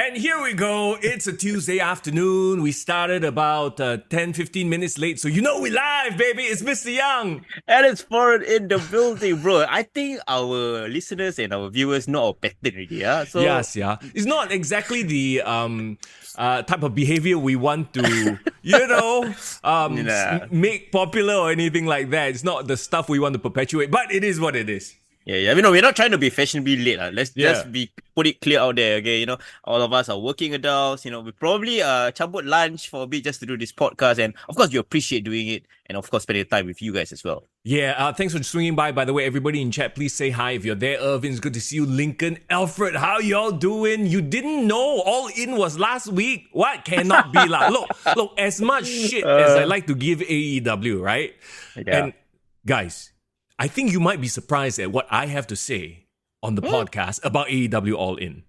And here we go. It's a Tuesday afternoon. We started about 10-15 minutes late. So you know we live, baby. It's Mr. Young. And it's foreign in the building, bro. I think our listeners and our viewers know our pattern already, yeah? So Yes, yeah. It's not exactly the type of behavior we want to, make popular or anything like that. It's not the stuff we want to perpetuate, but it is what it is. Yeah. We're not trying to be fashionably late. Let's just put it clear out there, okay? All of us are working adults. We probably chambut lunch for a bit just to do this podcast. And of course, we appreciate doing it. And of course, spending time with you guys as well. Yeah, thanks for swinging by. By the way, everybody in chat, please say hi if you're there. Irvin, it's good to see you. Lincoln, Alfred, how y'all doing? You didn't know All In was last week? What? Cannot be like. Look, as much shit as I like to give AEW, right? Yeah. And guys, I think you might be surprised at what I have to say on the podcast about AEW All In.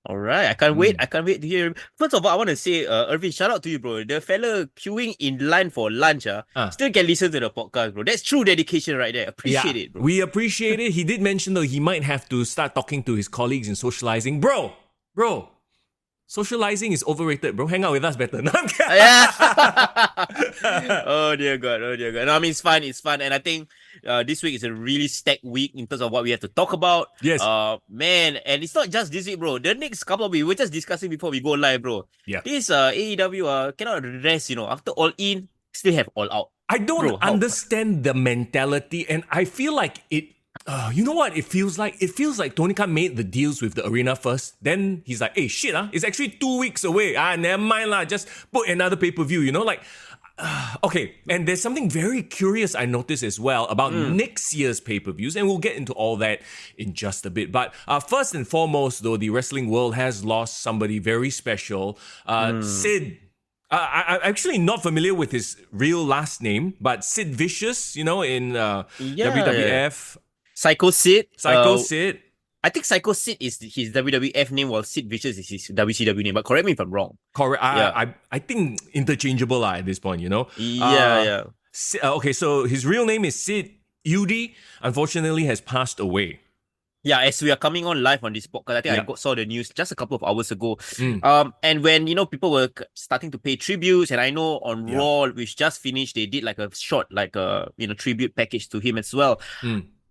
All right, I can't wait. I can't wait to hear. First of all, I want to say, Irvin, shout out to you, bro. The fella queuing in line for lunch, still can listen to the podcast, bro. That's true dedication right there. Appreciate it, bro. We appreciate it. He did mention, though, he might have to start talking to his colleagues and socializing. Bro, socializing is overrated, bro. Hang out with us better. No, I'm kidding. Oh dear God. No, I mean, it's fun. And I think this week is a really stacked week in terms of what we have to talk about. Yes. Man, and it's not just this week, bro. The next couple of weeks, we're just discussing before we go live, bro. Yeah. This AEW cannot rest, after All In, still have All Out. I don't understand the mentality, and I feel like it. You know what it feels like? It feels like Tony Khan made the deals with the arena first. Then he's like, hey, shit, it's actually 2 weeks away. Never mind lah. Just put another pay-per-view, okay. And there's something very curious I noticed as well about next year's pay-per-views, and we'll get into all that in just a bit. But first and foremost, though, the wrestling world has lost somebody very special. Sid. I'm actually not familiar with his real last name, but Sid Vicious, in WWF. Psycho Sid. Sid. I think Psycho Sid is his WWF name, while Sid Vicious is his WCW name. But correct me if I'm wrong. Correct. I think interchangeable at this point, Yeah. Okay, so his real name is Sid Udi. Unfortunately, has passed away. Yeah, as we are coming on live on this podcast, I think I saw the news just a couple of hours ago. And when, people were starting to pay tributes, and I know on Raw, which just finished, they did like a short, tribute package to him as well.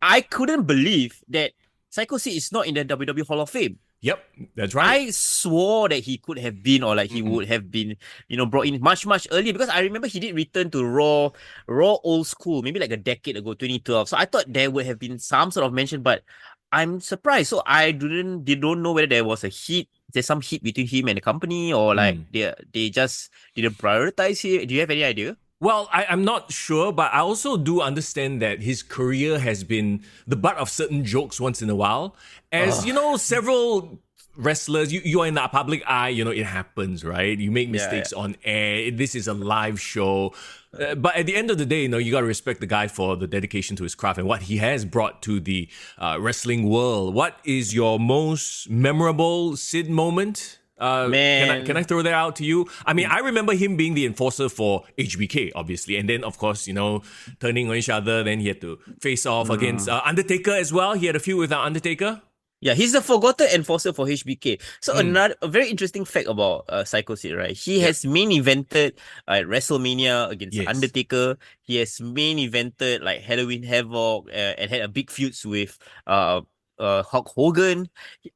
I couldn't believe that Psycho Sid is not in the WWE Hall of Fame. Yep, that's right. I swore that he could have been, or he would have been, brought in much, much earlier, because I remember he did return to Raw old school, maybe like a decade ago, 2012. So I thought there would have been some sort of mention, but I'm surprised. So I don't know whether there was a heat. There's some heat between him and the company, or they just didn't prioritize him. Do you have any idea? Well, I'm not sure, but I also do understand that his career has been the butt of certain jokes once in a while. As several wrestlers, you are in the public eye, it happens, right? You make mistakes on air. This is a live show. But at the end of the day, you got to respect the guy for the dedication to his craft and what he has brought to the wrestling world. What is your most memorable Sid moment? Man. Can I throw that out to you? I mean, I remember him being the enforcer for HBK, obviously. And then, of course, turning on each other. Then he had to face off against Undertaker as well. He had a feud with Undertaker. Yeah, he's the forgotten enforcer for HBK. So a very interesting fact about Psycho Sid, right? He has main evented at WrestleMania against Undertaker. He has main evented like Halloween Havoc and had a big feuds with Hulk Hogan.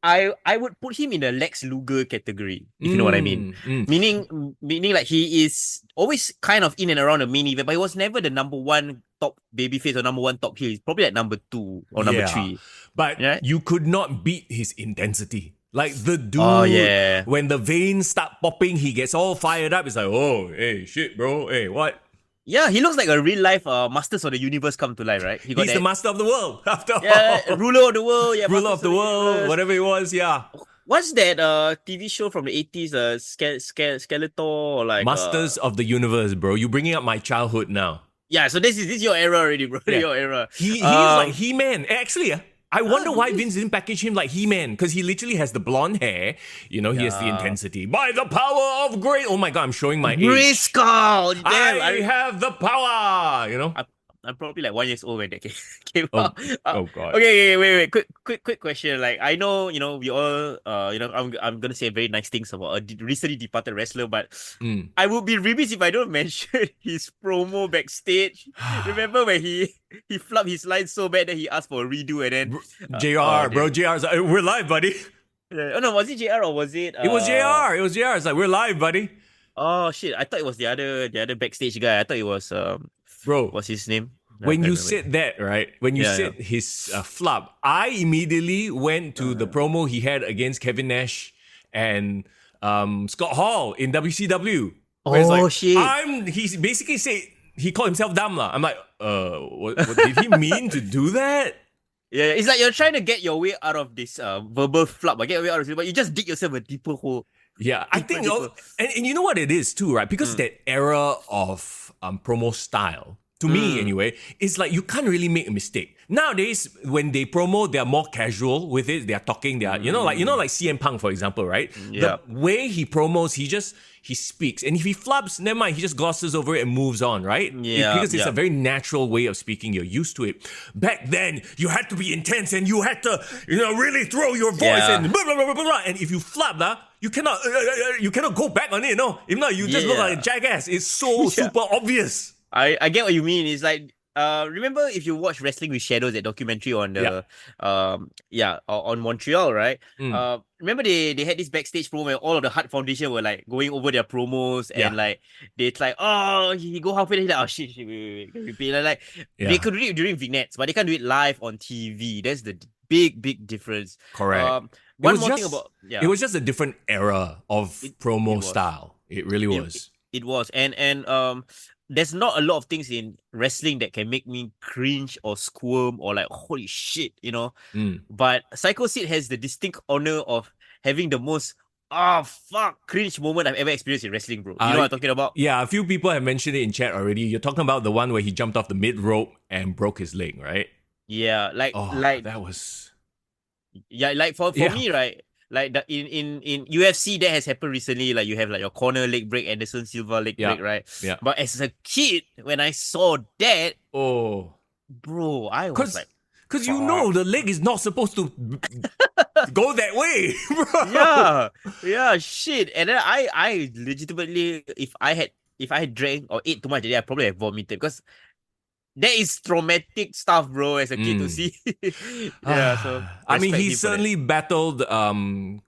I would put him in the Lex Luger category, if you know what I mean. Meaning like he is always kind of in and around the main event, but he was never the number one top babyface or number one top heel. He's probably like number 2 or number 3. But you could not beat his intensity. Like the dude, when the veins start popping, he gets all fired up. It's like, oh, hey, shit, bro. Hey, what? Yeah, he looks like a real life Masters of the Universe come to life, right? He's the master of the world, after all. Ruler of the world. Yeah, ruler of the world, whatever it was, What's that TV show from the 80s, Skeletor, or like... Masters of the Universe, bro. You're bringing up my childhood now. Yeah, so this is your era already, bro. Yeah. Your era. He's like He-Man. Actually, I wonder why Vince didn't package him like He-Man, because he literally has the blonde hair. He has the intensity. By the power of great... Oh my God, I'm showing my age. Grayskull! I have the power, I'm probably like 1 year old when that came Oh, out. oh God. Okay, wait. Quick question. Like, I know, we all, I'm gonna say very nice things about a recently departed wrestler, but Mm. I would be remiss if I don't mention his promo backstage. Remember when he flubbed his line so bad that he asked for a redo, and then JR, bro, JR's like, we're live, buddy. oh no, was it JR or was it? It was JR. It was JR. It's like, we're live, buddy. Oh shit! I thought it was the other backstage guy. I thought it was Bro, what's his name? No, I when can't you remember. said that, right? When you said his flub, I immediately went to the promo he had against Kevin Nash and Scott Hall in WCW. Where it's like, shit! He basically said he called himself Damla. I'm like, what did he mean to do that? Yeah, it's like you're trying to get your way out of this verbal flub, but get your way out of it, but you just dig yourself a deeper hole. Yeah, I think, and you know what it is too, right? Because that era of promo style, to me anyway, it's like you can't really make a mistake. Nowadays, when they promo, they're more casual with it. They're talking, like CM Punk, for example, right? Yeah. The way he promos, he speaks. And if he flubs, never mind, he just glosses over it and moves on, right? Yeah. Because it's a very natural way of speaking. You're used to it. Back then, you had to be intense and you had to, really throw your voice and blah, blah, blah, blah, blah. And if you flub, you cannot go back on it, no? If not, you just look like a jackass. It's so super obvious. I get what you mean. It's like remember if you watch Wrestling with Shadows, that documentary on the on Montreal, right? Remember they had this backstage promo where all of the Hart Foundation were like going over their promos and like it's like, oh, he go halfway, he's like, oh shit, wait, repeat. Like they could do it during vignettes, but they can't do it live on TV. That's the big difference. Correct. It was just a different era of promo style. It really was. It was. And there's not a lot of things in wrestling that can make me cringe or squirm or like, holy shit, But Psycho Sid has the distinct honor of having the most cringe moment I've ever experienced in wrestling, bro. You know what I'm talking about? Yeah, a few people have mentioned it in chat already. You're talking about the one where he jumped off the mid rope and broke his leg, right? Yeah, like that was. Yeah, like for me, right? Like in UFC, that has happened recently. Like you have like your corner leg break, Anderson Silva leg break, right? Yeah. But as a kid, when I saw that, bro, I was like, because the leg is not supposed to go that way, bro. Yeah, shit. And then I legitimately, if I had drank or ate too much, I probably have vomited because that is traumatic stuff, bro, as a kid to see. So I mean, he certainly battled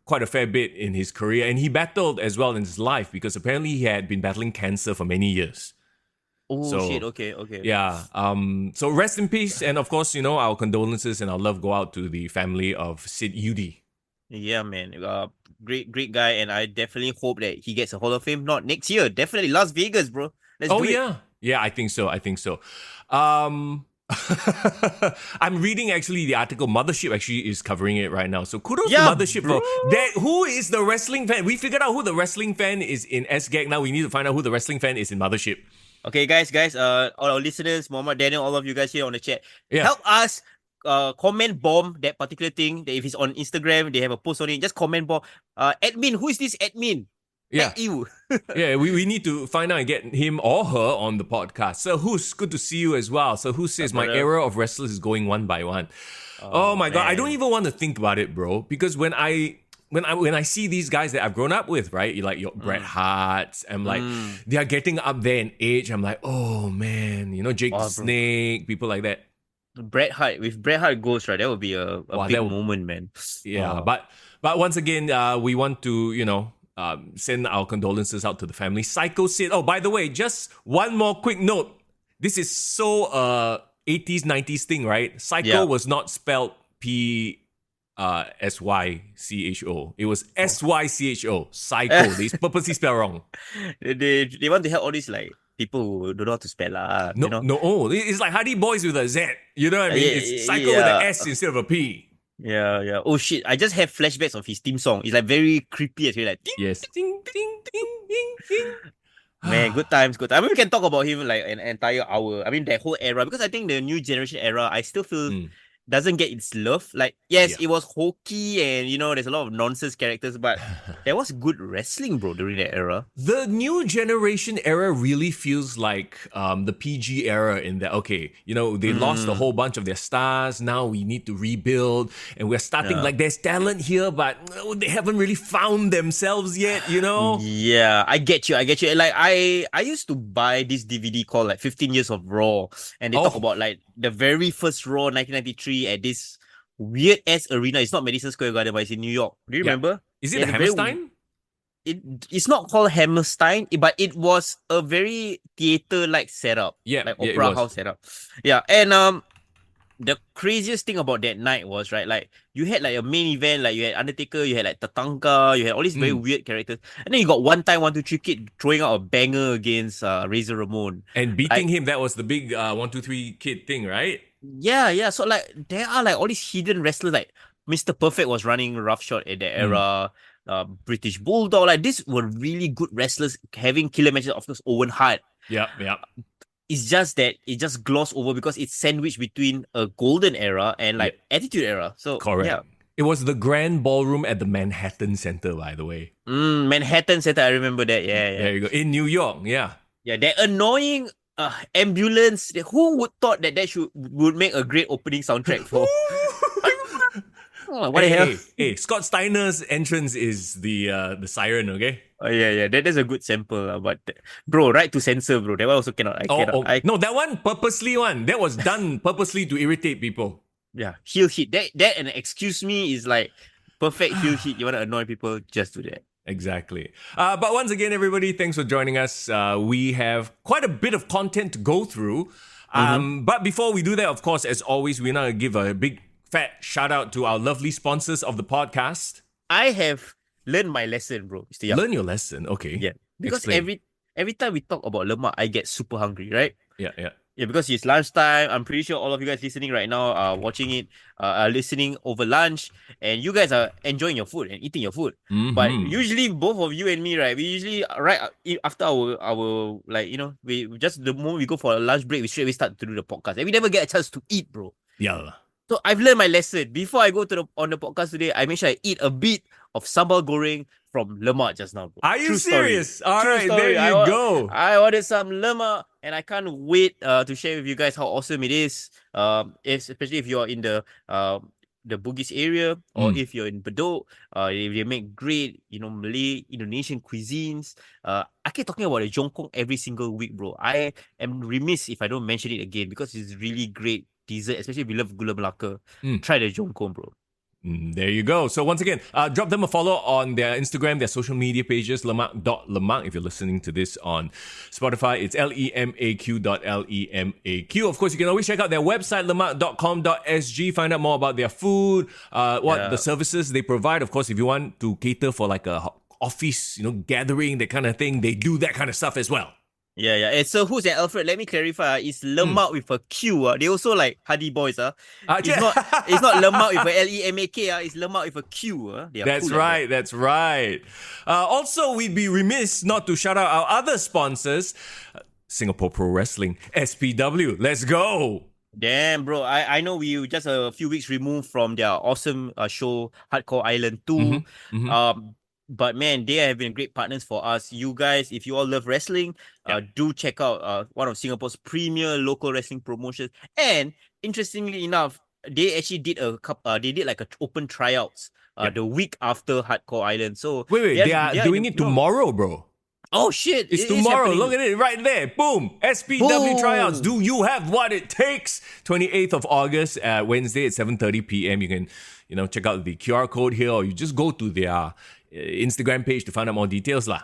quite a fair bit in his career, and he battled as well in his life because apparently he had been battling cancer for many years. Oh, shit, okay. Yeah. So rest in peace, and of course, our condolences and our love go out to the family of Sid Udi. Yeah, man. Great guy, and I definitely hope that he gets a Hall of Fame. Not next year, definitely Las Vegas, bro. Let's do it. Yeah, I think so. I'm reading actually the article. Mothership actually is covering it right now. So kudos to Mothership, bro. Who is the wrestling fan? We figured out who the wrestling fan is in SGAG. Now we need to find out who the wrestling fan is in Mothership. Okay, guys, all our listeners, Muhammad, Daniel, all of you guys here on the chat, help us comment bomb that particular thing. That if it's on Instagram, they have a post on it. Just comment bomb. Admin, who is this admin? Yeah. You. we need to find out and get him or her on the podcast. So who's good to see you as well. So who says my era of wrestlers is going one by one? Oh my God, I don't even want to think about it, bro. Because when I see these guys that I've grown up with, right? Like your Bret Harts, I'm like, they are getting up there in age. I'm like, oh man, Jake the Snake, people like that. Bret Hart goes, right? That would be a big moment, man. Yeah, but once again, we want to, send our condolences out to the family. Psycho Sid. Oh, by the way, just one more quick note. This is so 80s, 90s thing, right? Psycho was not spelled P-S-Y-C-H-O. It was S-Y-C-H-O. Psycho. They purposely spell wrong. They want to help all these like people who don't know how to spell. No. It's like Hardy Boys with a Z. You know what I mean? It's Psycho with an S instead of a P. Yeah. Oh shit! I just have flashbacks of his theme song. It's like very creepy. It's really like yes. Ding, ding, ding, ding, ding. Man, good times. I mean, we can talk about him like an entire hour. I mean, that whole era because I think the new generation era. I still feel doesn't get its love. Like, yes, Yeah. it was hokey and there's a lot of nonsense characters, but there was good wrestling, bro, during that era. The new generation era really feels like the PG era in that, okay, they lost a whole bunch of their stars. Now we need to rebuild and we're starting like there's talent here, but they haven't really found themselves yet, Yeah, I get you. Like I used to buy this DVD called like 15 Years of Raw, and they talk Oh, about like the very first Raw 1993 at this weird ass arena. It's not Madison Square Garden, but it's in New York. Do you yeah. remember? Is it It the has a very Hammerstein? it's not called Hammerstein, but it was a very theater-like setup, Yeah, like yeah, it opera was. house setup. Yeah, and the craziest thing about that night was right, like you had like a main event, like you had Undertaker, you had like Tatanka, you had all these very weird characters, and then you got one time 1, 2, 3 Kid throwing out a banger against Razor Ramon, And beating like him, that was the big 1, 2, 3 kid thing, right? yeah. So like there are like all these hidden wrestlers, like Mr. Perfect was running roughshod at that era. British Bulldog, like these were really good wrestlers having killer matches. Of course, Owen Hart. Yep, yep. It's just that it just glossed over because it's sandwiched between a golden era and like attitude era. So Correct. yeah. It was the Grand Ballroom at the Manhattan Center, by the way. Manhattan Center, I remember that. Yeah. There you go. In New York, yeah. Yeah, that annoying ambulance. Who would thought that would make a great opening soundtrack for? Oh, what the hell? Hey, Scott Steiner's entrance is the siren, okay? Oh, yeah. That's a good sample. But bro, right to censor, bro. That one also cannot. I cannot. No, that one purposely that was done purposely to irritate people. Yeah, heel hit. That and excuse me is like perfect heel hit. You want to annoy people, just do that. Exactly. But once again, everybody, thanks for joining us. We have quite a bit of content to go through. But before we do that, of course, as always, we're going to give a big fat shout out to our lovely sponsors of the podcast. I have learned my lesson, bro. Mr. Yap. Learn your lesson. Okay. Yeah. Because Explain. every time we talk about Lemaq, I get super hungry, right? Yeah. Yeah, because it's lunchtime. I'm pretty sure all of you guys listening right now are watching it, are listening over lunch, and you guys are enjoying your food and eating your food. But usually, both of you and me, right, we usually right after our like we just the moment we go for a lunch break, we straight away start to do the podcast, and we never get a chance to eat, bro. Yeah. So I've learned my lesson. Before I go on the podcast today, I make sure I eat a bit of sambal goreng from Lemaq just now, bro. Are you True serious? Story. All True right, story. there you go. I ordered some Lemaq, and I can't wait to share with you guys how awesome it is. Especially if you're in the Bugis area, or if you're in Bedok, they make great, Malay, Indonesian cuisines. I keep talking about the jongkong every single week, bro. I am remiss if I don't mention it again because it's really great dessert, especially if you love gula melaka. Try the jongkong, bro. There you go. So once again, drop them a follow on their Instagram, their social media pages, lemaq.lemaq. If you're listening to this on Spotify, it's lemaq.lemaq. Of course, you can always check out their website, lemaq.com.sg, find out more about their food, the services they provide. Of course, if you want to cater for like a office, gathering, that kind of thing, they do that kind of stuff as well. Yeah. And so who's that, Alfred? Let me clarify. It's Lemaq with a Q. They also like Hardy Boys. It's not Lemaq with a Lemak. It's Lemaq with a Q. That's right. That's right. Also, we'd be remiss not to shout out our other sponsors, Singapore Pro Wrestling, SPW. Let's go. Damn, bro. I know we just a few weeks removed from their awesome show, Hardcore Island 2. But man, they have been great partners for us. You guys, if you all love wrestling, do check out one of Singapore's premier local wrestling promotions. And interestingly enough, they actually did like an open tryouts the week after Hardcore Island. So wait, they are doing it tomorrow, bro. Oh shit! It's tomorrow. Look at it right there. Boom. SPW tryouts. Do you have what it takes? 28th of August, Wednesday at 7:30 p.m. You can, check out the QR code here, or you just go to their Instagram page to find out more details, lah.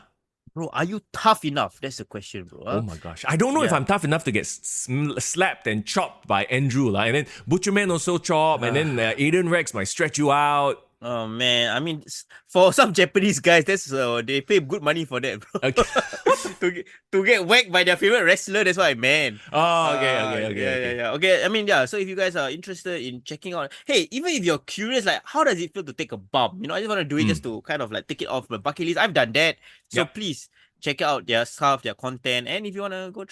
Bro, are you tough enough? That's the question, bro. Oh my gosh. I don't know if I'm tough enough to get slapped and chopped by Andrew, lah. And then Butcherman also chop, and then Aiden Rex might stretch you out. Oh man, I mean, for some Japanese guys, that's they pay good money for that, bro. Okay. to get whacked by their favorite wrestler. That's what I meant. Oh, okay. Yeah. Okay, I mean, yeah. So if you guys are interested in checking out, hey, even if you're curious, like, how does it feel to take a bump? I just want to do it just to kind of like take it off my bucket list. I've done that, so please check out their stuff, their content, and if you wanna go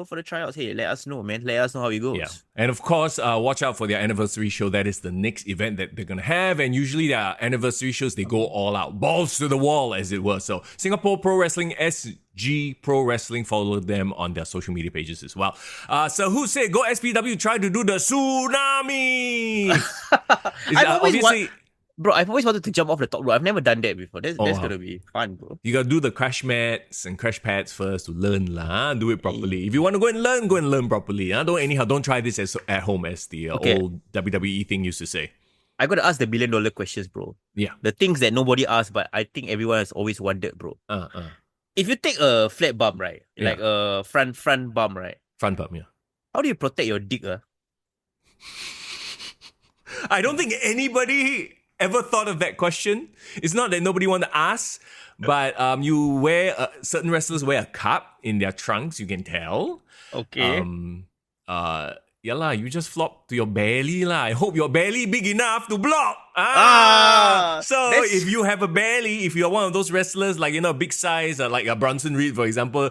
for the tryouts, hey, let us know, man. Let us know how it Yeah. goes. And of course, watch out for their anniversary show. That is the next event that they're going to have. And usually their anniversary shows, they go all out. Balls to the wall, as it were. So Singapore Pro Wrestling, SG Pro Wrestling, follow them on their social media pages as well. So who said, go SPW, try to do the tsunami? Bro, I've always wanted to jump off the top rope. I've never done that before. That's gonna be fun, bro. You gotta do the crash mats and crash pads first to learn lah. Do it properly. If you want to go and learn properly. Don't try this at home, as the old WWE thing used to say. I gotta ask the $1 billion questions, bro. Yeah. The things that nobody asks, but I think everyone has always wondered, bro. If you take a flat bump, right? Yeah. Like a front bump, right? Front bump, yeah. How do you protect your dick, I don't think anybody ever thought of that question. It's not that nobody want to ask, but certain wrestlers wear a cup in their trunks, you can tell. Okay. Yeah lah, you just flop to your belly lah. I hope your belly big enough to block. So if you have a belly, if you're one of those wrestlers like, big size, like a Bronson Reed, for example,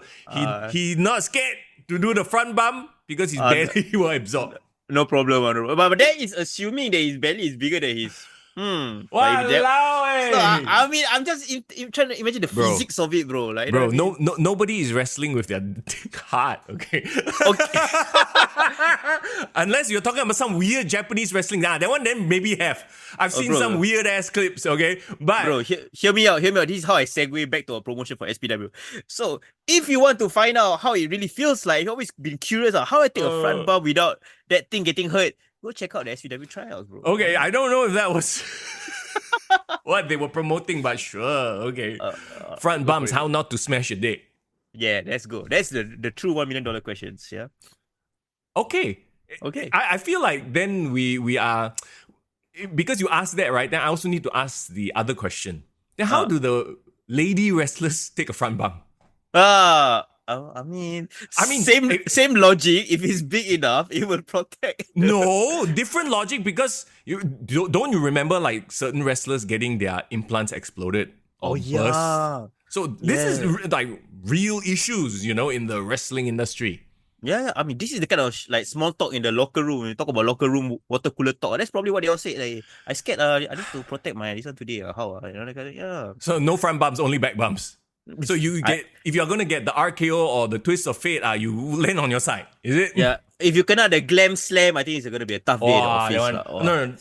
he not scared to do the front bump because his belly will absorb. No problem. But that is assuming that his belly is bigger than his... Walao, I mean, I'm just trying to imagine the physics of it, bro. Like, bro, nobody is wrestling with their heart, okay? Unless you're talking about some weird Japanese wrestling. That one then maybe have. I've seen some weird ass clips, okay? But bro, hear me out. This is how I segue back to a promotion for SPW. So, if you want to find out how it really feels like, you've always been curious on how I take a front bump without that thing getting hurt, go check out the SPW trials, bro. Okay, I don't know if that was what they were promoting, but sure, okay. Front bumps, how not to smash a dick. Yeah, let's go. That's the true $1 million questions, yeah? Okay. I feel like then we are... Because you asked that, right? Then I also need to ask the other question. Then how do the lady wrestlers take a front bump? I mean, same logic. If it's big enough, it will protect. No, different logic because don't you remember like certain wrestlers getting their implants exploded or burst? So this is like real issues, in the wrestling industry. Yeah, I mean, this is the kind of like small talk in the locker room. When you talk about locker room water cooler talk, that's probably what they all say. Like, I scared. I need to protect my this one today. How? Yeah. So no front bumps, only back bumps. So if you're gonna get the RKO or the twist of fate, you land on your side, is it? Yeah. If you cannot the glam slam, I think it's gonna be a tough day. No.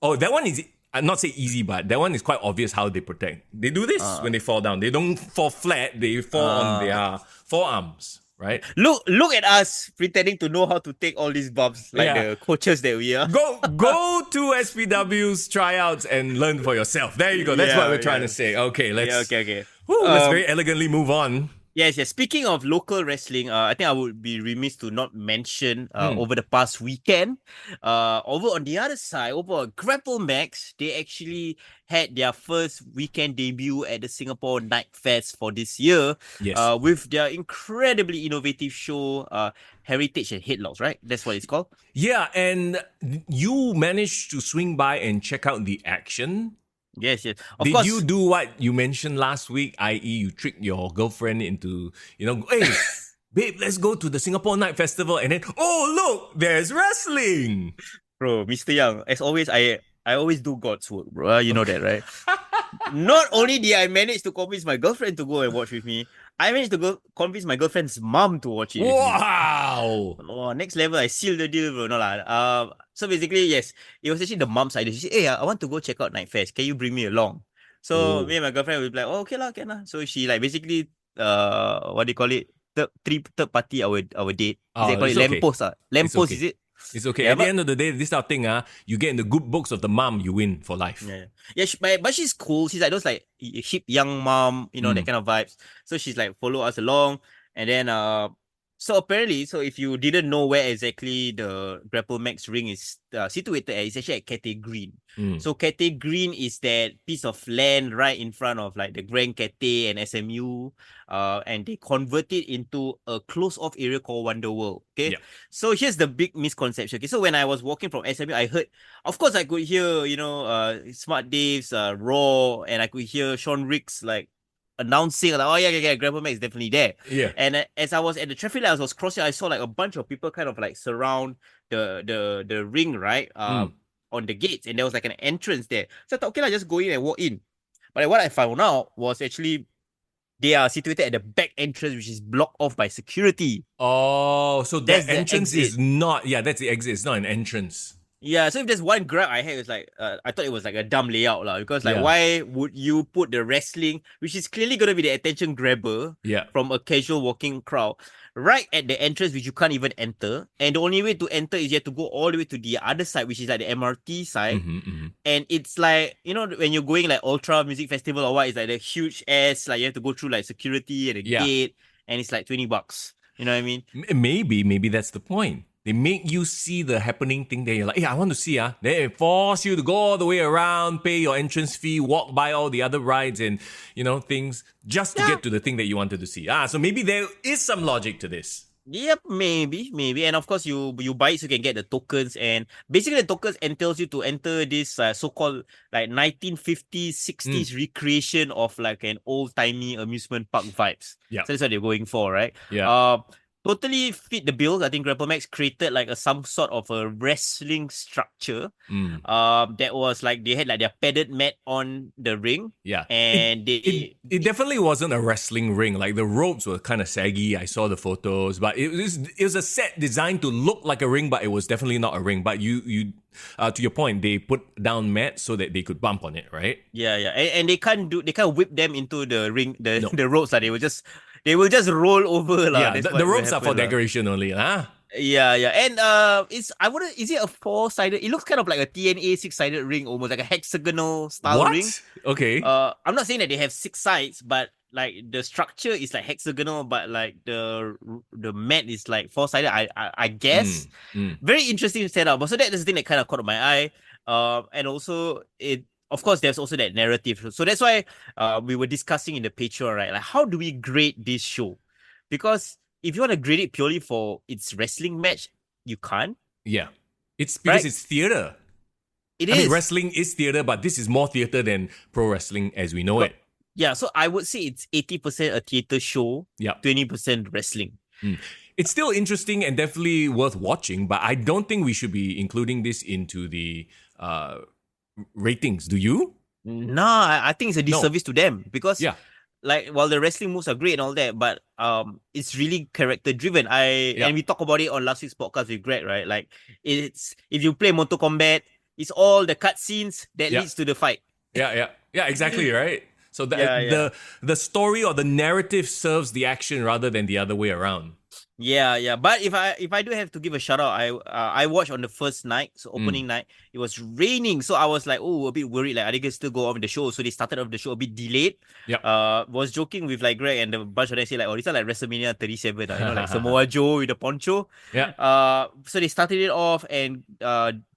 Oh, that one is. I'm not say easy, but that one is quite obvious how they protect. They do this when they fall down. They don't fall flat. They fall on their forearms, right? Look at us pretending to know how to take all these bumps, like the coaches that we are. Go to SPW's tryouts and learn for yourself. There you go. That's what we're trying to say. Okay, let's. Okay. Let's very elegantly move on. Yes. Speaking of local wrestling, I think I would be remiss to not mention over the past weekend, over on the other side, over at Grapplemax, they actually had their first weekend debut at the Singapore Night Fest for this year. Yes. With their incredibly innovative show, Heritage and Headlocks, right? That's what it's called. Yeah, and you managed to swing by and check out the action. Yes. Of course. Did you do what you mentioned last week, i.e. you tricked your girlfriend into, hey, babe, let's go to the Singapore Night Festival and then, oh, look, there's wrestling. Bro, Mr. Young, as always, I always do God's work, bro. You know that, right? Not only did I manage to convince my girlfriend to go and watch with me, I managed to go convince my girlfriend's mom to watch it. Wow! Oh, next level, I sealed the deal, bro. No lah. So basically, yes, it was actually the mom's idea. She said, hey, I want to go check out Night Fest. Can you bring me along? So me and my girlfriend would be like, oh, okay lah, can lah. So she like basically, what do you call it? Third party our date. They call it lamppost. Lamppost, is it? It's okay. At the end of the day, this type of thing, you get in the good books of the mom, you win for life. Yeah. But she's cool. She's like those like hip young mom, that kind of vibes. So she's like follow us along, and then so apparently, if you didn't know where exactly the Grapplemax ring is situated at, it's actually at Cathay Green. So Cathay Green is that piece of land right in front of like the Grand Cathay and SMU, and they convert it into a closed-off area called Wonder World. Okay, so here's the big misconception. Okay, so when I was walking from SMU, I heard, of course, I could hear Smart Dave's Raw, and I could hear Sean Riggs like announcing like, oh yeah, Grapplemax is definitely there. Yeah. And as I was at the traffic light, I was crossing, I saw like a bunch of people kind of like surround the ring, right? On the gates, and there was like an entrance there. So I thought, okay, I just go in and walk in. But what I found out was actually they are situated at the back entrance, which is blocked off by security. Oh, so That's that the entrance exit. is not, yeah, that's the exit. It's not an entrance. Yeah, so if there's one grab I had, it's like I thought it was like a dumb layout lah, because like Yeah. why would you put the wrestling, which is clearly gonna be the attention grabber, Yeah. from a casual walking crowd, right at the entrance which you can't even enter, and the only way to enter is you have to go all the way to the other side, which is like the MRT side, and it's like, you know, when you're going like Ultra Music Festival or what, it's like the huge ass, like you have to go through like security and a gate, and it's like $20. You know what I mean? Maybe that's the point. They make you see the happening thing there. You're like, hey, I want to see. Then they force you to go all the way around, pay your entrance fee, walk by all the other rides and, you know, things just to get to the thing that you wanted to see. So maybe there is some logic to this. Yep, maybe. And of course, you buy it so you can get the tokens, and basically the tokens entails you to enter this so-called like 1950s, 60s recreation of like an old-timey amusement park vibes. Yeah. So that's what they're going for, right? Yeah. Totally fit the bill. I think Grapplemax created like some sort of a wrestling structure. That was like they had like their padded mat on the ring. Yeah. And it definitely wasn't a wrestling ring. Like the ropes were kind of saggy. I saw the photos, but it was a set designed to look like a ring, but it was definitely not a ring. But you to your point, they put down mats so that they could bump on it, right? Yeah. And they can't whip them into the ring, the ropes. They will just roll over. Yeah, the ropes are for decoration only. Yeah. And is it a 4-sided? It looks kind of like a TNA 6-sided ring, almost like a hexagonal style ring. Okay. I'm not saying that they have 6 sides, but like the structure is like hexagonal, but like the mat is like 4-sided. I guess. Very interesting setup. So that's the thing that kind of caught my eye. And also of course, there's also that narrative. So that's why we were discussing in the Patreon, right? Like, how do we grade this show? Because if you want to grade it purely for its wrestling match, you can't. Yeah. It's because it's theater. I mean, wrestling is theater, but this is more theater than pro wrestling as we know it. Yeah, so I would say it's 80% a theater show, 20% wrestling. It's still interesting and definitely worth watching, but I don't think we should be including this into the ratings. Do you? Nah, I think it's a disservice to them, because like, while the wrestling moves are great and all that, but it's really character driven. And we talked about it on last week's podcast with Greg, right? Like, it's, if you play Mortal Kombat, it's all the cutscenes that leads to the fight. Yeah, exactly, right? So the story or the narrative serves the action rather than the other way around. Yeah. But if I do have to give a shout out, I watched on the first night, so opening night. It was raining, so I was like, a bit worried. Like, are they gonna still go off the show? So they started off the show a bit delayed. Was joking with like Greg and a bunch of them, say like, this is like WrestleMania 37. You know, like Samoa Joe with the poncho. So they started it off, and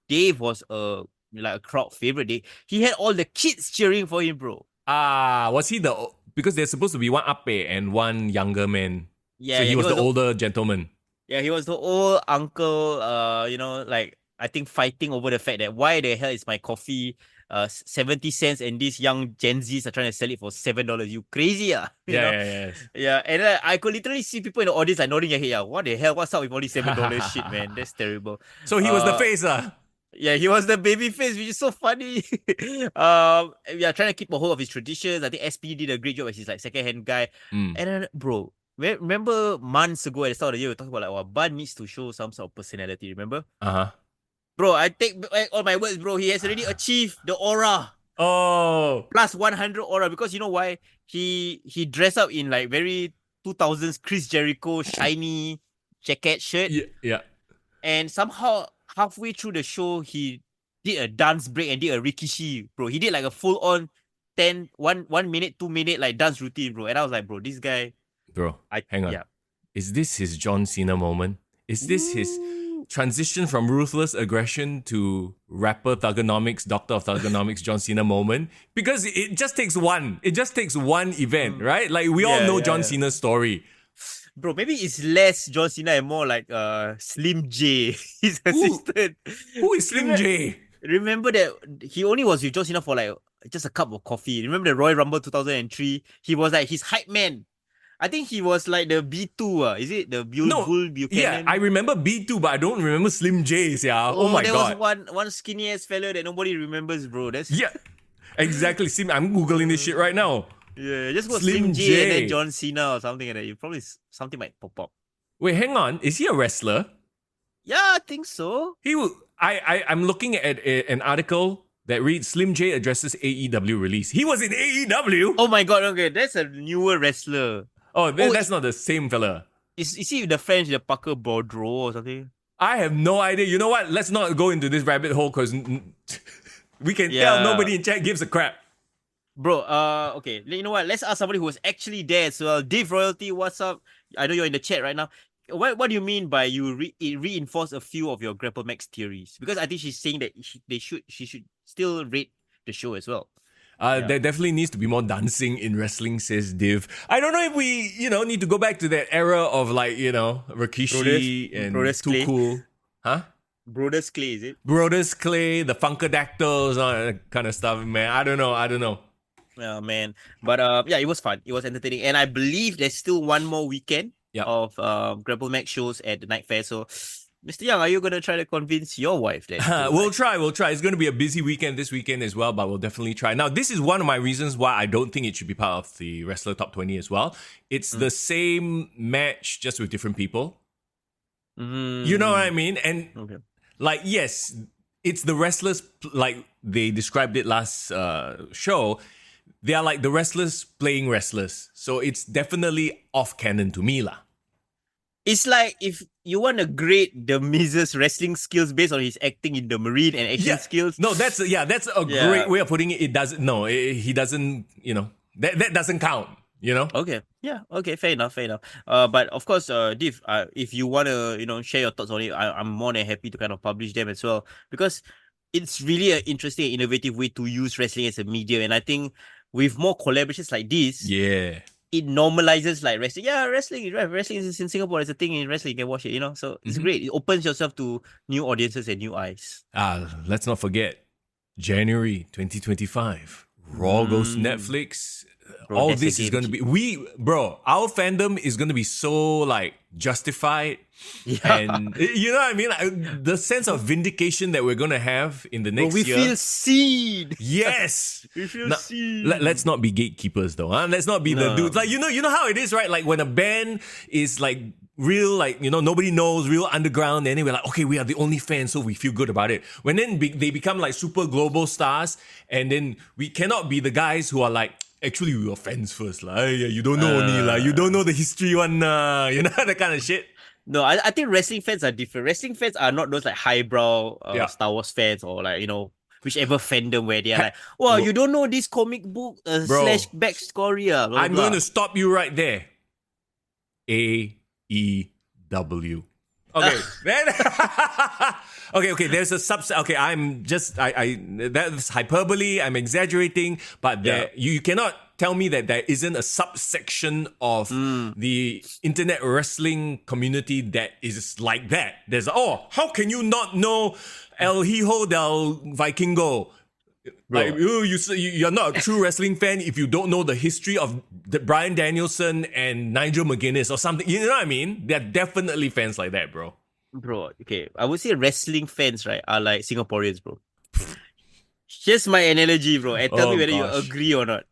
Dave was like a crowd favorite. He had all the kids cheering for him, bro. Was he because there's supposed to be one ape and one younger man. Yeah, so he was the older gentleman. Yeah, he was the old uncle, like, I think fighting over the fact that why the hell is my coffee 70 cents and these young Gen Zs are trying to sell it for $7. You crazy, you know? Yeah, and I could literally see people in the audience like nodding their head. What the hell? What's up with all these $7 shit, man? That's terrible. So he was the face, Yeah, he was the baby face, which is so funny. We are trying to keep a hold of his traditions. I think SP did a great job as his like second-hand guy. And then, bro, remember months ago at the start of the year, we were talking about like, Bun needs to show some sort of personality, remember? Bro, I take back all my words, bro. He has already achieved the aura. Plus 100 aura, because you know why? He dressed up in like very 2000s Chris Jericho shiny jacket shirt. Yeah. And somehow, halfway through the show, he did a dance break and did a rikishi, bro. He did like a full-on 1 minute, 2 minute like dance routine, bro. And I was like, bro, this guy... Bro, hang on. Is this his John Cena moment? Is this his transition from ruthless aggression to rapper thugonomics, doctor of thugonomics, John Cena moment? Because it just takes one. It just takes one event, right? Like, we all know John Cena's story. Bro, maybe it's less John Cena and more like Slim J, his assistant. Who is Slim J? Remember that he only was with John Cena for like just a cup of coffee. Remember the Royal Rumble 2003? He was like his hype man. I think he was like the B2. Is it the No, Bull yeah, Buchanan? I remember B2, but I don't remember Slim J's. Yeah, oh my there god. was one skinny ass fellow that nobody remembers, bro. That's Yeah, exactly. See, I'm googling this shit right now. yeah. Just go Slim Slim J and then J. John Cena or something like that. You probably something might pop up. Wait, hang on. Is he a wrestler? Yeah, I think so. He will. I'm looking at an article that reads Slim J addresses AEW release. He was in AEW. Oh my god, okay, that's a newer wrestler. Oh, that's not the same fella. Is he the French, the Parker Baudreau or something? I have no idea. You know what? Let's not go into this rabbit hole because we can tell nobody in chat gives a crap. Bro, okay. You know what? Let's ask somebody who was actually there as well. Div Royalty, what's up? I know you're in the chat right now. What do you mean by you reinforce a few of your Grapplemax theories? Because I think she's saying that she should still rate the show as well. There definitely needs to be more dancing in wrestling, says Div. I don't know if we, need to go back to that era of like, Rikishi and Brodus Too Clay. Cool. Huh? Brodus Clay, is it? Brodus Clay, the Funkadactyls, all that kind of stuff, man. I don't know. Oh, man. But it was fun. It was entertaining. And I believe there's still one more weekend of Grapplemax shows at the Night Fair. So, Mr. Young, are you going to try to convince your wife that? We'll try. It's going to be a busy weekend this weekend as well, but we'll definitely try. Now, this is one of my reasons why I don't think it should be part of the Wrestler Top 20 as well. It's the same match, just with different people. You know what I mean? And yes, it's the wrestlers, like they described it last show. They are like the wrestlers playing wrestlers. So it's definitely off-canon to me lah. It's like if you want to grade the Miz's wrestling skills based on his acting in the Marine and action skills. No, that's a great way of putting it. It doesn't. No, he doesn't. That doesn't count. Okay. Yeah. Okay. Fair enough. But of course, Div, if you want to, share your thoughts on it, I'm more than happy to kind of publish them as well because it's really an interesting, innovative way to use wrestling as a medium, and I think with more collaborations like this, it normalizes like wrestling. Yeah, wrestling is in Singapore. It's a thing in wrestling. You can watch it, So it's great. It opens yourself to new audiences and new eyes. Let's not forget, January 2025, Raw goes to Netflix. Bro, all this is going to be... our fandom is going to be so like justified. Yeah. And you know what I mean? Like, the sense of vindication that we're going to have in the next year. We feel seen. Yes. We feel seen. Let's not be gatekeepers though. Huh? Let's not be the dudes. Like, you know how it is, right? Like when a band is like real, like, nobody knows, real underground. And then we're like, okay, we are the only fans, so we feel good about it. When then they become like super global stars, and then we cannot be the guys who are like, actually, we were fans first. You don't know only. You don't know the history one. That kind of shit. No, I think wrestling fans are different. Wrestling fans are not those like highbrow Star Wars fans or like, whichever fandom where they are like, wow, you don't know this comic book / backstory. I'm going to stop you right there. AEW. Okay. Okay. There's a subset. Okay, I'm just that's hyperbole. I'm exaggerating, but you cannot tell me that there isn't a subsection of the internet wrestling community that is like that. There's how can you not know El Hijo del Vikingo? Bro. Like you're not a true wrestling fan if you don't know the history of Bryan Danielson and Nigel McGuinness or something. You know what I mean? They're definitely fans like that, bro. Bro, okay. I would say wrestling fans, right, are like Singaporeans, bro. Here's my analogy, bro. And tell me whether you agree or not.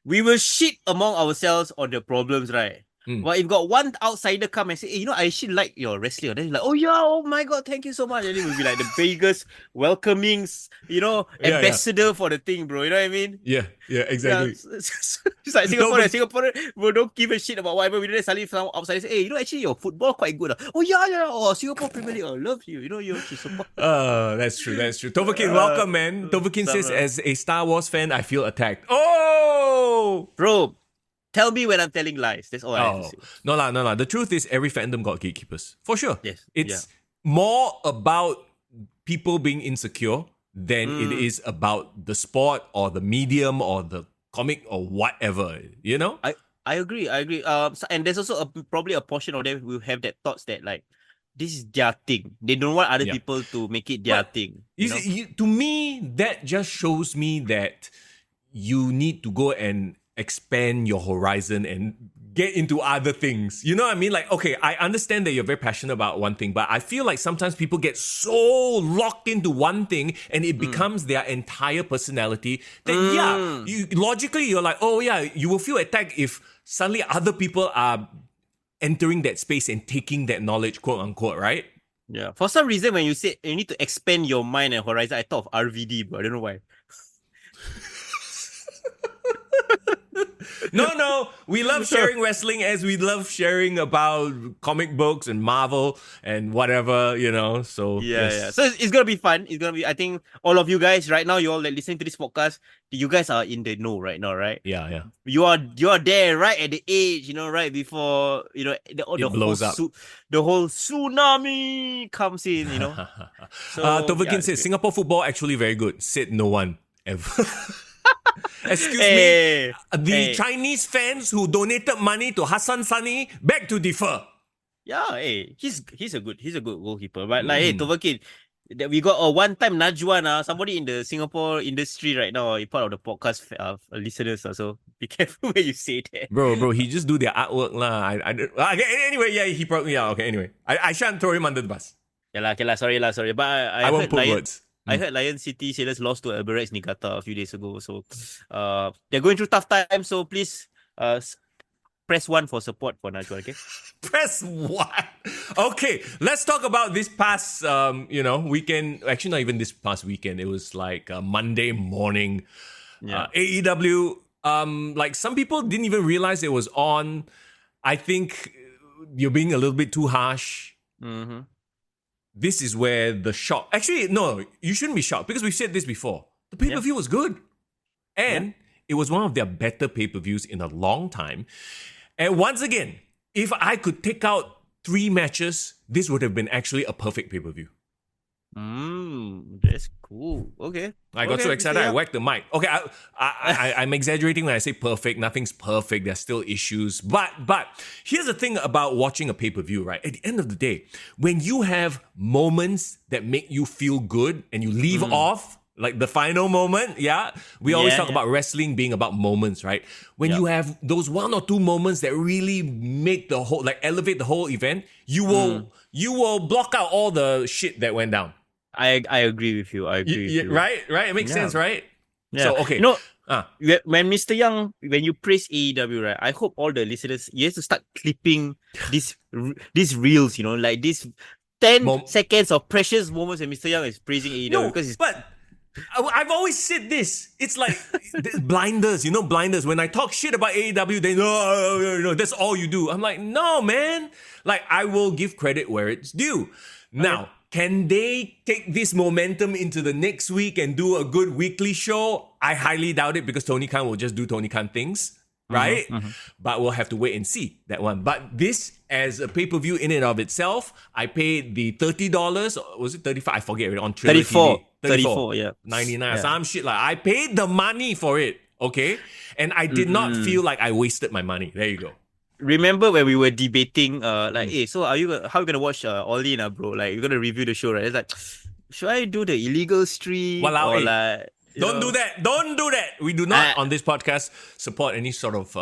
We will shit among ourselves on the problems, right? But if got one outsider come and say, hey, I actually like your wrestling, then you're like, oh my god, thank you so much. And it will be like the biggest welcoming, ambassador for the thing, bro. You know what I mean? Yeah, exactly. It's like Singapore, bro, don't give a shit about whatever we do. Suddenly some outsider say, hey, actually your football quite good. Oh yeah, Singapore Premier League, I love you. You support. That's true. Tovakin, welcome, man. Tovakin says, as a Star Wars fan, I feel attacked. Oh! Bro, tell me when I'm telling lies. That's all I have to say. No lah. The truth is, every fandom got gatekeepers. For sure. Yes. It's more about people being insecure than it is about the sport or the medium or the comic or whatever. I agree. And there's also probably a portion of them who have that thoughts that like, this is their thing. They don't want other Yeah. people to make it their thing. You know? To me, that just shows me that you need to go and expand your horizon and get into other things. You know what I mean? Like, okay, I understand that you're very passionate about one thing, but I feel like sometimes people get so locked into one thing and it becomes their entire personality that, logically, you're like, oh yeah, you will feel attacked if suddenly other people are entering that space and taking that knowledge, quote unquote, right? Yeah. For some reason, when you say you need to expand your mind and horizon, I thought of RVD, but I don't know why. No, we love sharing wrestling as we love sharing about comic books and Marvel and whatever, so Yeah. So it's gonna be fun. It's gonna be, I think all of you guys right now, you all like listening to this podcast, you guys are in the know right now, right? Yeah. You are there right at the age, right before the blows up. The whole tsunami comes in, So Tovakin says Singapore football actually very good. Said no one ever. Excuse me. The Chinese fans who donated money to Hassan Sani beg to differ. Yeah, he's a good goalkeeper. But Tovakin, that we got a one-time Najwan, somebody in the Singapore industry right now, part of the podcast listeners. So be careful when you say that. Bro, he just do their artwork lah. Anyway, yeah, he probably okay. Anyway, I shan't throw him under the bus. Okay lah. Sorry. But I won't put words. I heard Lion City Sailors lost to Albirex Niigata a few days ago. So they're going through tough times. So please press 1 for support for Najwa, okay? Press 1. Okay, let's talk about this past weekend. Actually, not even this past weekend. It was like Monday morning. Yeah. AEW. Like some people didn't even realize it was on. I think you're being a little bit too harsh. Mm-hmm. This is where the shock... Actually, no, you shouldn't be shocked because we've said this before. The pay-per-view was good. And it was one of their better pay-per-views in a long time. And once again, if I could take out 3 matches, this would have been actually a perfect pay-per-view. That's cool. Okay. I got so excited, I whacked the mic. Okay, I'm exaggerating when I say perfect. Nothing's perfect. There's still issues. But here's the thing about watching a pay-per-view, right? At the end of the day, when you have moments that make you feel good and you leave off, like the final moment, we always talk about wrestling being about moments, right? When you have those 1 or 2 moments that really make the whole, like elevate the whole event, you will block out all the shit that went down. I agree with you. With you. Right? It makes sense, right? Yeah. So, okay. When Mr. Young, when you praise AEW, right, I hope all the listeners, you have to start clipping these reels, like this 10 seconds of precious moments when Mr. Young is praising AEW. But I've always said this. It's like blinders, blinders. When I talk shit about AEW, they no, that's all you do. I'm like, no, man. Like, I will give credit where it's due. Now, can they take this momentum into the next week and do a good weekly show? I highly doubt it because Tony Khan will just do Tony Khan things, right? But we'll have to wait and see that one. But this, as a pay-per-view in and of itself, I paid the $30, or was it 35? I forget, on Triller 34. TV. 34, yeah. 99, some shit like I paid the money for it, okay? And I did not feel like I wasted my money. There you go. Remember when we were debating, hey, so how are you gonna watch All In, bro? Like, you're gonna review the show, right? It's like, should I do the illegal stream? Walao, or like, don't do that. Don't do that. We do not on this podcast support any sort of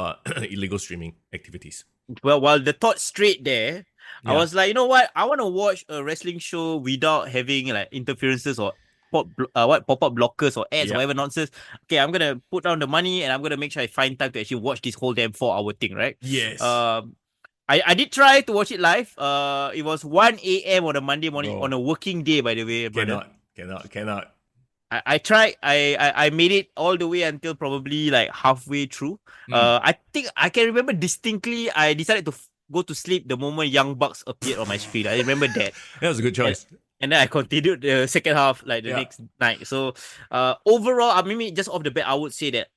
illegal streaming activities. Well, while the thought straight there, I was like, you know what? I want to watch a wrestling show without having like interferences or pop-up blockers or ads, whatever nonsense. Okay, I'm gonna put down the money and I'm gonna make sure I find time to actually watch this whole damn 4-hour thing, right? Yes. I did try to watch it live. It was 1 a.m. on a Monday morning, on a working day, by the way. Cannot. I tried. I made it all the way until probably like halfway through. I think I can remember distinctly. I decided to go to sleep the moment Young Bucks appeared on my screen. I remember that. That was a good choice. And then I continued the second half, like the next night. So overall, maybe just off the bat, I would say that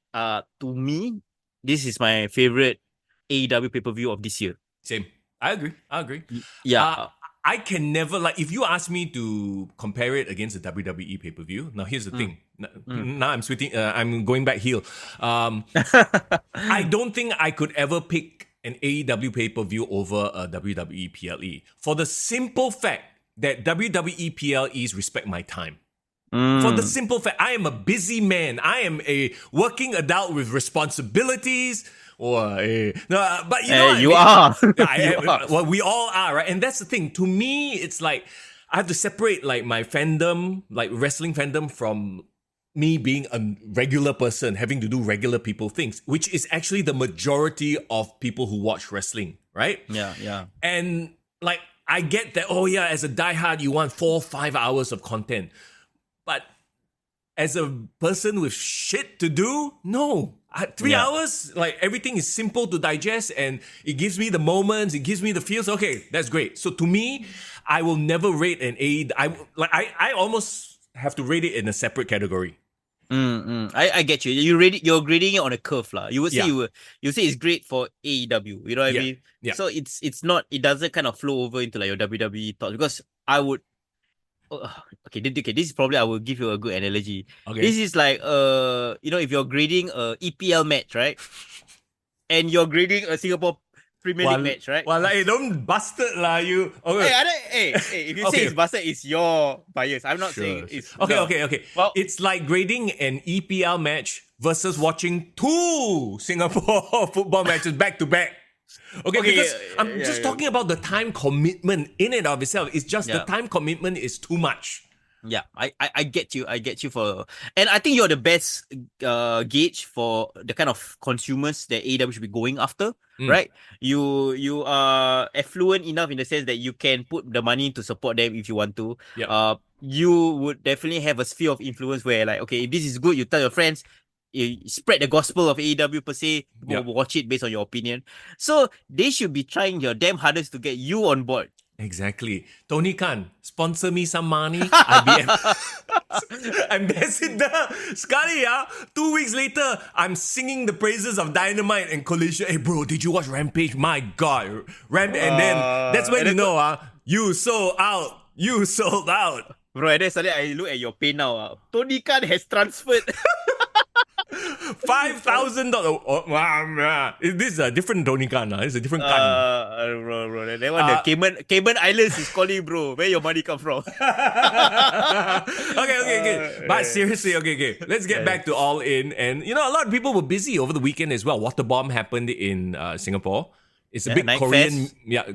to me, this is my favorite AEW pay-per-view of this year. Same. I agree. Yeah. I can never, like, if you ask me to compare it against the WWE pay-per-view, now here's the thing. Now I'm going back heel. I don't think I could ever pick an AEW pay-per-view over a WWE PLE for the simple fact that WWE PLEs respect my time. For the simple fact, I am a busy man. I am a working adult with responsibilities. But you know what you I mean? are. You are. Well, we all are, right? And that's the thing. To me, it's like I have to separate like my fandom, like wrestling fandom, from me being a regular person, having to do regular people things, which is actually the majority of people who watch wrestling, right? Yeah. And like, I get that, oh yeah, as a diehard, you want 4-5 hours of content. But as a person with shit to do, no. 3 hours, like everything is simple to digest and it gives me the moments, it gives me the feels. Okay, that's great. So to me, I will never rate an AEW. I almost have to rate it in a separate category. I get you. You're grading it on a curve, lah. You would say Yeah. you say it's great for AEW. You know what I mean? Yeah. So it's not. It doesn't kind of flow over into like your WWE thoughts, because I would. Okay. This is probably, I will give you a good analogy. Okay. This is like if you're grading a EPL match, right? And you're grading a Singapore Premier League match, right? Well, like, don't bust it lah, you. Okay. Hey, if you say it's busted, it's your bias. I'm not saying it's... Okay. Well, it's like grading an EPL match versus watching 2 Singapore football matches back to back. Okay, because I'm just talking about the time commitment in and of itself. It's just the time commitment is too much. Yeah, I get you. I get you and I think you're the best gauge for the kind of consumers that AEW should be going after, right? You are affluent enough in the sense that you can put the money to support them if you want to. Yep. You would definitely have a sphere of influence where, like, okay, if this is good, you tell your friends. You spread the gospel of AEW per se. Watch it based on your opinion. So they should be trying your damn hardest to get you on board. Exactly. Tony Khan, sponsor me some money. IBM. Ambassador. Sekali, 2 weeks later, I'm singing the praises of Dynamite and Collision. Hey bro, did you watch Rampage? My God. And then that's when you know, you sold out. You sold out. Bro, and then suddenly I look at your pay now. Tony Khan has transferred $5,000. This is a different Tony Khan. It's a different Khan. Bro. That one, the Cayman Islands is calling, bro. Where your money come from? Okay. But seriously, okay. Let's get back to All In. And, a lot of people were busy over the weekend as well. Waterbomb happened in Singapore. It's a big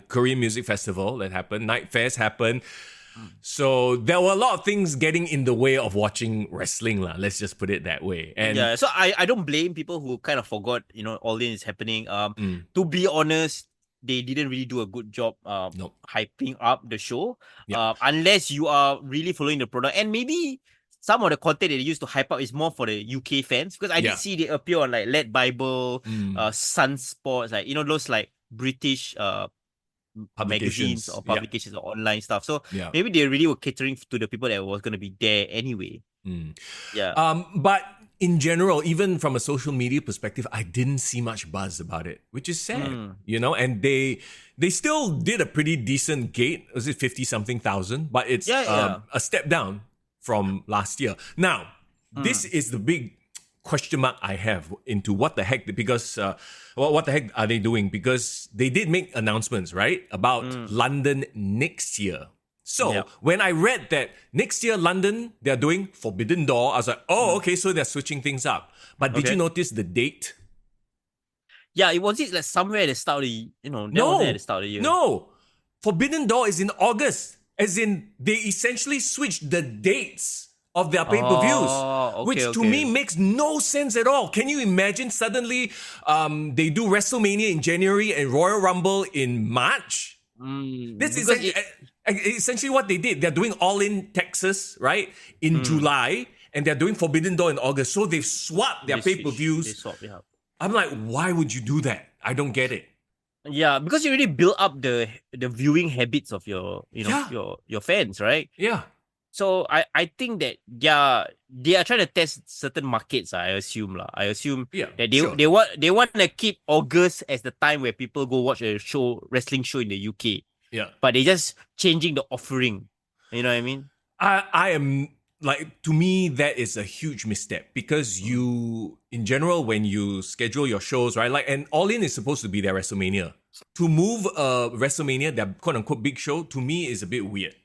Korean music festival that happened. Night Fest happened. So there were a lot of things getting in the way of watching wrestling, lah. Let's just put it that way. And so I don't blame people who kind of forgot, All In is happening. To be honest, they didn't really do a good job hyping up the show. Unless you are really following the product. And maybe some of the content that they used to hype up is more for the UK fans. Because I did see they appear on like Let Bible, Sunsports, like, those like British magazines or publications or online stuff. So maybe they really were catering to the people that was going to be there anyway. But in general, even from a social media perspective, I didn't see much buzz about it, which is sad, and they still did a pretty decent gate. Was it 50-something thousand? But it's a step down from last year. Now, this is the big question mark I have into what the heck, because what the heck are they doing? Because they did make announcements, right, about London next year. So when I read that next year London, they're doing Forbidden Door, I was like, okay, so they're switching things up. But did you notice the date? Yeah, it was like somewhere at the start of the, at the start of the year. No, Forbidden Door is in August. As in, they essentially switched the dates of their pay-per-views, which to me makes no sense at all. Can you imagine suddenly they do WrestleMania in January and Royal Rumble in March? This is essentially what they did. They're doing All In Texas, right, in July, and they're doing Forbidden Door in August. So they've swapped their pay-per-views. They swapped, I'm like, why would you do that? I don't get it. Yeah, because you already build up the viewing habits of your your fans, right? Yeah. So I think that they are trying to test certain markets. I assume that they want to keep August as the time where people go watch a wrestling show in the UK. Yeah, but they just changing the offering. You know what I mean? I am like to me, that is a huge misstep because you, in general, when you schedule your shows, right? Like, and All In is supposed to be their WrestleMania. To move a WrestleMania, their quote unquote big show, to me is a bit weird.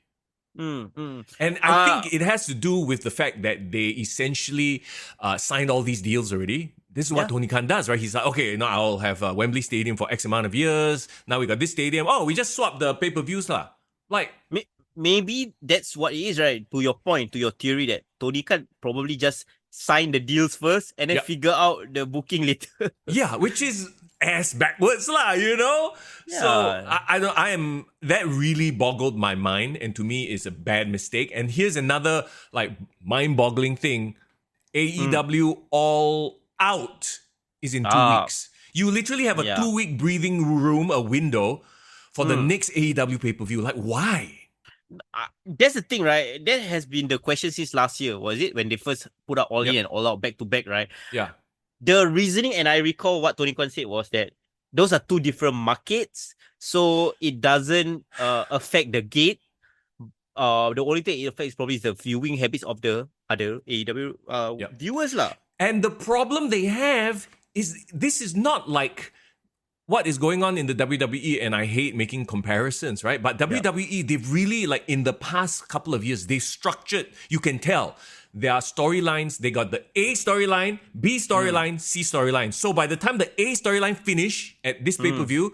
And I think it has to do with the fact that they essentially signed all these deals already. This is what Tony Khan does, right? He's like, okay, now I'll have Wembley Stadium for X amount of years. Now we got this stadium. Oh, we just swapped the pay-per-views lah. Like, maybe that's what it is, right? To your point, to your theory that Tony Khan probably just sign the deals first and then figure out the booking later. Yeah, which is ass backwards lah, you know? Yeah. So I am that really boggled my mind, and to me is a bad mistake. And here's another like mind-boggling thing. AEW All Out is in 2 weeks. You literally have a 2-week breathing room, a window for the next AEW pay-per-view. Like, why? That's the thing, right? That has been the question since last year, was it? When they first put out All In and All Out back to back, right? Yeah. The reasoning, and I recall what Tony Khan said, was that those are two different markets, so it doesn't affect the gate. The only thing it affects probably is the viewing habits of the other AEW viewers lah. And the problem they have is this is not like what is going on in the WWE, and I hate making comparisons, right? But WWE, they've really, like, in the past couple of years, they've structured, you can tell, there are storylines. They got the A storyline, B storyline, C storyline. So by the time the A storyline finish at this pay-per-view,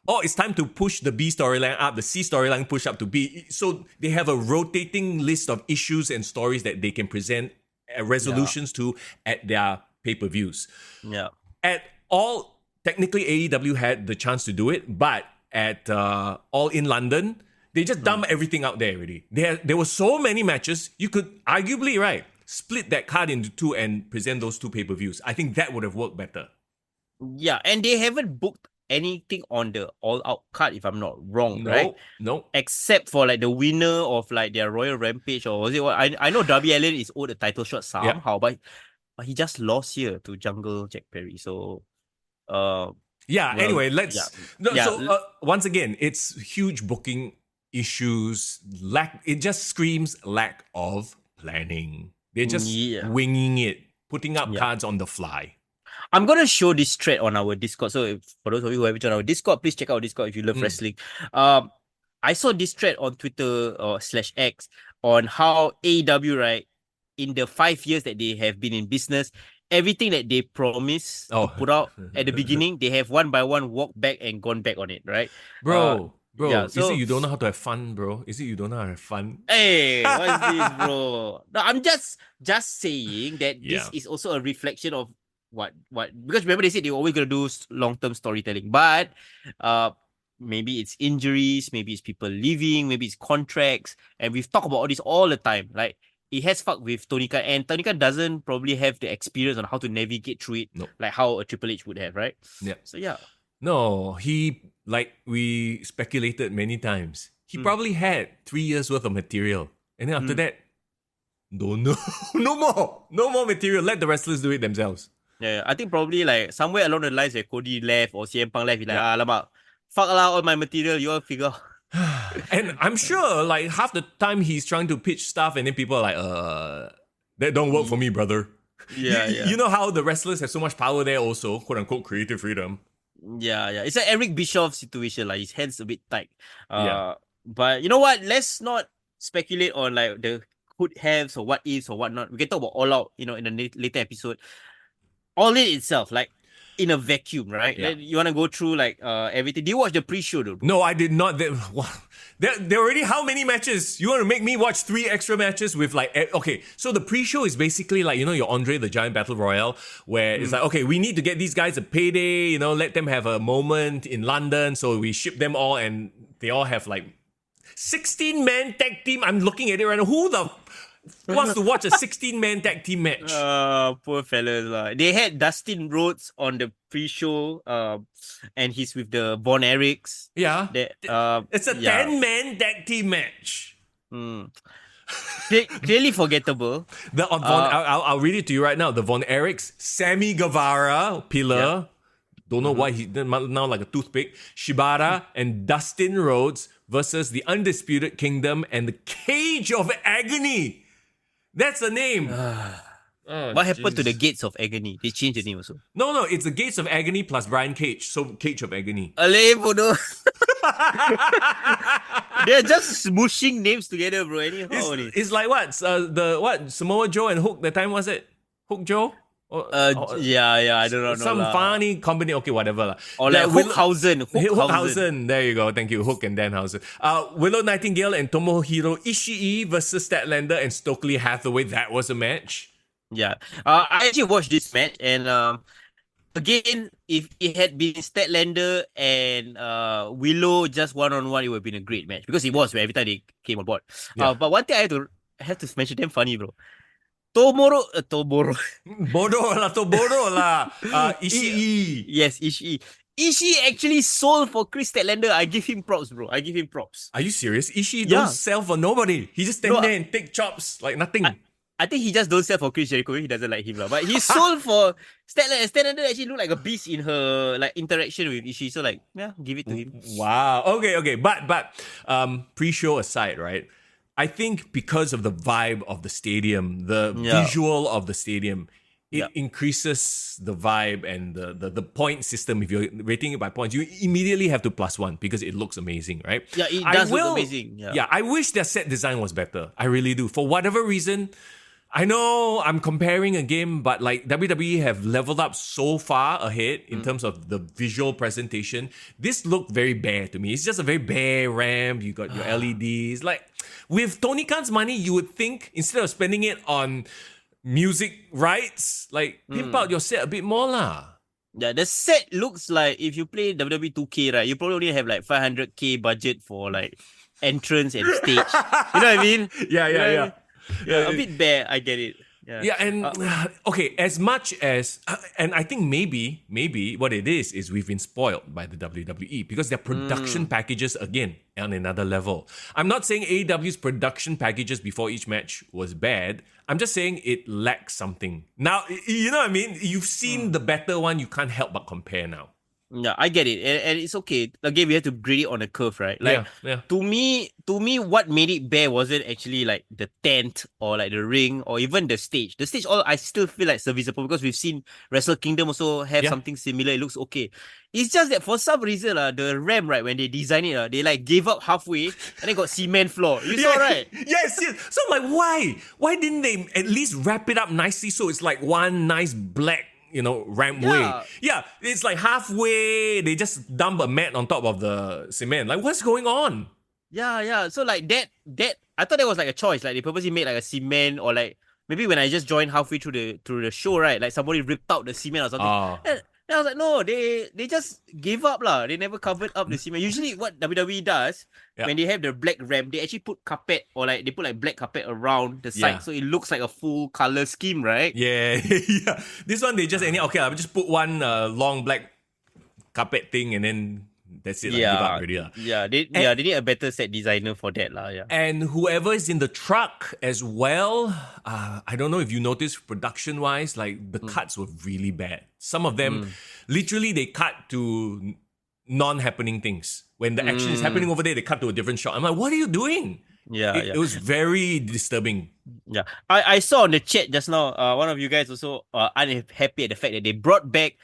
it's time to push the B storyline up, the C storyline push up to B. So they have a rotating list of issues and stories that they can present resolutions to at their pay-per-views. Yeah. Technically, AEW had the chance to do it, but at All In London, they just dump everything out there already. There were so many matches, you could arguably, right, split that card into two and present those two pay-per-views. I think that would have worked better. Yeah, and they haven't booked anything on the All Out card, if I'm not wrong, right? No. Except for like the winner of like their Royal Rampage, or was it what? I know Darby Allin is owed a title shot somehow, but he just lost here to Jungle Jack Perry. So, anyway, let's. Once again, it's huge booking issues. It just screams lack of planning. They're just winging it, putting up cards on the fly. I'm going to show this thread on our Discord. So for those of you who haven't joined our Discord, please check out our Discord if you love wrestling. I saw this thread on Twitter /X on how AEW, right, in the 5 years that they have been in business, everything that they promised to put out at the beginning, they have one by one walked back and gone back on it, right? Bro, is it you don't know how to have fun, bro? Is it you don't know how to have fun? Hey, what's this, bro? No, I'm just saying that this is also a reflection of what because remember they said they were always gonna do long-term storytelling, but maybe it's injuries, maybe it's people leaving, maybe it's contracts, and we've talked about all this all the time. Like, it has fucked with Tony Khan, and Tony Khan doesn't probably have the experience on how to navigate through it, like how a Triple H would have, right? Yeah. So yeah. No, he, like we speculated many times, he probably had 3 years worth of material, and then after that, don't know, no more material. Let the wrestlers do it themselves. Yeah, I think probably like somewhere along the lines where Cody left or CM Punk left, he's like, alamak, fuck lah, all my material, you all figure out. And I'm sure like half the time he's trying to pitch stuff and then people are like, that don't work for me, brother. You know how the wrestlers have so much power there also, quote unquote creative freedom. Yeah. It's an Eric Bischoff situation, like his hands a bit tight. But you know what? Let's not speculate on like the could haves or what ifs or whatnot. We can talk about All Out, in a later episode. All In itself, like in a vacuum, right? Yeah. You want to go through like everything. Do you watch the pre-show though? No, I did not. There already how many matches? You want to make me watch 3 extra matches with like, okay, so the pre-show is basically like, your Andre the Giant Battle Royale, where it's like, okay, we need to get these guys a payday, let them have a moment in London, so we ship them all and they all have like 16-man tag team. I'm looking at it right now. Who the wants to watch a 16-man tag team match? Poor fellas. They had Dustin Rhodes on the pre-show, and he's with the Von Erichs. Yeah. It's a 10-man tag team match. Clearly forgettable. I'll read it to you right now. The Von Erichs, Sammy Guevara, Pillar. Don't know why he's now like a toothpick. Shibata and Dustin Rhodes versus the Undisputed Kingdom and the Cage of Agony. That's the name. Oh, What happened to the Jesus. Gates of Agony? They changed the name also. No, it's the Gates of Agony plus Brian Cage. So Cage of Agony. Alay, bodoh. They're just smooshing names together, bro. Anyhow, It's like what? Samoa Joe and Hook that time, was it? Hook Joe? yeah, I don't know. Some funny combination. Okay, whatever. La. Or like Hookhausen. Hookhausen. There you go. Thank you. Hook and Danhausen. Willow Nightingale and Tomohiro Ishii versus Statlander and Stokely Hathaway. That was a match. Yeah. I actually watched this match, and again, if it had been Statlander and Willow just one-on-one, it would have been a great match, because it was every time they came on board. Yeah. But one thing I have to mention, damn funny, bro. Toboro. Toboro lah. Ishii. Yes, Ishii. Ishii actually sold for Chris Statlander. I give him props, bro. I give him props. Are you serious? Ishii don't sell for nobody. He just stand there and take chops like nothing. I think he just don't sell for Chris Jericho. He doesn't like him, lah. But he sold for Statlander. Statlander actually looked like a beast in her like interaction with Ishii. So like, yeah, give it to him. Wow. Okay. But pre-show aside, right? I think because of the vibe of the stadium, the visual of the stadium, it increases the vibe and the point system. If you're rating it by points, you immediately have to +1 because it looks amazing, right? Yeah, it does look amazing. Yeah, I wish their set design was better. I really do. For whatever reason, I know I'm comparing a game, but like WWE have leveled up so far ahead in terms of the visual presentation. This looked very bare to me. It's just a very bare ramp. You got your LEDs. Like with Tony Khan's money, you would think instead of spending it on music rights, like pimp out your set a bit more lah. Yeah, the set looks like if you play WWE 2K, right, you probably only have like 500k budget for like entrance and stage. You know what I mean? Yeah. A bit bare, I get it. Yeah, and okay, as much as, and I think maybe what it is we've been spoiled by the WWE because their production packages, again, on another level. I'm not saying AEW's production packages before each match was bad. I'm just saying it lacks something. Now, you know what I mean? You've seen the better one, you can't help but compare now. Yeah, I get it, and it's okay. Again, we have to grade it on a curve, right? Like, to me, what made it bare wasn't actually like the tent or like the ring or even the stage. The stage, all I still feel like serviceable because we've seen Wrestle Kingdom also have something similar. It looks okay. It's just that for some reason, the ramp, right, when they design it, they like gave up halfway and then got cement floor. You saw, right? Yes. So I'm like, why? Why didn't they at least wrap it up nicely so it's like one nice black, ramp way. Yeah, it's like halfway, they just dump a mat on top of the cement. Like, what's going on? Yeah. So like that, I thought that was like a choice. Like they purposely made like a cement, or like maybe when I just joined halfway through the show, right? Like somebody ripped out the cement or something. And I was like, no, they just gave up lah. They never covered up the cement. Usually what WWE does, when they have the black ramp, they actually put carpet or like they put like black carpet around the side so it looks like a full color scheme, right? Yeah. This one they just I'll just put one long black carpet thing and then that's it. Give up already. They need a better set designer for that lah. Yeah. And whoever is in the truck as well, I don't know if you noticed production wise, like the cuts were really bad. Some of them, literally, they cut to non-happening things. When the action is happening over there, they cut to a different shot. I'm like, what are you doing? It was very disturbing. Yeah, I saw on the chat just now. One of you guys also unhappy at the fact that they brought back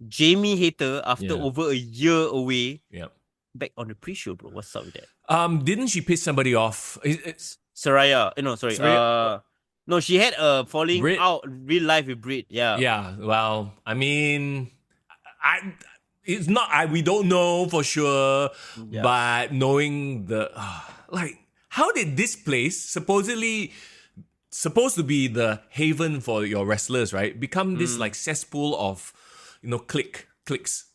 Jamie Hater after over a year away. Yeah. Back on the pre-show, bro. What's up with that? Didn't she piss somebody off? Saraya. No, sorry. Saraya? No, she had a falling out real life with Britt. Yeah. Yeah. Well, I mean, it's not. We don't know for sure, but knowing how did this place supposedly supposed to be the haven for your wrestlers, right, become this like cesspool of clicks?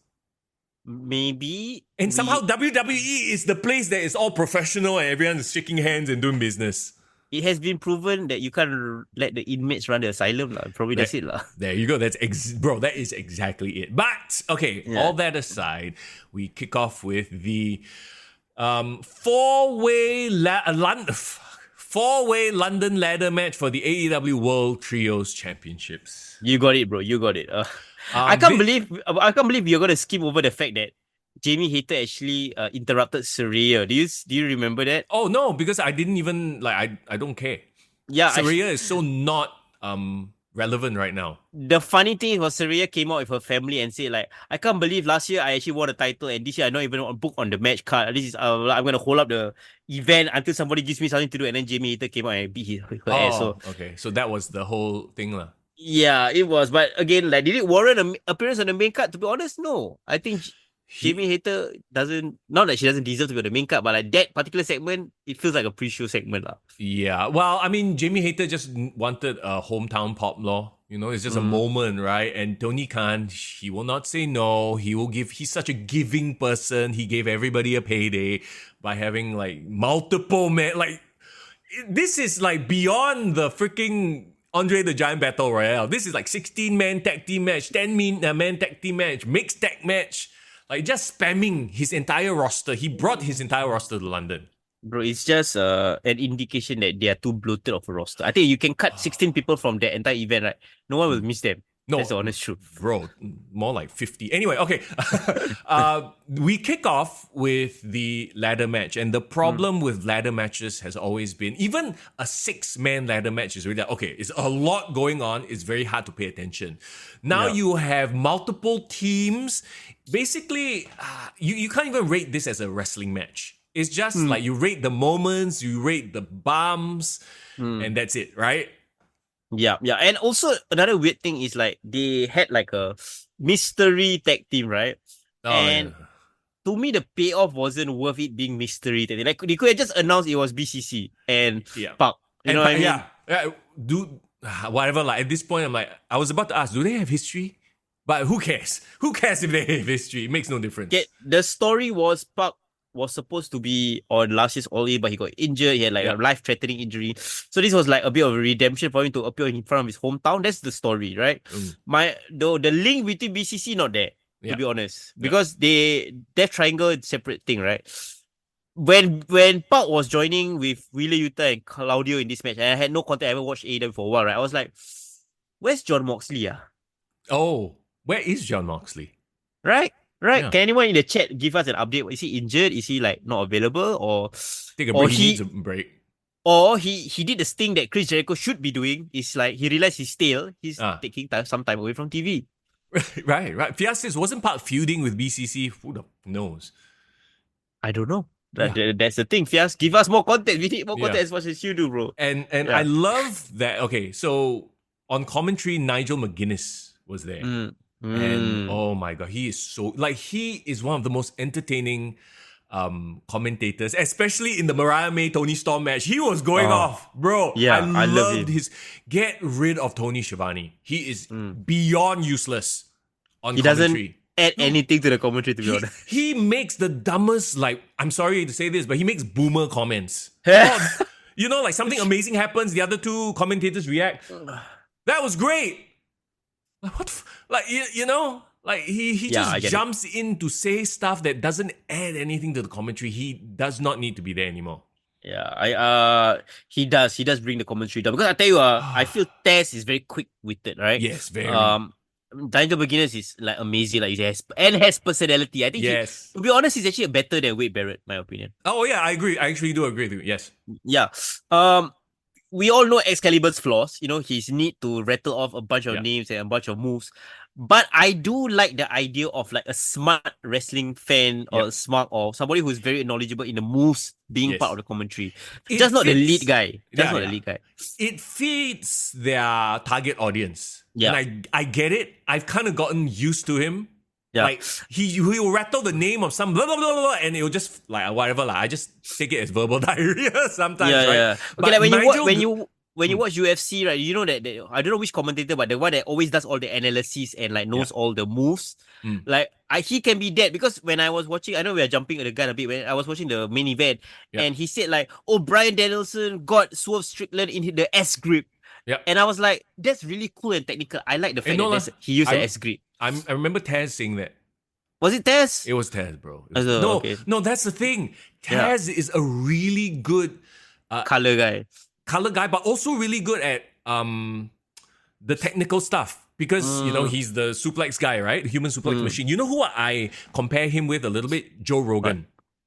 Maybe. And somehow WWE is the place that is all professional and everyone's shaking hands and doing business. It has been proven that you can't let the inmates run the asylum. Probably that's it. There you go. Bro, that is exactly it. But, okay, all that aside, we kick off with the four-way London ladder match for the AEW World Trios Championships. You got it, bro. You got it. I can't believe you're gonna skim over the fact that Jamie Hater actually interrupted Saraya. Do you remember that? Oh no, because I didn't even I don't care. Yeah, Saraya is so not relevant right now. the funny thing was Saraya came out with her family and said like, I can't believe last year I actually won a title and this year I not even on book on the match card. This is I'm gonna hold up the event until somebody gives me something to do, and then Jamie Hater came out and beat her ass. So Okay. So that was the whole thing lah. yeah, it was. But again, like, did it warrant an appearance on the main card? To be honest, no. I think Jamie Hater doesn't. Not that she doesn't deserve to be on the main card, but like that particular segment, it feels like a pre-show segment lah. Yeah. Well, I mean, Jamie Hater just wanted a hometown pop law. You know, it's just a moment, right? And Tony Khan, he will not say no. He will give. He's such a giving person. He gave everybody a payday by having like multiple men. Like, this is like beyond the freaking Andre the Giant Battle Royale. This is like 16-man tag team match, 10-man tag team match, mixed tag match. Like, just spamming his entire roster. He brought his entire roster to London. Bro, it's just an indication that they are too bloated of a roster. I think you can cut 16 people from that entire event, right? No one will miss them. No, that's the honest truth. Bro, more like 50. Anyway, okay. We kick off with the ladder match. And the problem with ladder matches has always been, even a 6-man ladder match is really, okay, it's a lot going on. It's very hard to pay attention. Now you have multiple teams. Basically, you can't even rate this as a wrestling match. It's just like you rate the moments, you rate the bumps, and that's it, right? Yeah. And also another weird thing is like they had like a mystery tag team, right? To me, the payoff wasn't worth it being mystery tag team. Like they could have just announced it was BCC and Park. You know what I mean? Yeah. Dude, whatever. Like at this point, I'm like, I was about to ask, do they have history? But who cares? Who cares if they have history? It makes no difference. The story was Park was supposed to be on last year's All In, but he got injured. He had like a life-threatening injury. So this was like a bit of a redemption for him to appear in front of his hometown. That's the story, right? The link between BCC not there, to be honest. Because Death Triangle is a separate thing, right? When Park was joining with Wheeler Yuta and Claudio in this match, and I had no contact, I haven't watched AEW for a while, right? I was like, where's John Moxley? Oh, where is John Moxley? Right? Yeah. Can anyone in the chat give us an update? Is he injured? Is he like not available? Or he needs a break. Or he did the thing that Chris Jericho should be doing. Is like he realized he's stale. He's taking some time away from TV. Right. Fias says, wasn't Park feuding with BCC? Who the knows? I don't know. That's the thing. Fias, give us more content. We need more content as much as you do, bro. And I love that. Okay, so on commentary, Nigel McGuinness was there. And oh my god, he is one of the most entertaining commentators, especially in the Mariah May Tony Storm match. He was going off, bro. Yeah, I loved his. Get rid of Tony Schiavone. He is beyond useless on commentary. Add anything to the commentary, to be honest. He makes the dumbest, like, I'm sorry to say this, but he makes boomer comments. You know, like something amazing happens, the other two commentators react. That was great. Like, what? You know, like he just jumps in to say stuff that doesn't add anything to the commentary. He does not need to be there anymore. Yeah, he does bring the commentary down, because I tell you, I feel Taz is very quick-witted, right? Yes, very. Nigel McGuinness is like amazing, like has personality. I think to be honest, he's actually better than Wade Barrett, my opinion. Oh yeah, I agree. I actually do agree with you. Yes. Yeah. We all know Excalibur's flaws. You know, his need to rattle off a bunch of names and a bunch of moves. But I do like the idea of like a smart wrestling fan or somebody who's very knowledgeable in the moves being part of the commentary. Just not the lead guy. Not the lead guy. It feeds their target audience. Yeah. And I get it. I've kind of gotten used to him. Yeah. Like he will rattle the name of some blah blah blah blah, and it'll just like whatever I just take it as verbal diarrhea sometimes. Right? Yeah. Okay, like when you watch UFC, right? You know that I don't know which commentator, but the one that always does all the analysis and like knows all the moves. Like he can be that, because when I was watching, I know we are jumping the gun a bit. When I was watching the main event, and he said like, "Oh, Bryan Danielson got Swerve Strickland in the S grip." Yeah. And I was like, that's really cool and technical. I like the fact that he used the S grip. I remember Taz saying that. Was it Taz? It was Taz, bro. No, that's the thing. Taz is a really good color guy, but also really good at the technical stuff, because you know he's the suplex guy, right? The human suplex machine. You know who I compare him with a little bit? Joe Rogan.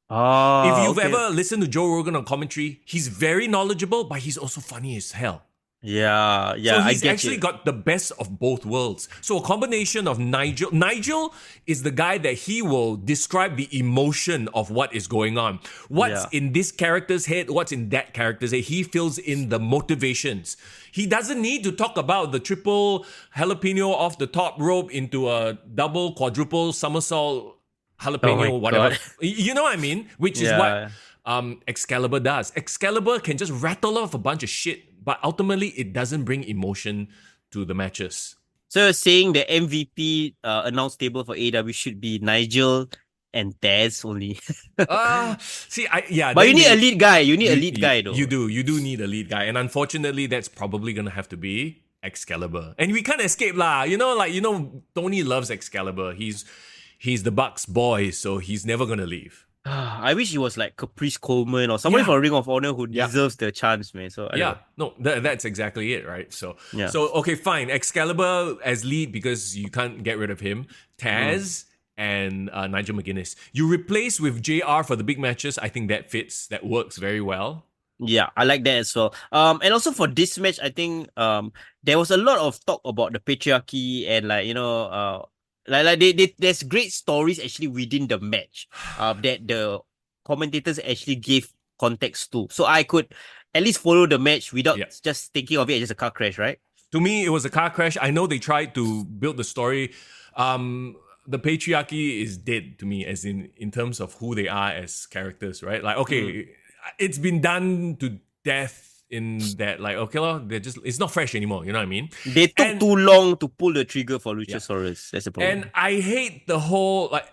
If Ah, you've okay. ever listened to Joe Rogan on commentary, he's very knowledgeable, but he's also funny as hell. Yeah, So yeah, I he's get actually you. got the best of both worlds. So a combination of Nigel. Nigel is the guy that he will describe the emotion of what is going on. What's Yeah. in this character's head, what's in that character's head. He fills in the motivations. He doesn't need to talk about the triple jalapeno off the top rope into a double, quadruple somersault Oh my jalapeno, whatever. god. You know what I mean? Which is what Yeah. Excalibur does. Excalibur can just rattle off a bunch of shit, but ultimately it doesn't bring emotion to the matches. So you're saying the MVP announced table for AEW should be Nigel and Taz only. See, yeah, But you then need a they lead guy. You need a you, lead you guy you though. do need a lead guy, and unfortunately, that's probably gonna have to be Excalibur, and we can't escape lah. Tony loves Excalibur. He's the Bucks boy, so he's never gonna leave. I wish it was like Caprice Coleman or somebody Yeah, from Ring of Honor who yeah. deserves the chance, man. So I don't Yeah, know. no, that's exactly it, right? So, Yeah. so okay, fine. Excalibur as lead because you can't get rid of him. Taz and Nigel McGuinness. You replace with JR for the big matches. I think that fits. That works very well. Yeah, I like that as well. And also for this match, I think there was a lot of talk about the patriarchy and there's great stories actually within the match that the commentators actually gave context to. So I could at least follow the match without just thinking of it as just a car crash, right? To me, it was a car crash. I know they tried to build the story. The patriarchy is dead to me, as in terms of who they are as characters, right? Like, okay, it's been done to death in that, like, okay, well, it's not fresh anymore. You know what I mean? They took too long to pull the trigger for Luchasaurus. That's the problem. And I hate the whole like,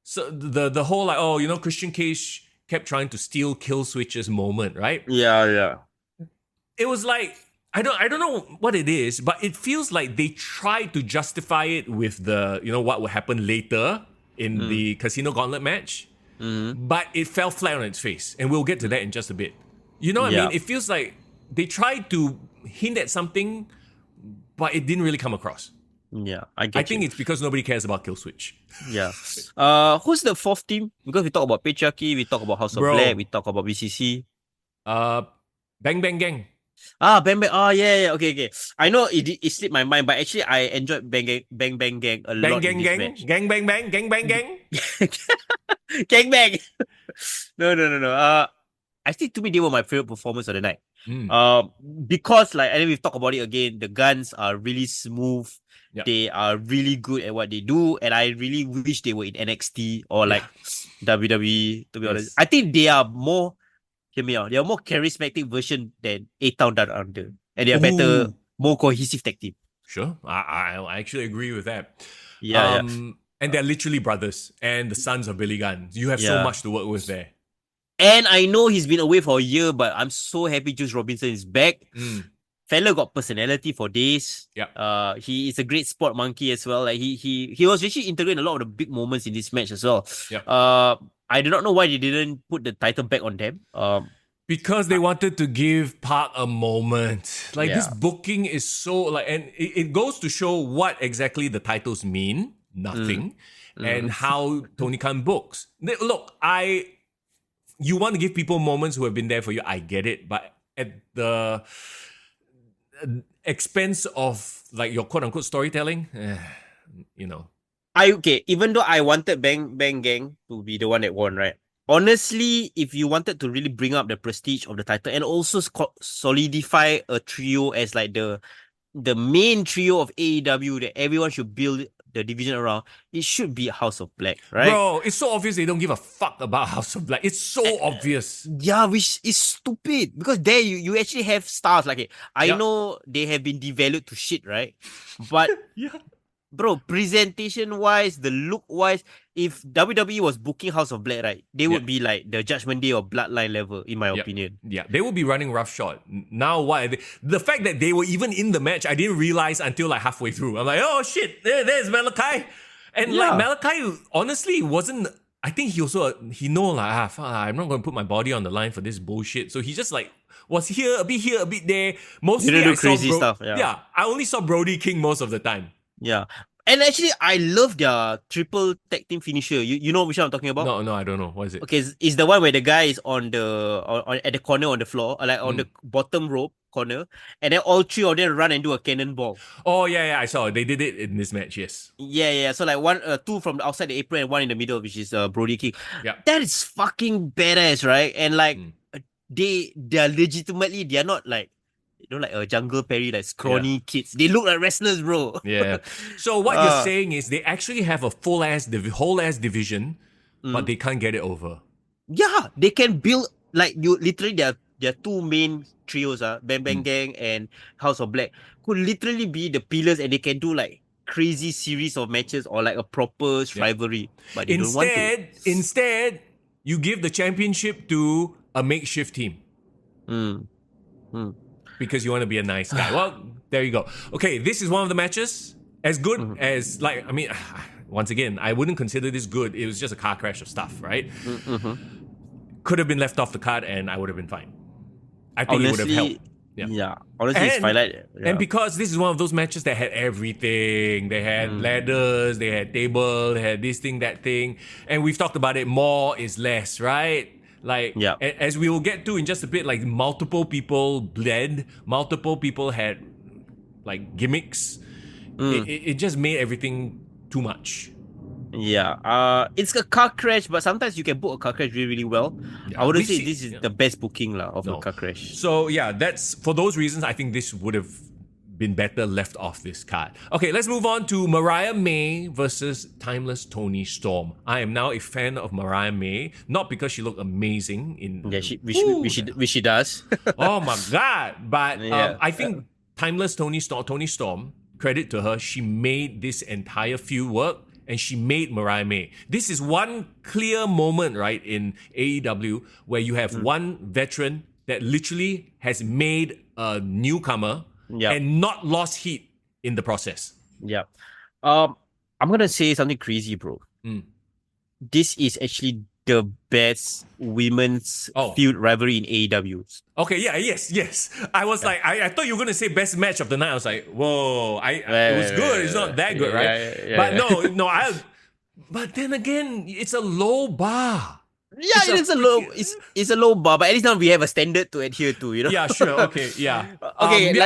so the whole like, Christian Cage kept trying to steal kill switches moment, right? Yeah. It was like I don't know what it is, but it feels like they tried to justify it with the what will happen later in the Casino Gauntlet match, but it fell flat on its face, and we'll get to that in just a bit. You know what I mean? It feels like they tried to hint at something, but it didn't really come across. Yeah, I think it's because nobody cares about Kill Switch. Yeah. Who's the fourth team? Because we talk about patriarchy, we talk about House of Black, we talk about BCC. Bang Bang Gang. Bang Bang. Oh yeah. Okay. I know it slipped my mind, but actually I enjoyed Bang Gang a lot. Gang Gang. Gang Bang Bang. Gang Bang Gang. Gang Bang. No. I think to me they were my favorite performance of the night. Because like, and then we've talked about it again, the guns are really smooth. Yep. They are really good at what they do, and I really wish they were in NXT or like WWE. To be honest, I think they are more. Hear me out. They are more charismatic version than A-Town Down Under, and they are better, more cohesive tag team. Sure, I actually agree with that. Yeah. And they're literally brothers, and the sons of Billy Gunn. You have so much to work with there. And I know he's been away for a year, but I'm so happy Juice Robinson is back. Fella got personality for days. Yeah. He is a great sport monkey as well. Like he was actually integrating a lot of the big moments in this match as well. Yeah. I do not know why they didn't put the title back on them. Because they wanted to give Park a moment. Like this booking is so like, and it goes to show what exactly the titles mean. Nothing. And how Tony Khan books. Look, you want to give people moments who have been there for you. I get it, but at the expense of like your quote unquote storytelling, even though I wanted Bang Bang Gang to be the one that won, right? Honestly, if you wanted to really bring up the prestige of the title and also solidify a trio as like the main trio of AEW that everyone should build the division around, it should be House of Black, right? Bro, it's so obvious they don't give a fuck about House of Black. It's so obvious. Yeah, which is stupid because there you actually have stars like I know they have been devalued to shit, right? But bro, presentation wise, the look wise, if WWE was booking House of Black, right, they would be like the Judgment Day or Bloodline level, in my opinion. Yeah, they would be running roughshod. Now, the fact that they were even in the match, I didn't realize until like halfway through. I'm like, oh shit, there's Malachi. And like Malachi, honestly, wasn't. I think he know like, I'm not going to put my body on the line for this bullshit. So he just like was here, a bit there. Mostly I saw crazy stuff. I only saw Brody King most of the time. Yeah. And actually, I love their triple tag team finisher. You know which one I'm talking about? No, I don't know. What is it? Okay, it's the one where the guy is on at the corner on the floor, like on the bottom rope corner, and then all three of them run and do a cannonball. Oh yeah, I saw. They did it in this match. Yes. Yeah. So like two from the outside the apron and one in the middle, which is Brody King. Yeah. That is fucking badass, right? And like they're legitimately they're not like like a Jungle Perry, like scrawny kids. They look like wrestlers, bro. Yeah. So what you're saying is they actually have a whole ass division, but they can't get it over. Yeah, they can build like you literally their two main trios, Bang Bang Gang and House of Black, could literally be the pillars, and they can do like crazy series of matches or like a proper rivalry. But they don't want to. Instead, you give the championship to a makeshift team. Because you want to be a nice guy. Well, there you go. Okay, this is one of the matches. As good as, like, I mean, once again, I wouldn't consider this good. It was just a car crash of stuff, right? Could have been left off the card and I would have been fine. I think it would have helped. Yeah. Honestly, it's highlight. Yeah. And because this is one of those matches that had everything. They had ladders, they had table, they had this thing, that thing. And we've talked about it, more is less, right? Like, as we will get to in just a bit, like multiple people bled, multiple people had like gimmicks. It just made everything too much. Yeah. It's a car crash, but sometimes you can book a car crash really, really well. I wouldn't say this is the best booking of a car crash. So yeah, that's for those reasons. I think this would have been better left off this card. Okay, let's move on to Mariah May versus Timeless Toni Storm. I am now a fan of Mariah May, not because she looked amazing in which she does. Oh my god! But I think Timeless Toni Storm, credit to her, she made this entire feud work. And she made Mariah May. This is one clear moment, right, in AEW where you have one veteran that literally has made a newcomer and not lost heat in the process. Yeah. I'm gonna say something crazy, bro. This is actually the best women's feud rivalry in AEW. Okay, yes. I was like, I thought you were gonna say best match of the night. I was like, whoa, it was good. It's not that good, right? But no, but then again, it's a low bar. Yeah, it's a low bar, but at least now we have a standard to adhere to, you know? Yeah, sure, okay, yeah.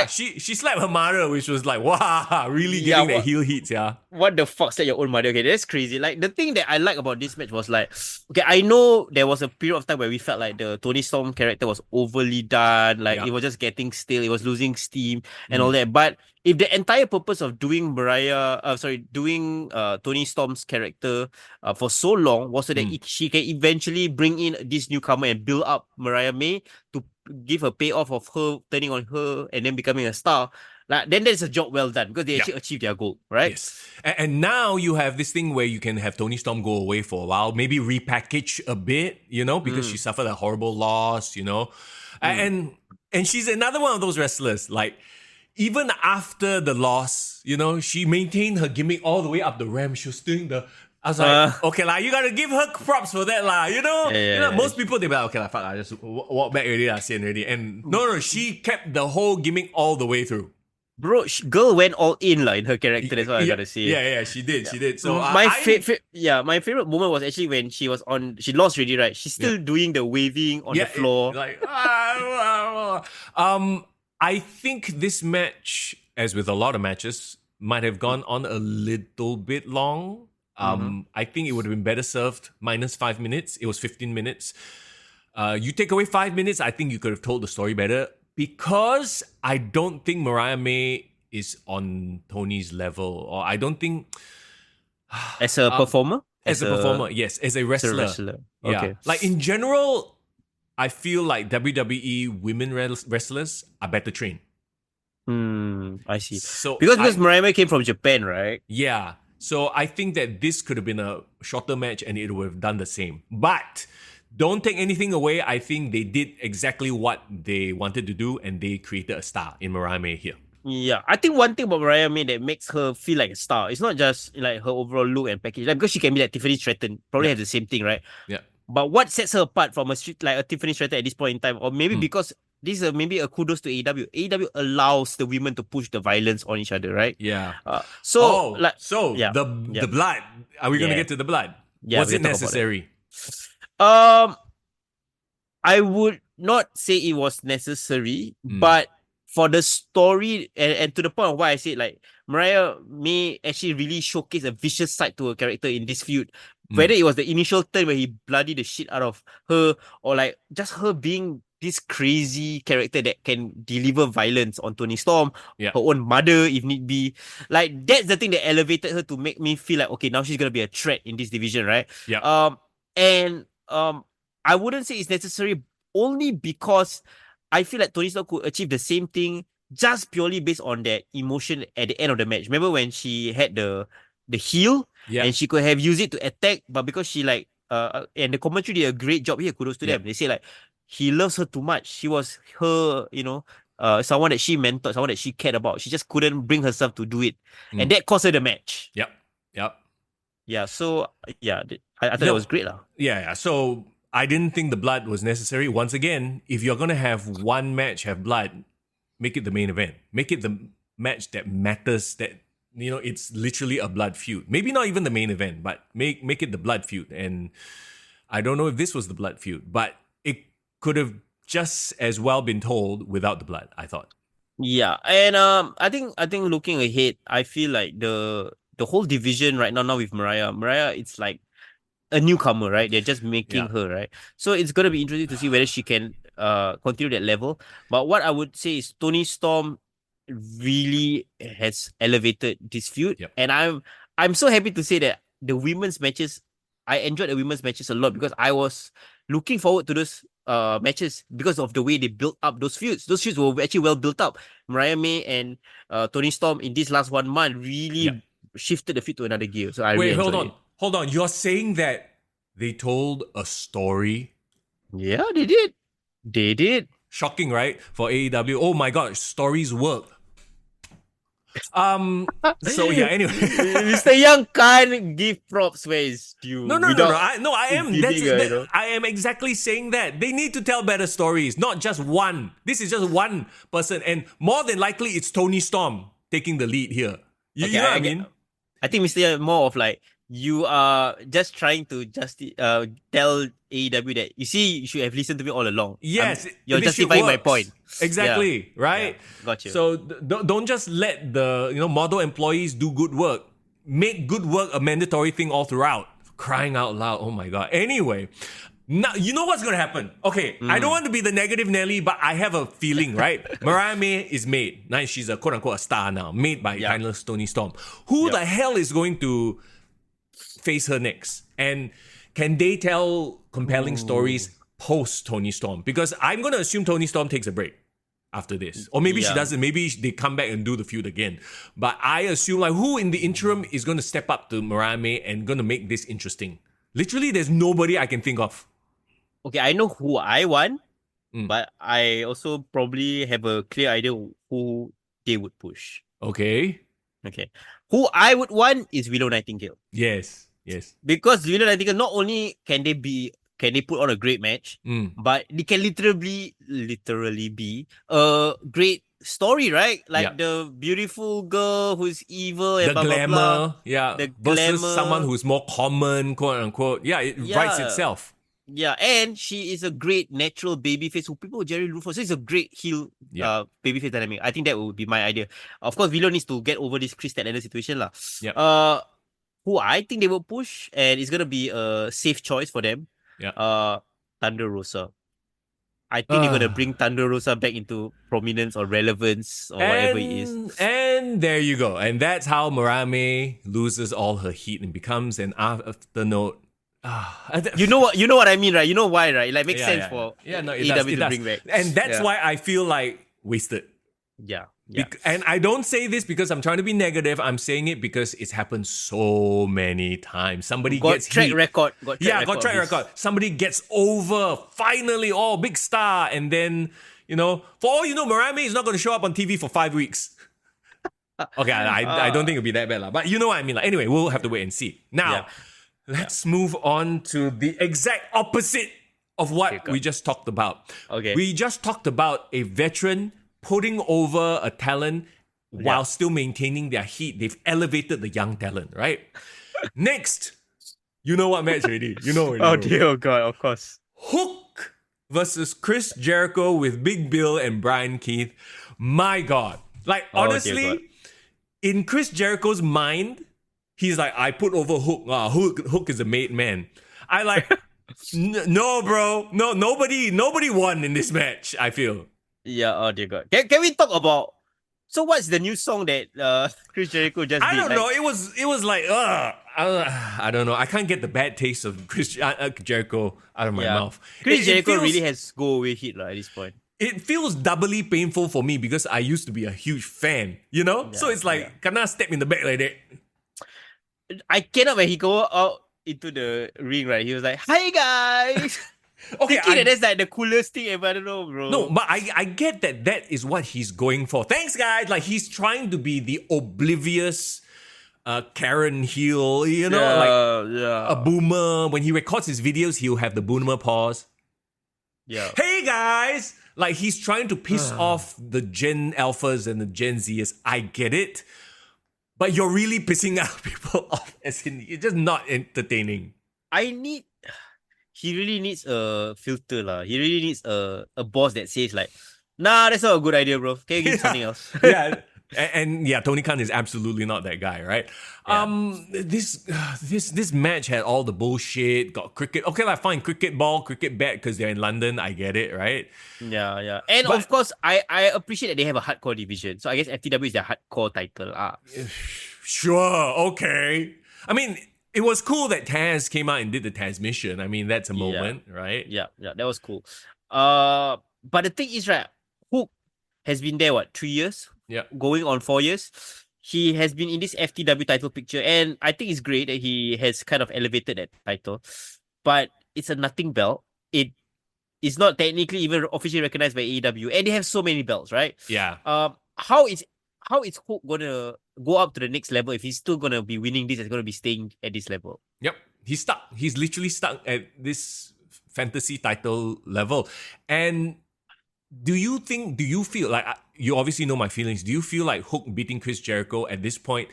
She slapped her mother, which was like, wow, really getting the heel hits, yeah. What the fuck said your own mother? Okay, that's crazy. Like, the thing that I like about this match was like, okay, I know there was a period of time where we felt like the Toni Storm character was overly done, like it was just getting stale, it was losing steam and all that, but if the entire purpose of doing Toni Storm's character for so long was so that she can eventually bring in this newcomer and build up Mariah May to give a payoff of her turning on her and then becoming a star, like, then that's a job well done because they actually achieved their goal, right? Yes. And now you have this thing where you can have Toni Storm go away for a while, maybe repackage a bit, you know, because she suffered a horrible loss, you know. And she's another one of those wrestlers, like, even after the loss, you know, she maintained her gimmick all the way up the ramp. She was doing I was like, okay, you gotta give her props for that, you know? Most people, they be like, okay, fuck, I just walk back already, see already. And no, she kept the whole gimmick all the way through. Bro, girl went all in in her character. That's what I gotta say. Yeah, she did. So my favorite moment was actually when she was she lost already, right? She's still doing the waving on the floor. I think this match, as with a lot of matches, might have gone on a little bit long. I think it would have been better served minus 5 minutes. It was 15 minutes. You take away 5 minutes, I think you could have told the story better, because I don't think Mariah May is on Tony's level, or I don't think as a performer. As a performer, yes. As a wrestler. Yeah. Okay. Like in general, I feel like WWE women wrestlers are better trained. I see. So because Mariah May came from Japan, right? Yeah. So I think that this could have been a shorter match and it would have done the same. But don't take anything away. I think they did exactly what they wanted to do and they created a star in Mariah May here. Yeah, I think one thing about Mariah May that makes her feel like a star, it's not just like her overall look and package, like, because she can be like Tiffany Stratton, probably has the same thing, right? Yeah. But what sets her apart from a Tiffany Stratton at this point in time, or maybe because this is maybe a kudos to AEW. AEW allows the women to push the violence on each other, right? Yeah. So the blood. Are we gonna get to the blood? Yeah, Was it necessary? I would not say it was necessary, but for the story and to the point of why I said like Mariah may actually really showcase a vicious side to her character in this feud. Whether it was the initial turn where he bloodied the shit out of her, or like just her being this crazy character that can deliver violence on Toni Storm, her own mother if need be. Like that's the thing that elevated her to make me feel like okay, now she's gonna be a threat in this division, right? Yeah. I wouldn't say it's necessary only because I feel like Toni Storm could achieve the same thing just purely based on that emotion at the end of the match. Remember when she had the heel and she could have used it to attack, but because she like and the commentary did a great job here, kudos to them. They say like he loves her too much. She was her, someone that she mentored, someone that she cared about. She just couldn't bring herself to do it, and that cost her the match. Yep. Yeah. So I thought that was great, lah. Yeah. So I didn't think the blood was necessary. Once again, if you're gonna have one match have blood, make it the main event. Make it the match that matters. That it's literally a blood feud. Maybe not even the main event, but make it the blood feud. And I don't know if this was the blood feud, but it could have just as well been told without the blood, I thought. Yeah, and I think looking ahead, I feel like the whole division right now with Mariah, it's like a newcomer, right? They're just making her, right? So it's gonna be interesting to see whether she can continue that level. But what I would say is Toni Storm really has elevated this feud, and I'm so happy to say that the women's matches, I enjoyed the women's matches a lot because I was looking forward to those matches because of the way they built up those feuds. Those feuds were actually well built up. Mariah May and Toni Storm in this last 1 month really shifted the feud to another gear. So I really enjoyed it. Hold on. You're saying that they told a story? Yeah, they did. They did. Shocking, right? For AEW. Oh my god, stories work. So yeah, anyway. Mr. Young can't give props where it's due. No. I am. I am exactly saying that. They need to tell better stories, not just one. This is just one person, and more than likely it's Toni Storm taking the lead here. You know what I mean? I think Mr. Young more of like you are just trying to tell AEW that you see you should have listened to me all along. Yes, you're justifying my point. Exactly, right? Yeah, got you. So don't just let the model employees do good work. Make good work a mandatory thing all throughout. Crying out loud! Oh my god. Anyway, now you know what's gonna happen. Okay, I don't want to be the negative Nelly, but I have a feeling, right? Mariah May is made. Now she's a quote unquote a star now, made by timeless Toni Storm. Who the hell is going to face her next? And can they tell compelling stories post Toni Storm? Because I'm going to assume Toni Storm takes a break after this. Or maybe she doesn't. Maybe they come back and do the feud again. But I assume like who in the interim is going to step up to Mariah May and going to make this interesting? Literally, there's nobody I can think of. Okay, I know who I want, but I also probably have a clear idea who they would push. Okay. Who I would want is Willow Nightingale. Yes. Because Willow Nightingale, not only can they put on a great match, but they can literally be a great story, right? Like the beautiful girl who's evil and the blah, glamour, blah, blah. The versus glamour. Someone who's more common, quote unquote. Yeah, it writes itself. Yeah, and she is a great natural babyface who people generally root for. So it's a great heel babyface dynamic. I think that would be my idea. Of course, Willow needs to get over this Chris Statlander situation lah. Who I think they will push, and it's gonna be a safe choice for them. Thunder Rosa. I think they're gonna bring Thunder Rosa back into prominence or relevance or whatever it is. And there you go. And that's how Mariah May loses all her heat and becomes an afternote. You know what I mean, right? You know why, right? It like makes sense for AEW to bring back. And that's why I feel like wasted. Yeah. And I don't say this because I'm trying to be negative. I'm saying it because it's happened so many times. Somebody gets track heat. record. Got track record. Somebody gets over. Finally, big star. And then, for all you know, Mariah May is not going to show up on TV for 5 weeks. Okay, I don't think it'll be that bad. But you know what I mean. Like, anyway, we'll have to wait and see. Now, let's move on to the exact opposite of what we just talked about. Okay. We just talked about a veteran putting over a talent while still maintaining their heat. They've elevated the young talent, right? Next, you know what match already? You know already. Oh dear God, of course. Hook versus Chris Jericho with Big Bill and Brian Keith. My God. Like, honestly, in Chris Jericho's mind, he's like, I put over Hook. Hook is a made man. I like, no, bro. No, nobody won in this match, I feel. Yeah, oh dear God. Can we talk about... So what's the new song that Chris Jericho just did? I don't know. It was like, I don't know. I can't get the bad taste of Chris Jericho out of my mouth. Chris Jericho really has go away hit at this point. It feels doubly painful for me because I used to be a huge fan, you know? So it's like, cannot step in the back like that. I cannot when he go out into the ring, right? He was like, "Hi guys." Okay, thinking that's like the coolest thing ever. I don't know, bro. No, but I get that is what he's going for. Thanks, guys. Like, he's trying to be the oblivious Karen heel, you know, a boomer. When he records his videos, he'll have the boomer pause. Yeah. Hey, guys. Like, he's trying to piss off the Gen Alphas and the Gen Zers. I get it. But you're really pissing out people off. As in, you're just not entertaining. He really needs a filter lah. He really needs a boss that says like, nah, that's not a good idea, bro. Can you give something else? Yeah. And Tony Khan is absolutely not that guy, right? Yeah. This match had all the bullshit, got cricket. Okay, like fine, cricket ball, cricket bat, because they're in London. I get it, right? Yeah. And of course, I appreciate that they have a hardcore division. So I guess FTW is their hardcore title. Sure, okay. I mean, it was cool that Taz came out and did the Taz mission. I mean, that's a moment, right? Yeah, that was cool. But the thing is, right, Hook has been there, 3 years? Yeah. Going on 4 years. He has been in this FTW title picture, and I think it's great that he has kind of elevated that title. But it's a nothing belt. It is not technically even officially recognized by AEW, and they have so many belts, right? Yeah. How is Hook gonna go up to the next level if he's still gonna be winning this and gonna be staying at this level? Yep. He's stuck. He's literally stuck at this fantasy title level. And do you feel like, you obviously know my feelings, do you feel like Hook beating Chris Jericho at this point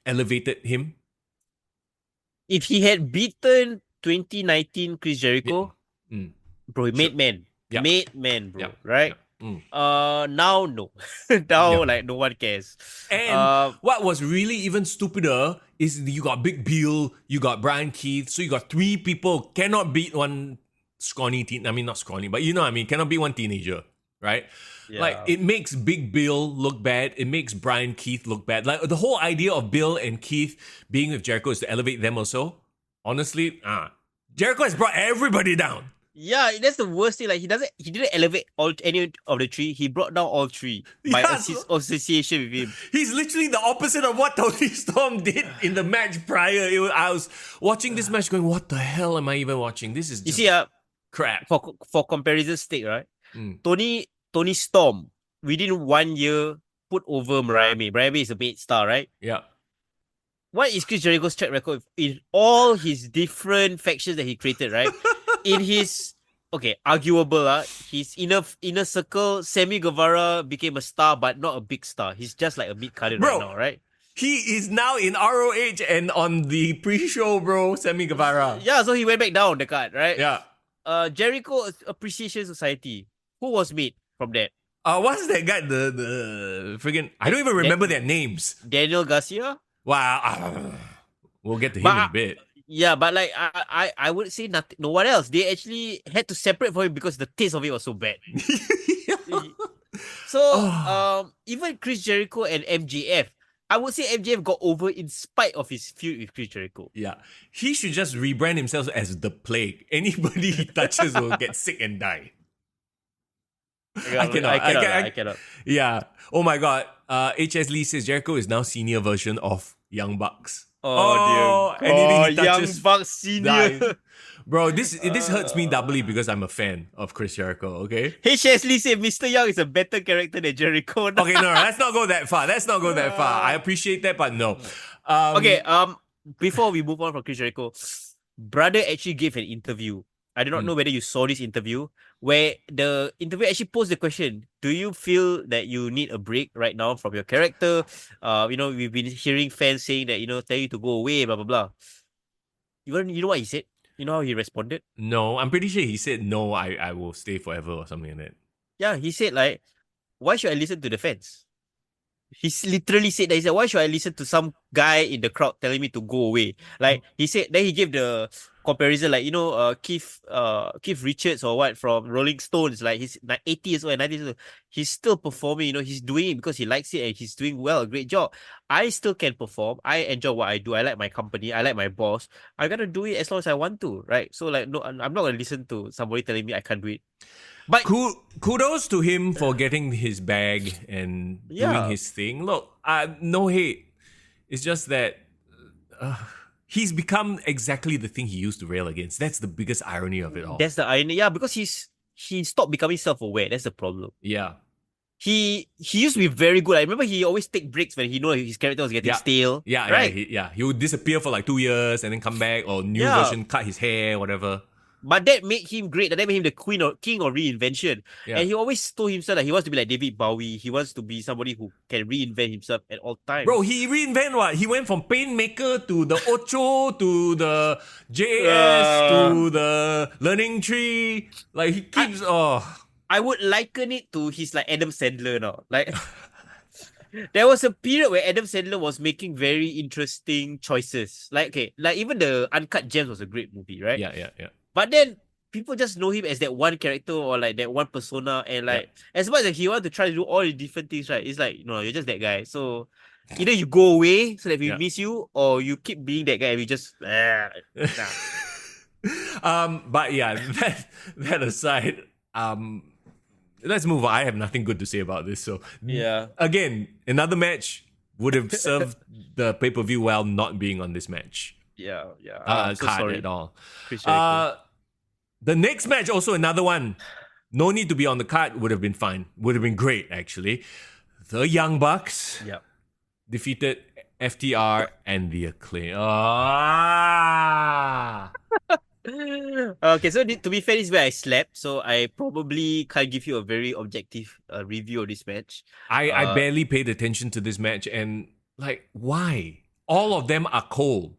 elevated him? If he had beaten 2019 Chris Jericho, bro, he made man. Yep. Made man, bro. Yep. Right? Yep. Now no. Now like no one cares. And what was really even stupider is you got Big Bill, you got Brian Keith, so you got 3 people cannot beat one scrawny teen. I mean, not scrawny, but you know what I mean, cannot beat one teenager, right? Yeah. Like, it makes Big Bill look bad. It makes Brian Keith look bad. Like, the whole idea of Bill and Keith being with Jericho is to elevate them also. Honestly, Jericho has brought everybody down. Yeah, that's the worst thing. Like, he didn't elevate any of the 3. He brought down all 3 by association with him. He's literally the opposite of what Tony Storm did in the match prior. I was watching this match going, what the hell am I even watching? This is just crap. For comparison's sake, right? Tony Storm, within 1 year, put over Mariah May. Mariah May is a main star, right? Yeah. What is Chris Jericho's track record in all his different factions that he created, right? In his, arguable, his inner circle, Sammy Guevara became a star, but not a big star. He's just like a mid-carder right now, right? He is now in ROH and on the pre-show, bro, Sammy Guevara. Yeah, so he went back down the card, right? Yeah. Jericho Appreciation Society. Who was made from that? What's that guy? The friggin'... I don't even remember their names. Daniel Garcia? Wow. We'll get to him in a bit. Yeah, but like I would say nothing. No one else. They actually had to separate for him because the taste of it was so bad. So even Chris Jericho and MJF, I would say MJF got over in spite of his feud with Chris Jericho. Yeah, he should just rebrand himself as the Plague. Anybody he touches will get sick and die. I cannot. Yeah. Oh my God. HS Lee says Jericho is now senior version of Young Bucks. Oh dear. Anything he Young touches Bucks senior. Bro, this hurts me doubly because I'm a fan of Chris Jericho, okay? HS Lee said Mr. Young is a better character than Jericho. Okay, no, let's not go that far. I appreciate that, but no. Before we move on from Chris Jericho, brother actually gave an interview I do not know whether you saw this interview where the interviewer actually posed the question: do you feel that you need a break right now from your character? We've been hearing fans saying that tell you to go away, blah blah blah. You know what he said? You know how he responded? No, I'm pretty sure he said no. I will stay forever or something like that. Yeah, he said like, why should I listen to the fans? He literally said that. He said, why should I listen to some guy in the crowd telling me to go away? Like he said, then he gave the comparison, like, Keith Richards or what from Rolling Stones, like he's like 80 years old and 90 years old. He's still performing, he's doing it because he likes it and he's doing well, a great job. I still can perform. I enjoy what I do. I like my company. I like my boss. I gotta do it as long as I want to, right? So like, no, I'm not gonna listen to somebody telling me I can't do it. But kudos to him for getting his bag and doing his thing. Look, no hate. It's just that he's become exactly the thing he used to rail against. That's the biggest irony of it all. That's the irony. Yeah, because he stopped becoming self-aware. That's the problem. Yeah. He used to be very good. I remember he always take breaks when he knew his character was getting stale. Yeah, right? He would disappear for like 2 years and then come back, or new version, cut his hair, whatever. But that made him great. That made him the king of reinvention. Yeah. And he always told himself that he wants to be like David Bowie. He wants to be somebody who can reinvent himself at all times. Bro, he reinvented what? He went from Paintmaker to the Ocho to the JS to the Learning Tree. Like he keeps I would liken it to his like Adam Sandler now. Like there was a period where Adam Sandler was making very interesting choices. Like even the Uncut Gems was a great movie, right? Yeah. But then people just know him as that one character or like that one persona, and like as much as he wants to try to do all the different things, right? It's like, no, you're just that guy. So either you go away so that we miss you, or you keep being that guy and we just nah. But yeah, that aside, let's move on. I have nothing good to say about this. So again, another match would have served the pay-per-view well not being on this match. Yeah. I'm so sorry at all. The next match, also another one. No need to be on the card, would have been fine. Would have been great, actually. The Young Bucks defeated FTR and The Acclaim. Okay, so to be fair, this is where I slept, so I probably can't give you a very objective review of this match. I barely paid attention to this match, and like, why? All of them are cold.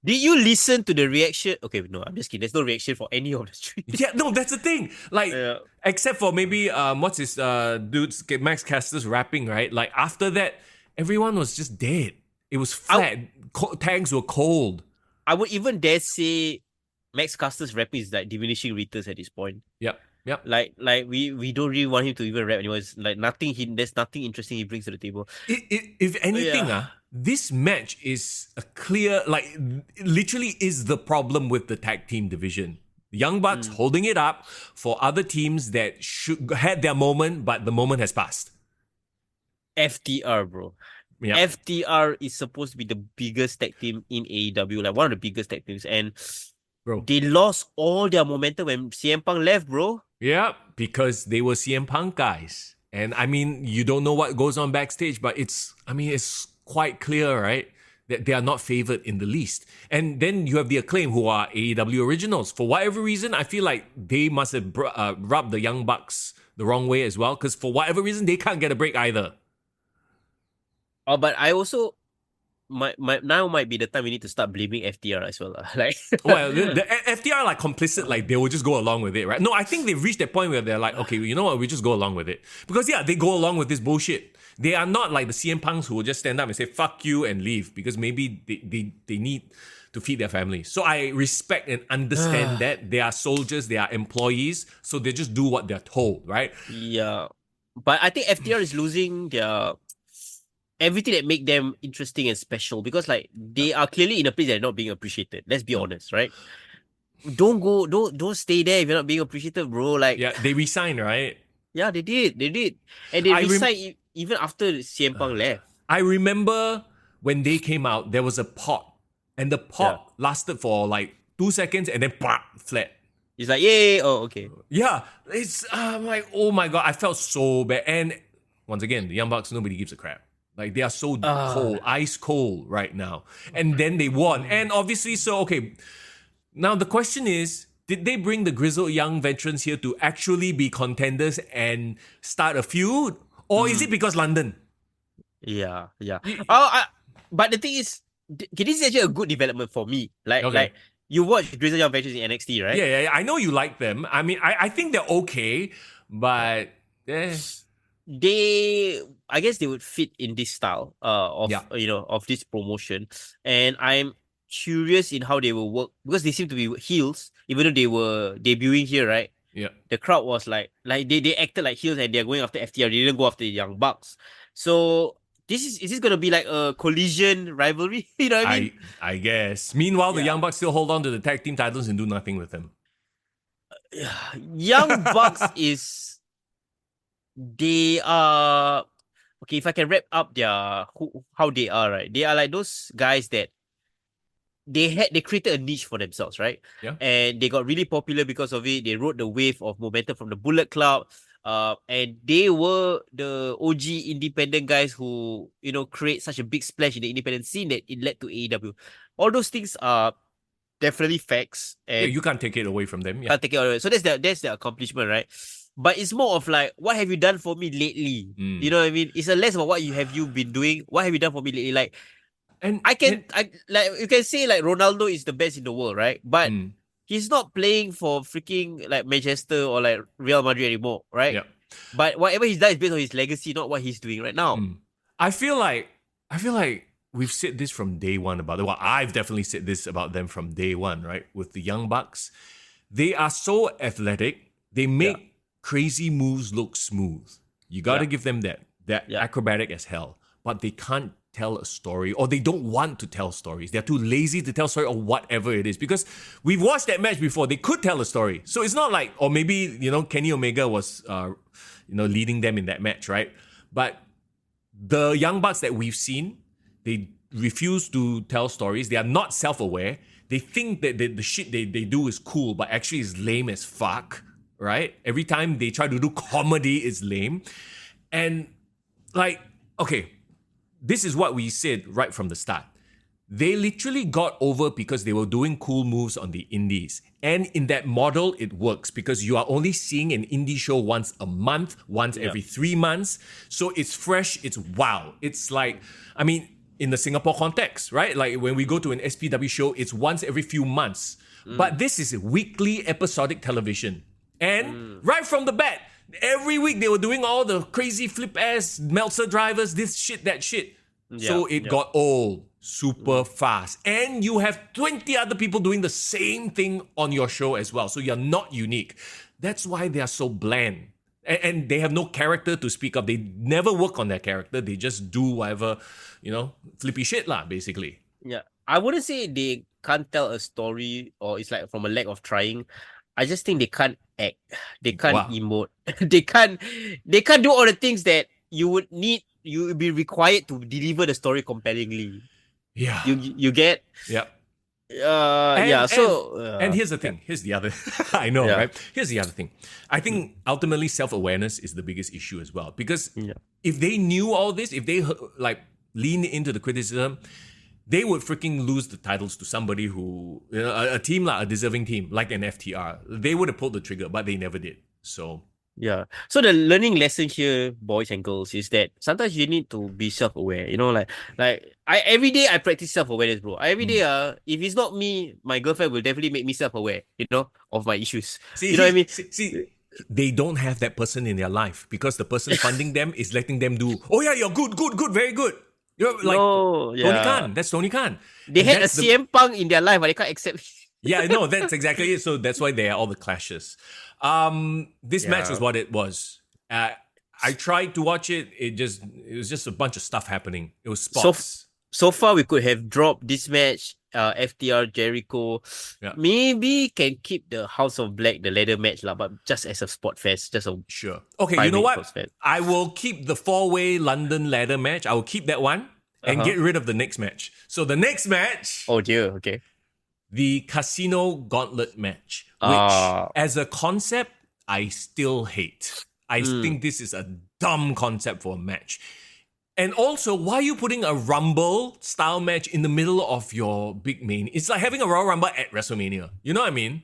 Did you listen to the reaction? Okay, no, I'm just kidding. There's no reaction for any of the three. Yeah, no, that's the thing. Like, except for maybe what's his dude's Max Caster's rapping, right? Like after that, everyone was just dead. It was flat. Tags were cold. I would even dare say Max Caster's rapping is like diminishing returns at this point. Yep. Like we don't really want him to even rap anymore. It's like there's nothing interesting he brings to the table. If anything, this match is a clear, like, literally is the problem with the tag team division. Young Bucks holding it up for other teams that had their moment, but the moment has passed. FTR, bro. Yeah. FTR is supposed to be the biggest tag team in AEW, like one of the biggest tag teams, and they lost all their momentum when CM Punk left, bro. Yeah, because they were CM Punk guys. And I mean, you don't know what goes on backstage, but it's quite clear, right, that they are not favored in the least. And then you have the Acclaim, who are AEW originals. For whatever reason, I feel like they must have rubbed the Young Bucks the wrong way as well, because for whatever reason, they can't get a break either. Oh, but I also now might be the time we need to start blaming FTR as well. Like, well, the FTR are like complicit, like they will just go along with it, right? No, I think they've reached that point where they're like, okay, you know what, we just go along with it. Because they go along with this bullshit. They are not like the CM Punks who will just stand up and say, fuck you and leave, because maybe they need to feed their family. So I respect and understand that. They are soldiers, they are employees, so they just do what they're told, right? Yeah. But I think FTR is losing their everything that make them interesting and special, because like they are clearly in a place that are not being appreciated. Let's be honest, right? Don't stay there if you're not being appreciated, bro. Like, yeah, they resigned, right? Yeah, they did, and they resigned even after CM Punk left. I remember when they came out, there was a pot, and the pot lasted for like 2 seconds, and then flat. It's like, yay, oh, okay. Yeah, it's I'm like, oh my god, I felt so bad. And once again, the Young Bucks, nobody gives a crap. Like, they are so cold, ice cold right now. And then they won. And obviously, so, okay. Now, the question is, did they bring the grizzled young veterans here to actually be contenders and start a feud? Or is it because London? Yeah. Y- But the thing is, this is actually a good development for me. Okay. Like you watch Grizzly Young Veterans in NXT, right? Yeah. I know you like them. I mean, I think they're okay, but I guess they would fit in this style of Yeah. of this promotion, and I'm curious in how they will work because they seem to be heels, even though they were debuting here, right? Yeah. The crowd was like they acted like heels and they're going after FTR. They didn't go after the Young Bucks. So is this gonna be like a collision rivalry? You know what I mean? I guess. Meanwhile, the Yeah. Young Bucks still hold on to the tag team titles and do nothing with them. Young Bucks is they are okay. If I can wrap up how they are, right? They are like those guys that they created a niche for themselves, right? Yeah. And they got really popular because of it. They rode the wave of momentum from the Bullet Club. And they were the OG independent guys who, create such a big splash in the independent scene that it led to AEW. All those things are definitely facts. And you can't take it away from them. Yeah. can't take it away. So that's the accomplishment, right? But it's more of like, what have you done for me lately? You know what I mean? It's less about what have you been doing. What have you done for me lately? Like, And you can say like Ronaldo is the best in the world, right? But he's not playing for freaking like Manchester or like Real Madrid anymore, right? Yeah. But whatever he's done is based on his legacy, not what he's doing right now. I feel like we've said this from day one about it. Well, I've definitely said this about them from day one, right? With the Young Bucks, they are so athletic. They make crazy moves look smooth. You got to give them that. They're acrobatic as hell, but they can't tell a story, or they don't want to tell stories. They're too lazy to tell a story, or whatever it is. Because we've watched that match before. They could tell a story. So it's not like, or maybe, Kenny Omega was, leading them in that match, right? But the Young Bucks that we've seen, they refuse to tell stories. They are not self-aware. They think that the shit they do is cool, but actually is lame as fuck, right? Every time they try to do comedy, it's lame. And like, okay, this is what we said right from the start. They literally got over because they were doing cool moves on the indies. And in that model, it works because you are only seeing an indie show once a month, once every 3 months. So it's fresh, it's wow. It's like, I mean, in the Singapore context, right? Like when we go to an SPW show, it's once every few months. But this is weekly episodic television. And right from the bat, every week they were doing all the crazy flip-ass Meltzer drivers, this shit, that shit. So it got old super fast. And you have 20 other people doing the same thing on your show as well. So you're not unique. That's why they are so bland. And they have no character to speak of. They never work on their character. They just do whatever, flippy shit lah, basically. Yeah. I wouldn't say they can't tell a story or it's like from a lack of trying. I just think they can't act. They can't emote. They can't do all the things that you would be required to deliver the story compellingly. Yeah. You get? Yeah. And here's the thing. Here's the other. I know, right? Here's the other thing. I think ultimately self-awareness is the biggest issue as well. Because if they knew all this, if they like lean into the criticism, they would freaking lose the titles to somebody who, a team like a deserving team like an FTR. They would have pulled the trigger, but they never did. So. Yeah. So the learning lesson here, boys and girls, is that sometimes you need to be self-aware. Every day I practice self-awareness, bro. Every day, if it's not me, my girlfriend will definitely make me self-aware, of my issues. See, you know what I mean? See, they don't have that person in their life because the person funding them is letting them do, oh yeah, you're good, very good. You're like Tony Khan. That's Tony Khan. They had a CM Punk in their life, but they can't accept. Yeah, no, that's exactly it. So that's why there are all the clashes. This match was what it was. I tried to watch it. It was just a bunch of stuff happening. It was spots. So far, we could have dropped this match. FTR Jericho, maybe can keep the House of Black, the ladder match lah, but just as a spot fest, just a sure. Okay, you know what? I will keep the 4-way London ladder match. I will keep that one and get rid of the next match. So the next match. Oh dear. Okay. The Casino Gauntlet match, which as a concept, I still hate. I think this is a dumb concept for a match. And also, why are you putting a Rumble style match in the middle of your big main? It's like having a Royal Rumble at WrestleMania. You know what I mean?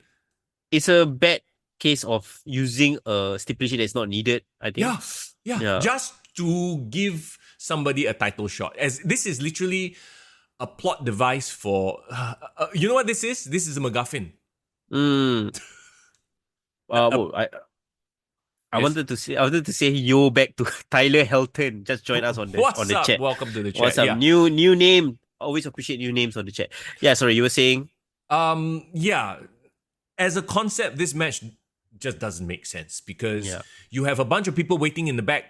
it's a bad case of using a stipulation that's not needed, I think. Yeah. Just to give somebody a title shot. As this is literally a plot device for. You know what this is? This is a MacGuffin. Well, I wanted to say yo back to Tyler Helton. Just join us on the up? chat. Welcome to the chat. What's up? New name. Always appreciate new names on the chat. Yeah, sorry, you were saying? Yeah. As a concept, this match just doesn't make sense because you have a bunch of people waiting in the back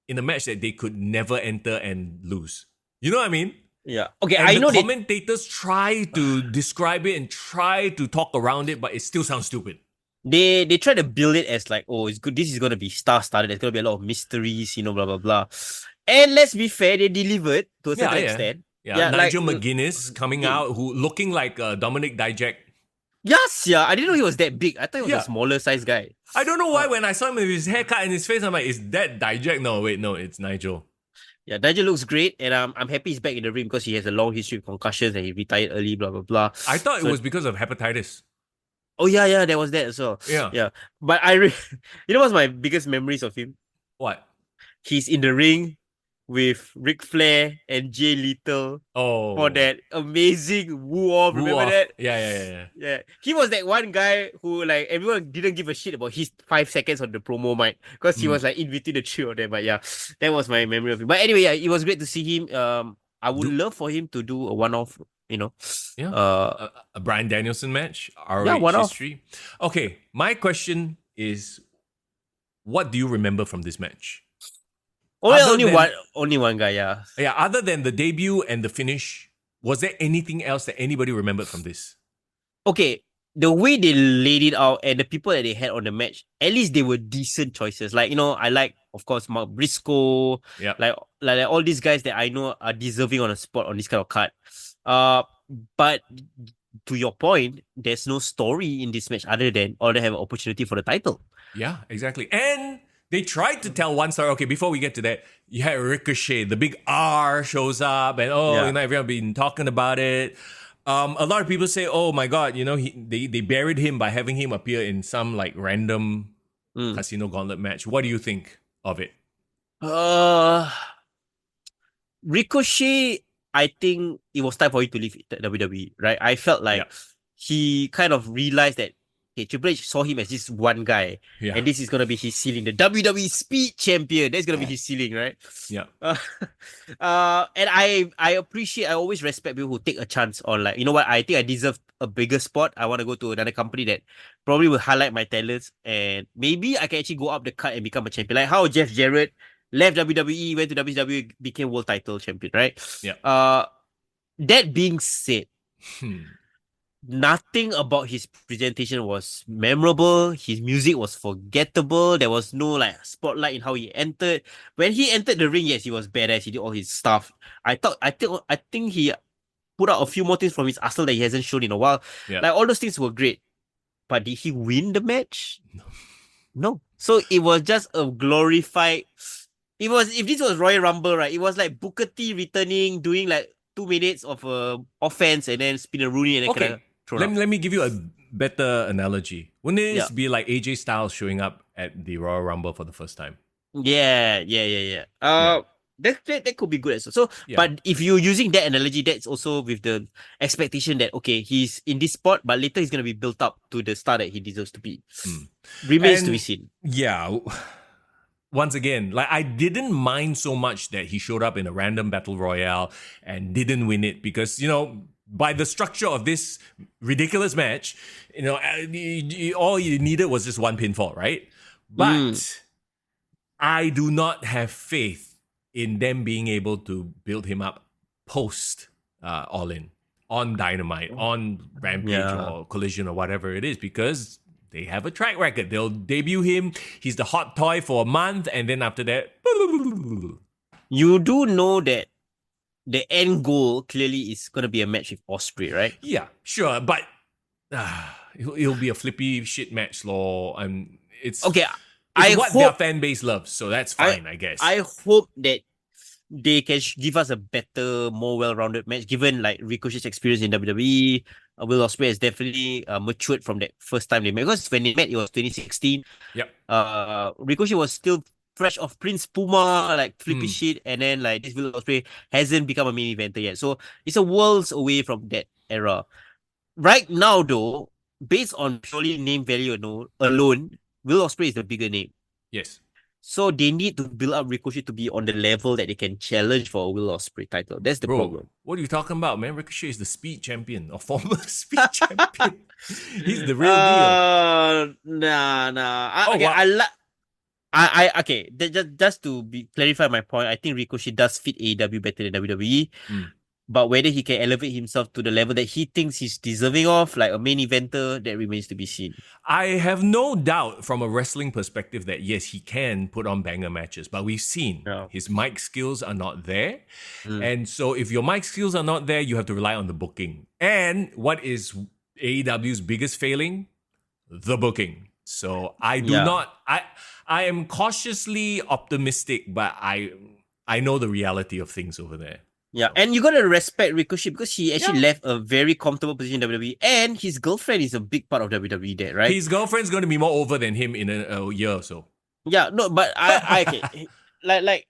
in a match that they could never enter and lose. You know what I mean? Yeah. Okay, and I know the commentators try to describe it and try to talk around it, but it still sounds stupid. They try to build it as like, oh, it's good. This is gonna be star-studded. There's gonna be a lot of mysteries, blah blah blah. And let's be fair, they delivered to a certain extent. Yeah, Nigel McGuinness coming out, who looking like Dominic Dijak. Yes, I didn't know he was that big. I thought he was a smaller size guy. I don't know why when I saw him with his haircut and his face, I'm like, is that Dijak? No, wait, no, it's Nigel. Yeah, Nigel looks great, and I'm happy he's back in the ring because he has a long history of concussions and he retired early, blah blah blah. I thought it was because of hepatitis. Oh yeah, there was that as well. Yeah. But you know what's my biggest memories of him? What? He's in the ring with Ric Flair and Jay Lethal for that amazing woo-off. Remember that? Yeah. He was that one guy who like everyone didn't give a shit about his 5 seconds on the promo mic because he was like in between the three of them. But yeah, that was my memory of him. But anyway, it was great to see him. I would love for him to do a one-off. A Bryan Danielson match, ROH history. Okay, my question is, what do you remember from this match? Only one guy, yeah. Yeah, other than the debut and the finish, was there anything else that anybody remembered from this? Okay, the way they laid it out and the people that they had on the match, at least they were decent choices. Like, I like, of course, Mark Briscoe. Yeah. Like all these guys that I know are deserving on a spot on this kind of card. But to your point, there's no story in this match other than all they have an opportunity for the title. Yeah, exactly. And they tried to tell one story. Okay, before we get to that, you had Ricochet. The big R shows up, and everyone been talking about it. A lot of people say, "Oh my God, they buried him by having him appear in some like random casino gauntlet match." What do you think of it? Ricochet, I think it was time for him to leave WWE, right? I felt like he kind of realized that Triple H saw him as this one guy, and this is gonna be his ceiling. The WWE Speed Champion, that's gonna be his ceiling, right? Yeah. And I appreciate, I always respect people who take a chance on like, you know what, I think I deserve a bigger spot. I want to go to another company that probably will highlight my talents, and maybe I can actually go up the card and become a champion. Like how Jeff Jarrett left WWE, went to WWE, became world title champion, right? Yeah. That being said, nothing about his presentation was memorable. His music was forgettable. There was no like spotlight in how he entered. When he entered the ring, yes, he was badass. He did all his stuff. I think he put out a few more things from his arsenal that he hasn't shown in a while. Yeah. Like all those things were great. But did he win the match? No. So it was just a glorified. If this was Royal Rumble, right? It was like Booker T returning, doing like 2 minutes of offense and then spin a Rooney and then kind of throw it. Let me give you a better analogy. Wouldn't this be like AJ Styles showing up at the Royal Rumble for the first time? Yeah. That could be good as well. So, but if you're using that analogy, that's also with the expectation that okay, he's in this spot, but later he's gonna be built up to the star that he deserves to be. Remains to be seen. Yeah. Once again, like I didn't mind so much that he showed up in a random battle royale and didn't win it because, by the structure of this ridiculous match, all you needed was just one pinfall, right? But I do not have faith in them being able to build him up post All In, on Dynamite, on Rampage or Collision or whatever it is, because they have a track record. They'll debut him. He's the hot toy for a month. And then after that... You do know that the end goal clearly is going to be a match with Ospreay, right? Yeah, sure. But it'll be a flippy shit match, lor. It's okay. It's what their fan base loves. So that's fine, I guess. I hope that they can give us a better, more well-rounded match. Given like Ricochet's experience in WWE, Will Ospreay has definitely matured from that first time they met. Because when they met, it was 2016. Yep. Ricochet was still fresh off Prince Puma, like flippy Hmm. shit, and then like this Will Ospreay hasn't become a main eventer yet. So it's a worlds away from that era. Right now, though, based on purely name value alone, Will Ospreay is the bigger name. Yes. So they need to build up Ricochet to be on the level that they can challenge for a Will Ospreay title. That's the problem. What are you talking about, man? Ricochet is the speed champion or former speed champion. He's the real deal. Nah. Oh, Okay, wow. okay. Just to clarify my point, I think Ricochet does fit AEW better than WWE. But whether he can elevate himself to the level that he thinks he's deserving of, like a main eventer, that remains to be seen. I have no doubt from a wrestling perspective that yes, he can put on banger matches, but we've seen his mic skills are not there. And so if your mic skills are not there, you have to rely on the booking. And what is AEW's biggest failing? The booking. So I do not I am cautiously optimistic, but I know the reality of things over there. Yeah, and you gotta respect Ricochet because he actually left a very comfortable position in WWE, and his girlfriend is a big part of WWE there, right? His girlfriend's going to be more over than him in a year or so. Yeah, no, but I okay, like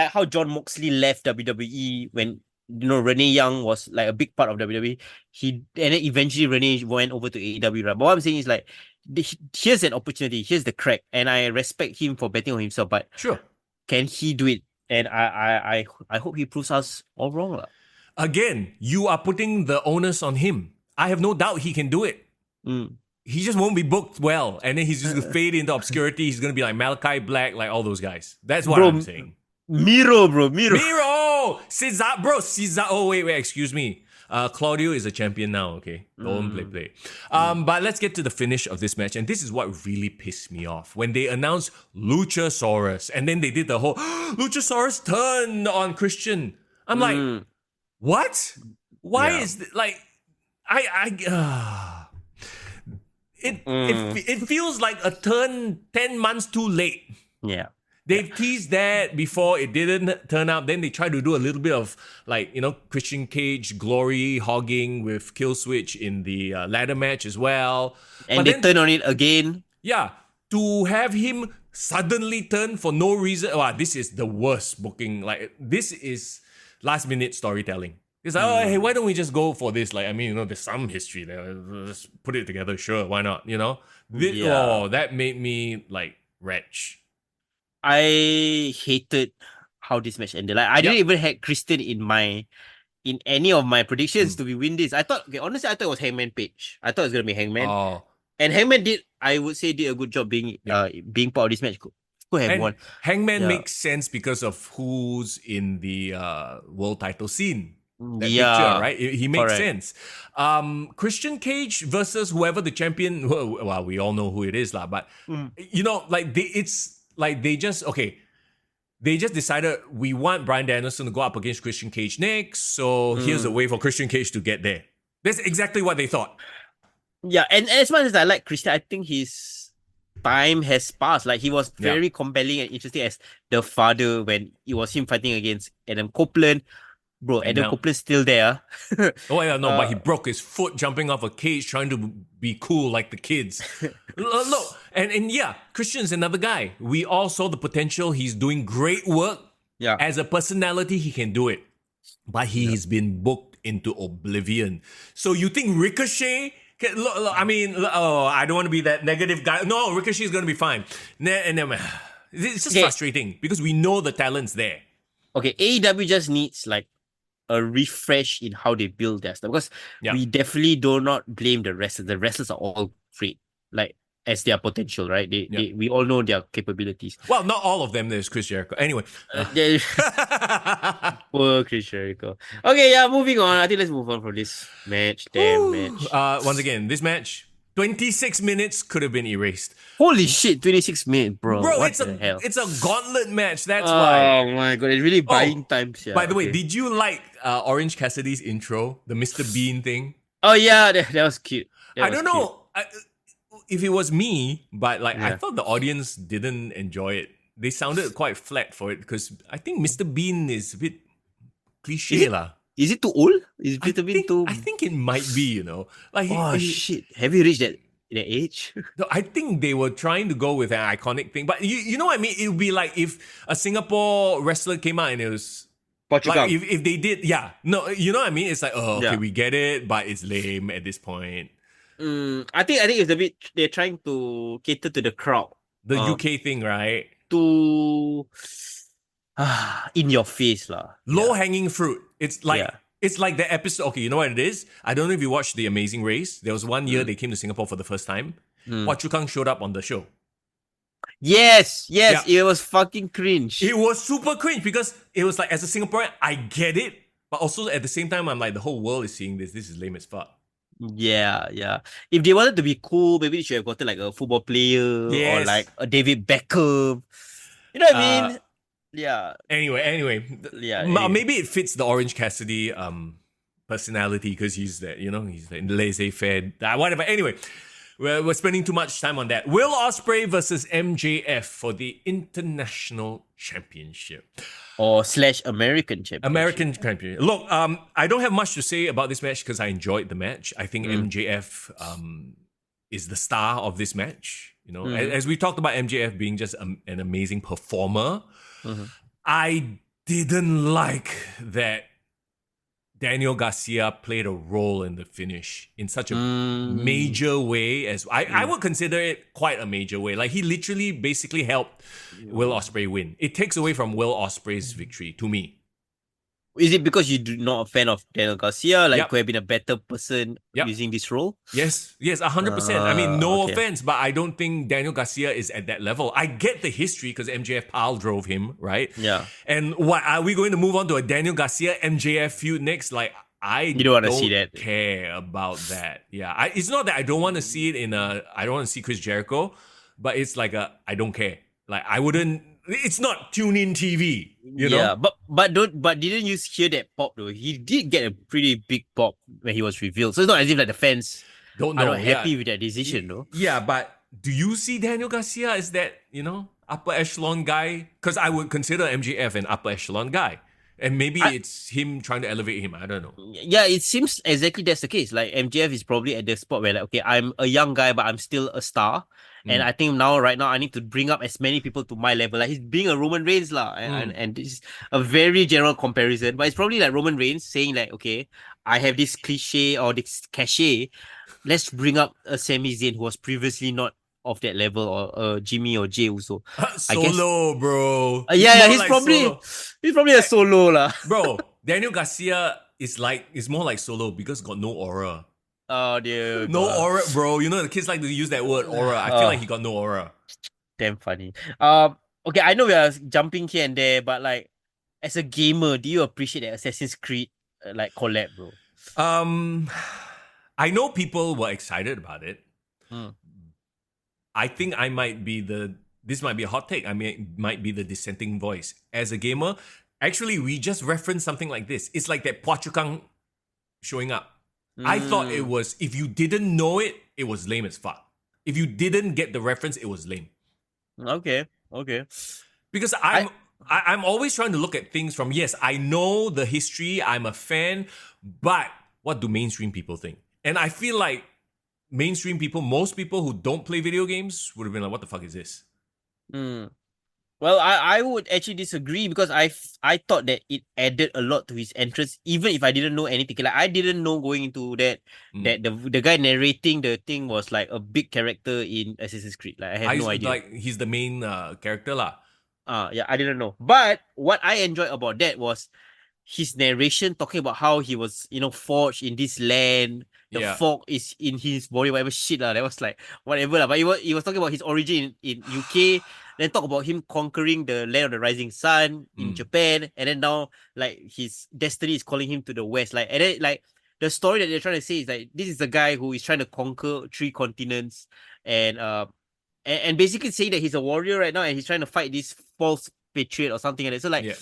how John Moxley left WWE when Renee Young was like a big part of WWE. And then eventually Renee went over to AEW, right? But what I'm saying is like, here's an opportunity, here's the crack, and I respect him for betting on himself. But sure, can he do it? And I hope he proves us all wrong. Again, you are putting the onus on him. I have no doubt he can do it. He just won't be booked well. And then he's just going to fade into obscurity. He's going to be like Malachi Black, like all those guys. That's what I'm saying. Miro. Cesaro. Oh, wait, excuse me. Claudio is a champion now, okay? Don't play. But let's get to the finish of this match. And this is what really pissed me off. When they announced Luchasaurus, and then they did the whole Luchasaurus turn on Christian. I'm like, what? Why is it like it feels like a turn 10 months too late. Yeah. They've teased that before it didn't turn out. Then they tried to do a little bit of Christian Cage glory hogging with Killswitch in the ladder match as well. And they turn on it again. Yeah. To have him suddenly turn for no reason. Wow, this is the worst booking. Like, this is last minute storytelling. It's like, oh, hey, why don't we just go for this? Like, I mean, there's some history there. Let's put it together. Sure, why not? Oh, that made me like wretch. I hated how this match ended. Like, I didn't even have Christian in any of my predictions to win this. Honestly, I thought it was Hangman Page. I thought it was gonna be Hangman. Oh. And Hangman did a good job being part of this match. Could have won. Hangman makes sense because of who's in the world title scene. That picture, right? He makes sense. Christian Cage versus whoever the champion. Well, we all know who it is, lah. But they just decided we want Bryan Danielson to go up against Christian Cage next. So here's a way for Christian Cage to get there. That's exactly what they thought. Yeah, and as much as I like Christian, I think his time has passed. Like, he was very compelling and interesting as the father when it was him fighting against Adam Copeland. Bro, Adam Copeland's still there. But he broke his foot jumping off a cage trying to be cool like the kids. Look, and Christian's another guy. We all saw the potential. He's doing great work. Yeah. As a personality, he can do it. But he's been booked into oblivion. So you think Ricochet... I don't want to be that negative guy. No, Ricochet is going to be fine. It's just frustrating because we know the talent's there. Okay, AEW just needs like a refresh in how they build their stuff because we definitely do not blame the wrestlers. The wrestlers are all great, like as their potential, right? We all know their capabilities. Well, not all of them. There's Chris Jericho. Anyway, poor Chris Jericho. Okay, moving on. I think let's move on from this match. Damn match. Once again, this match. 26 minutes could have been erased. Holy shit, 26 minutes, bro. What the hell? It's a gauntlet match, that's why. Oh my god, it's really buying time. By the way, did you like Orange Cassidy's intro? The Mr. Bean thing? Oh yeah, that was cute. I don't know if it was me, but I thought the audience didn't enjoy it. they sounded quite flat for it because I think Mr. Bean is a bit cliche lah. Is it too old? Is Mr. Bean too? I think it might be, like shit. Have you reached that age? No, I think they were trying to go with an iconic thing, but you know what I mean? It would be like if a Singapore wrestler came out and it was like if they did, no, you know what I mean? It's like, okay, we get it, but it's lame at this point. I think it's a bit they're trying to cater to the crowd. The UK thing, right? To in your face lah. Low hanging fruit. It's like it's like the episode. Okay, you know what it is? I don't know if you watched The Amazing Race. There was one year they came to Singapore for the first time. Phua Chu Kang showed up on the show. Yes, it was fucking cringe. It was super cringe because it was like, as a Singaporean, I get it, but also at the same time, I'm like, the whole world is seeing this. This is lame as fuck. Yeah. If they wanted to be cool, maybe they should have gotten like a football player or like a David Beckham. You know what I mean? Yeah. Anyway. Maybe it fits the Orange Cassidy personality because he's that, he's the laissez-faire, whatever. Anyway, we're spending too much time on that. Will Ospreay versus MJF for the International Championship. Or / American Championship. American Championship. Look, I don't have much to say about this match because I enjoyed the match. I think MJF is the star of this match. As we talked about MJF being just an amazing performer, I didn't like that Daniel Garcia played a role in the finish in such a major way. As I would consider it quite a major way. Like, he literally basically helped Will Ospreay win. It takes away from Will Ospreay's victory to me. Is it because you're not a fan of Daniel Garcia? Like, could have been a better person using this role? Yes, 100%. I mean, no offense, but I don't think Daniel Garcia is at that level. I get the history because MJF pile drove him, right? Yeah. And what are we going to move on to a Daniel Garcia MJF feud next? Like, you don't want to see that. Care about that. Yeah, it's not that I don't want to see it I don't want to see Chris Jericho, but it's like I don't care. Like, I wouldn't. It's not tune-in TV, you know. Yeah, but didn't you hear that pop though? He did get a pretty big pop when he was revealed. So it's not as if like the fans are not happy with that decision though. Yeah, but do you see Daniel Garcia as that, upper echelon guy? Because I would consider MJF an upper echelon guy. And maybe it's him trying to elevate him. I don't know. Yeah, it seems exactly that's the case. Like, MJF is probably at the spot where, like, okay, I'm a young guy, but I'm still a star. And I think right now, I need to bring up as many people to my level. Like, he's being a Roman Reigns lah. And this is a very general comparison. But it's probably like Roman Reigns saying like, okay, I have this cliche or this cachet. Let's bring up a Sami Zayn who was previously not of that level, or Jimmy or Jay also. Solo, bro. He's probably a solo lah. Bro, Daniel Garcia is more like Solo because got no aura. Oh dear. No aura, bro. The kids like to use that word aura. I feel like he got no aura. Damn funny. Okay, I know we are jumping here and there, but like, as a gamer, do you appreciate the Assassin's Creed like collab, bro? I know people were excited about it. I think this might be a hot take. Might be the dissenting voice. As a gamer, actually, we just referenced something like this. It's like that Phua Chu Kang showing up. I thought it was, if you didn't know it, it was lame as fuck. If you didn't get the reference, it was lame. Okay. Because I'm always trying to look at things from, yes, I know the history, I'm a fan, but what do mainstream people think? And I feel like mainstream people, most people who don't play video games would have been like, what the fuck is this? Well, I would actually disagree because I thought that it added a lot to his entrance, even if I didn't know anything. Like, I didn't know going into that the guy narrating the thing was like a big character in Assassin's Creed. Like, I had no idea. Like, he's the main character lah. Yeah, I didn't know. But what I enjoyed about that was his narration talking about how he was, forged in this land. The fog is in his body, whatever shit lah. That was like whatever lah. But he was talking about his origin in UK. Then talk about him conquering the land of the rising sun in Japan, and then now like his destiny is calling him to the west. Like, and then like the story that they're trying to say is like, this is a guy who is trying to conquer 3 continents, and basically say that he's a warrior right now, and he's trying to fight this false patriot or something like that. So like,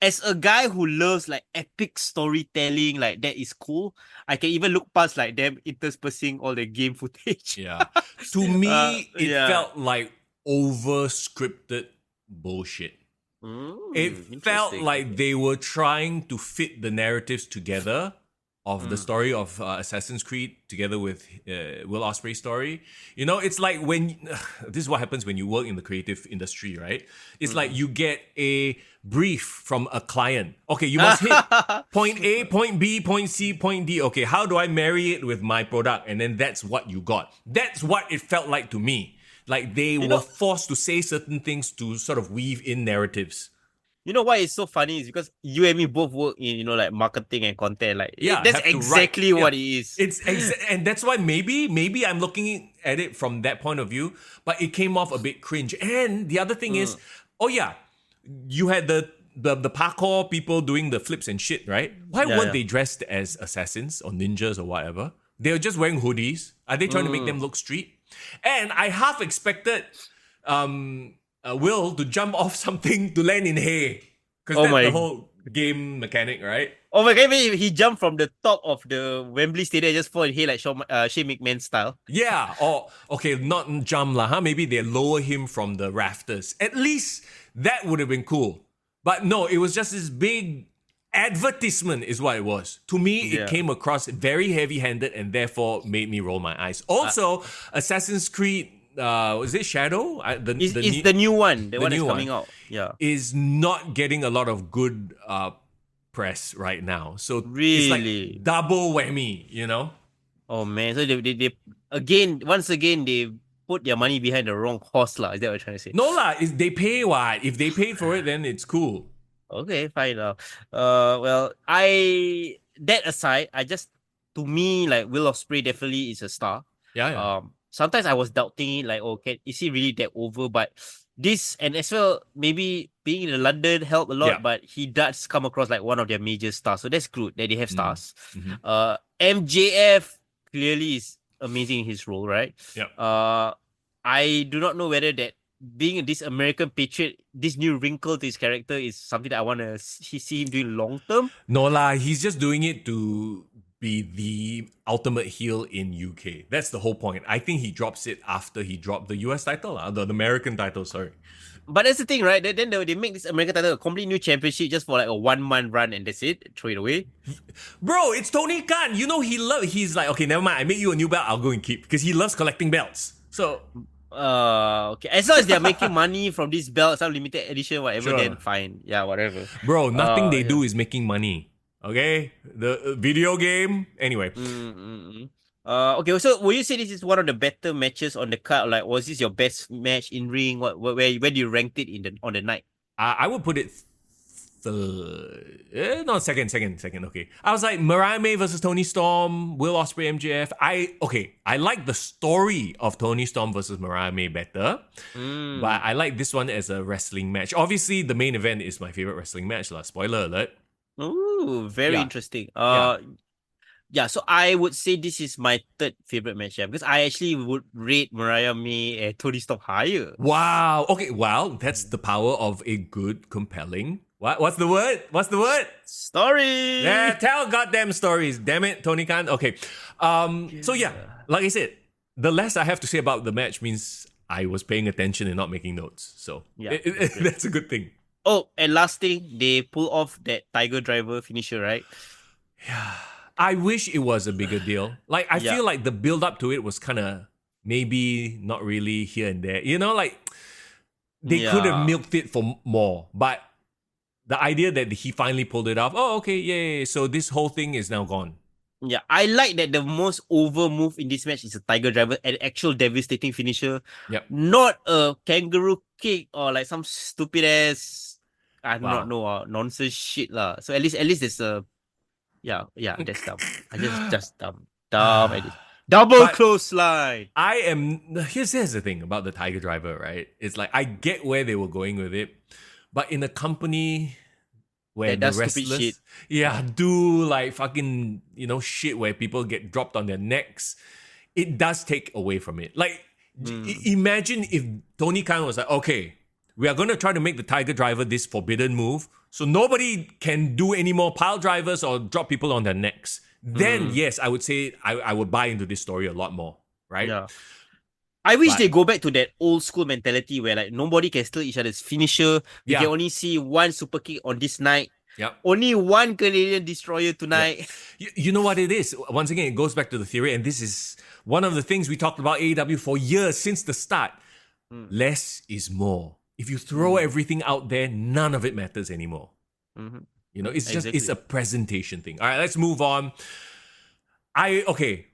as a guy who loves like epic storytelling, like, that is cool. I can even look past like them interspersing all the game footage. Yeah, to me, it felt like over scripted bullshit. It felt Interesting. like they were trying to fit the narratives together of the story of Assassin's Creed together with Will Ospreay's story. You know, it's like when this is what happens when you work in the creative industry, right? It's like you get a brief from a client. Okay, you must hit point A, point B, point C, point D. Okay, how do I marry it with my product? And then that's what you got. That's what it felt like to me. Like they were forced to say certain things to sort of weave in narratives. You know why it's so funny is because you and me both work in, like marketing and content. Like, Yeah, that's have to exactly write. what Yeah. it is. It's and that's why maybe I'm looking at it from that point of view, but it came off a bit cringe. And the other thing is, you had the parkour people doing the flips and shit, right? Why weren't they dressed as assassins or ninjas or whatever? They were just wearing hoodies. Are they trying to make them look street? And I half expected Will to jump off something to land in hay. Because that's the whole game mechanic, right? Oh my god, he jumped from the top of the Wembley Stadium just fall in hay like Shane McMahon style. Yeah, or okay, not jump lah, huh? Maybe they lower him from the rafters. At least that would have been cool. But no, it was just this big advertisement is what it was. To me, it came across very heavy-handed and therefore made me roll my eyes. Also, Assassin's Creed, is it Shadow? It's the new one. The one that's coming out. Yeah. Is not getting a lot of good press right now. So really? It's like double whammy, you know? Oh man, so they once again they put their money behind the wrong horse lah. Is that what you're trying to say? No lah, they pay what? If they paid for it, then it's cool. Okay, fine. Well, that aside, to me, like Will Ospreay definitely is a star. Yeah. Sometimes I was doubting, like, is he really that over? But this, and as well, maybe being in London helped a lot, but he does come across like one of their major stars. So that's good that they have stars. MJF clearly is amazing in his role, right? Yeah. I do not know whether that being this American patriot, this new wrinkle to his character is something that I want to see him doing long term. No lah, he's just doing it to be the ultimate heel in UK. That's the whole point. I think he drops it after he dropped the US title, the American title, sorry. But that's the thing, right? Then they make this American title a complete new championship just for like a 1 month run and that's it. Throw it away. Bro, it's Tony Khan. You know he's like, okay, never mind. I made you a new belt. I'll go and keep because he loves collecting belts. So, okay. As long as they're making money from this belt, some limited edition, whatever, then fine. Yeah, whatever. Bro, nothing they do is making money. Okay, the video game. Anyway. Okay. So, will you say this is one of the better matches on the card? Like, was this your best match in ring? Where do you rank it on the night? I would put it second. Okay, I was like Mariah May versus Toni Storm, Will Ospreay, MJF. I like the story of Toni Storm versus Mariah May better, but I like this one as a wrestling match. Obviously, the main event is my favorite wrestling match. Spoiler alert. Ooh, very interesting. Yeah, so I would say this is my third favorite match because I actually would rate Mariah May and Toni Storm higher. Wow. Okay. Well, that's the power of a good, compelling. What's the word? Story. Yeah, tell goddamn stories. Damn it, Tony Khan. Okay. So yeah, like I said, the less I have to say about the match means I was paying attention and not making notes. So that's a good thing. Oh, and last thing, they pull off that Tiger Driver finisher, right? Yeah. I wish it was a bigger deal. Like, I feel like the build up to it was kind of maybe not really here and there. You know, like, they could have milked it for more. But the idea that he finally pulled it off, okay, yay. So this whole thing is now gone. Yeah, I like that the most over move in this match is a Tiger Driver, an actual devastating finisher. Yep. Not a kangaroo kick or like some stupid ass, I do not know, nonsense shit lah. So at least there's a, that's dumb. Just dumb. Dumb at it. Double clothesline. Here's the thing about the Tiger Driver, right? It's like, I get where they were going with it, but in a company where the wrestlers do like fucking, shit where people get dropped on their necks, it does take away from it. Like, imagine if Tony Khan was like, okay, we are going to try to make the Tiger Driver this forbidden move, so nobody can do any more pile drivers or drop people on their necks. Then, yes, I would say I would buy into this story a lot more, right? Yeah. I wish But they go back to that old school mentality where like nobody can steal each other's finisher. We can yeah, only see one super kick on this night. yep. Only one Canadian destroyer Yep. tonight. You know what it is? Once again, it goes back to the theory, and this is one of the things we talked about AEW for years since the start. Mm, Less is more. If you throw mm, everything out there, none of it matters anymore. mhm. You know, it's Exactly. a presentation thing. All right, let's move on. Okay.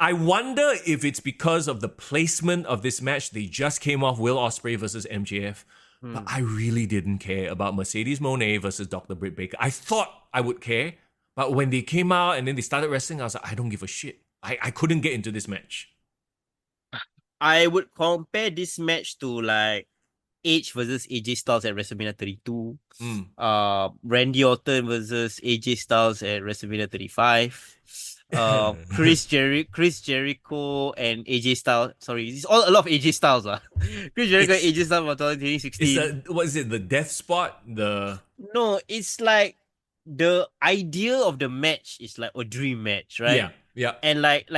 I wonder if it's because of the placement of this match. They just came off Will Ospreay versus MJF. But Mm. I really didn't care about Mercedes Moné versus Dr. Britt Baker. I thought I would care, but when they came out and then they started wrestling, I was like, I don't give a shit. I couldn't get into this match. I would compare this match to like Edge versus AJ Styles at WrestleMania 32. Mm. Randy Orton versus AJ Styles at WrestleMania 35. Chris Jericho and AJ Styles. Sorry, it's all a lot of AJ Styles. Chris Jericho and AJ Styles for It's 2016. what is it? The death spot? No, it's like the idea of the match is like a dream match, right? Yeah. And like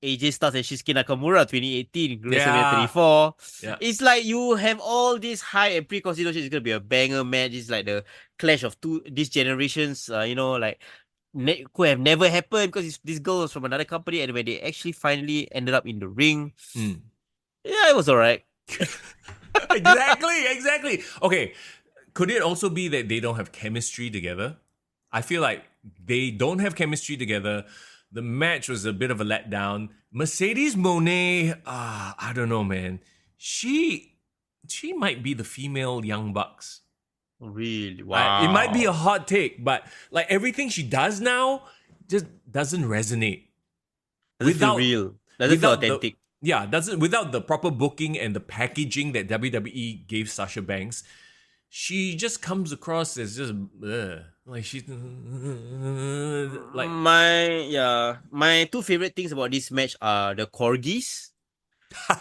AJ Styles and Shinsuke Nakamura 2018 WrestleMania Yeah. 34. Yeah. It's like you have all this high and preconceived it's gonna be a banger match. It's like the clash of these generations. Like could have never happened because this girl was from another company, and when they actually finally ended up in the ring, Mm. yeah, it was alright. Exactly. Okay. Could it also be that they don't have chemistry together? I feel like they don't have chemistry together. The match was a bit of a letdown. Mercedes Moné, I don't know, man. She might be the female Young Bucks. Really, It might be a wow. hot take, but like everything she does now just doesn't resonate Doesn't feel without real. Doesn't feel without the authentic. doesn't without the proper booking and the packaging that WWE gave Sasha Banks. She just comes across as just like she's like My two favorite things about this match are the corgis